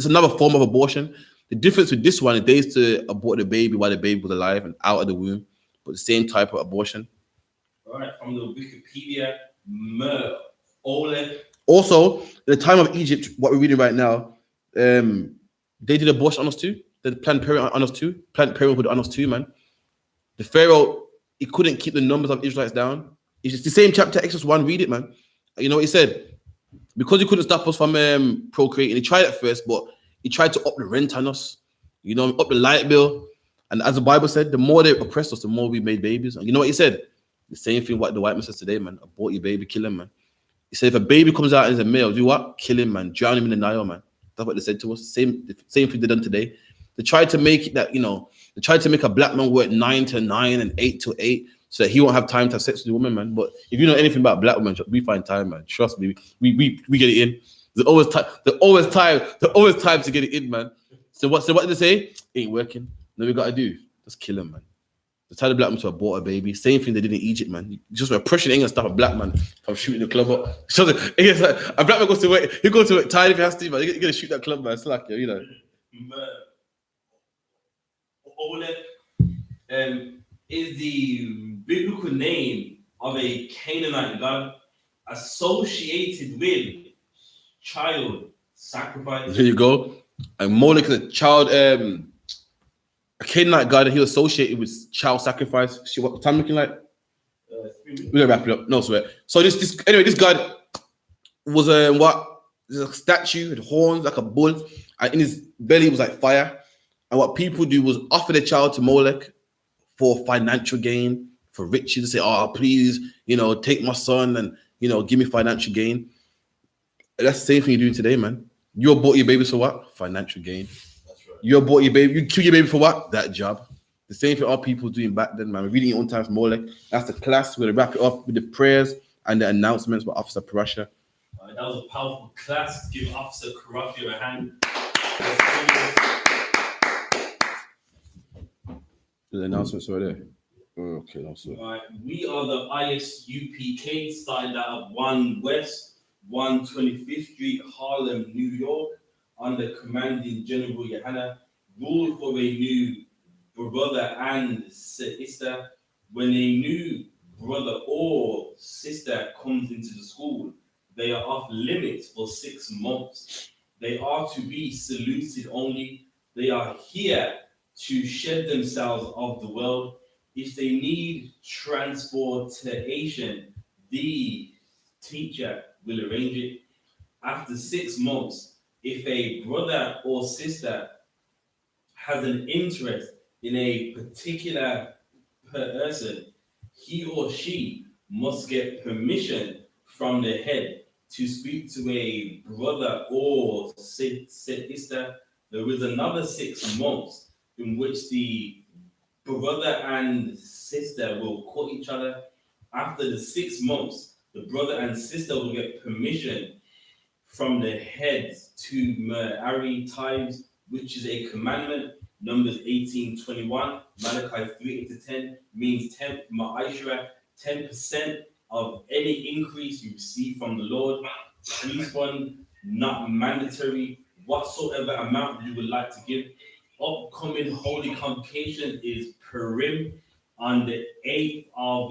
another form of abortion. The difference with this one is they used to abort the baby while the baby was alive and out of the womb, but the same type of abortion. All right, from the Wikipedia, Ole. Also, in the time of Egypt, what we're reading right now, they did abortion on us too. They did Planned Parenthood on us too. Planned Parenthood on us too, man. The Pharaoh, he couldn't keep the numbers of Israelites down. It's just the same chapter, Exodus 1. Read it, man. You know what he said? Because he couldn't stop us from procreating. He tried at first, but he tried to up the rent on us. You know, up the light bill. And as the Bible said, the more they oppressed us, the more we made babies. And you know what he said? The same thing what the white man says today, man. Abort your baby, kill him, man. He said, if a baby comes out as a male, do what? Kill him, man. Drown him in the Nile, man. That's what they said to us. Same thing they done today. They tried to make it that, they tried to make a black man work 9 to 9 and 8 to 8 so that he won't have time to have sex with the woman, man. But if you know anything about black women, we find time, man. Trust me. We get it in. There's always time to get it in, man. So what did they say? Ain't working. Then we gotta do. Just kill him, man. They tell the black man to abort a baby. Same thing they did in Egypt, man. Just repression ain't gonna stop a black man from shooting the club up. So it's like, a black man goes to work. He goes to work tired if he has to, man. You're gonna shoot that club, man. It's like, you know. Ole is the biblical name of a Canaanite god associated with child sacrifice. There you go. And Molech is a child, a Canaanite god, and he was associated with child sacrifice. See what time looking like? We're gonna wrap it up. No sweat. So this god was what? there's a statue with horns like a bull, and in his belly was like fire. And what people do was offer their child to Molech for financial gain, for riches. Say, oh, please, take my son and, give me financial gain. That's the same thing you're doing today, man. You bought your baby for what? Financial gain. That's right. You bought your baby, you kill your baby for what? That job. The same thing our people doing back then, man. We're reading it on times Molech. That's the class. We're going to wrap it up with the prayers and the announcements by Officer Parasha. That was a powerful class. Give Officer Karafi a hand. The announcements right there. Okay, that's it. All right, we are the I.S.U.P.K, started out of 1 West, 125th Street, Harlem, New York, under Commanding General Yohanna, rule for a new brother and sister. When a new brother or sister comes into the school, they are off limits for 6 months. They are to be saluted only. They are here to shed themselves of the world. If they need transportation, the teacher will arrange it. After 6 months, if a brother or sister has an interest in a particular person, he or she must get permission from the head to speak to a brother or sister. There is another 6 months in which the brother and sister will court each other. After the 6 months, the brother and sister will get permission from the heads to marry times, which is a commandment. Numbers 18:21, Malachi 3:8-10 means 10 ma'ashra, 10% of any increase you receive from the Lord. Please fund, not mandatory, whatsoever amount you would like to give. Upcoming holy convocation is Purim on the 8th of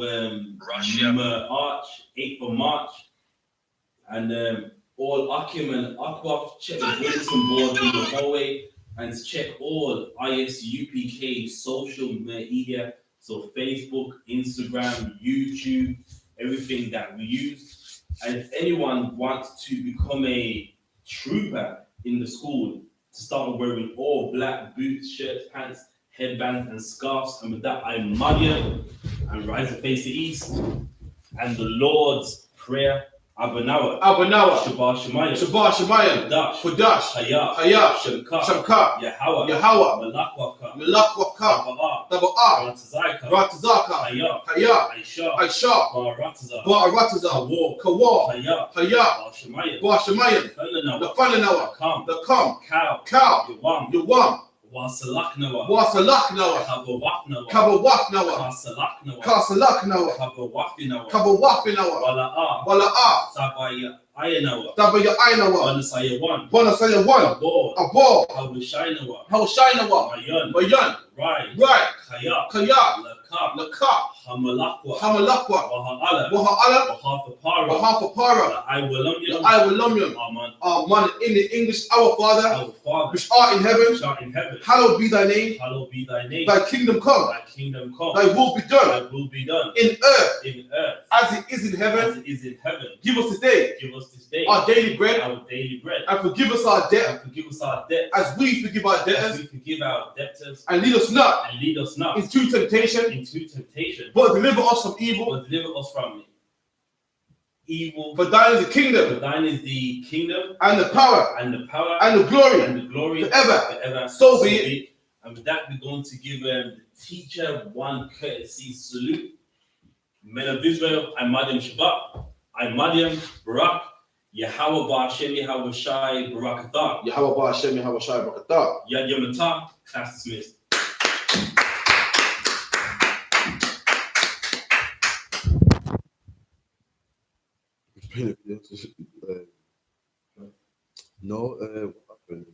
March, 8th of March. And all Akim and Akwaf, check the bulletin board in the hallway and check all I.S.U.P.K social media. So Facebook, Instagram, YouTube, everything that we use. And if anyone wants to become a trooper in the school, to start wearing all black boots, shirts, pants, headbands, and scarves. And with that, I muddy and rise and face the east. And the Lord's Prayer. Abanawa, Shabbat Shemayim, Kodash, Hayah, Shamka, Yahweh, Malakwafka, Daba'ah, Ratazaka, Hayah, Aisha, Ba'arataza, Kawa, Hayah, Bashamayim, the Falanawa, the Kam, Cow, Yawam, Wasalaknawa, Kabawaknawa, Kasalaknawa, Kabawafinawa, Wala'ah, Sabaya Ayanawa, Bonasaya 1, Abor, Hawashainawa, Mayan, Right, Kaya, Lakab, Hamalakwa, Waha'ala, Wahafapara, I will Amen. In the English, our Father, which art in heaven, hallowed be thy name. Thy kingdom come. Thy will be done. In earth, as it is in heaven. Give us this day our daily bread. And forgive us our debt. As we forgive our debtors. And lead us not into temptation. But deliver us from evil. For thine is the kingdom, and the power, and the glory, forever. So be it. And with that, we're going to give the teacher one courtesy salute. Men of Israel, I Madiam Shabbat, I Madiam Barak, Yahweh Ba'Hashem Yahweh Shai Barakatah. Yahweh Ba'Hashem Yahweh Shai Barakatah. Yad Yamatah, class dismissed. No, what happened?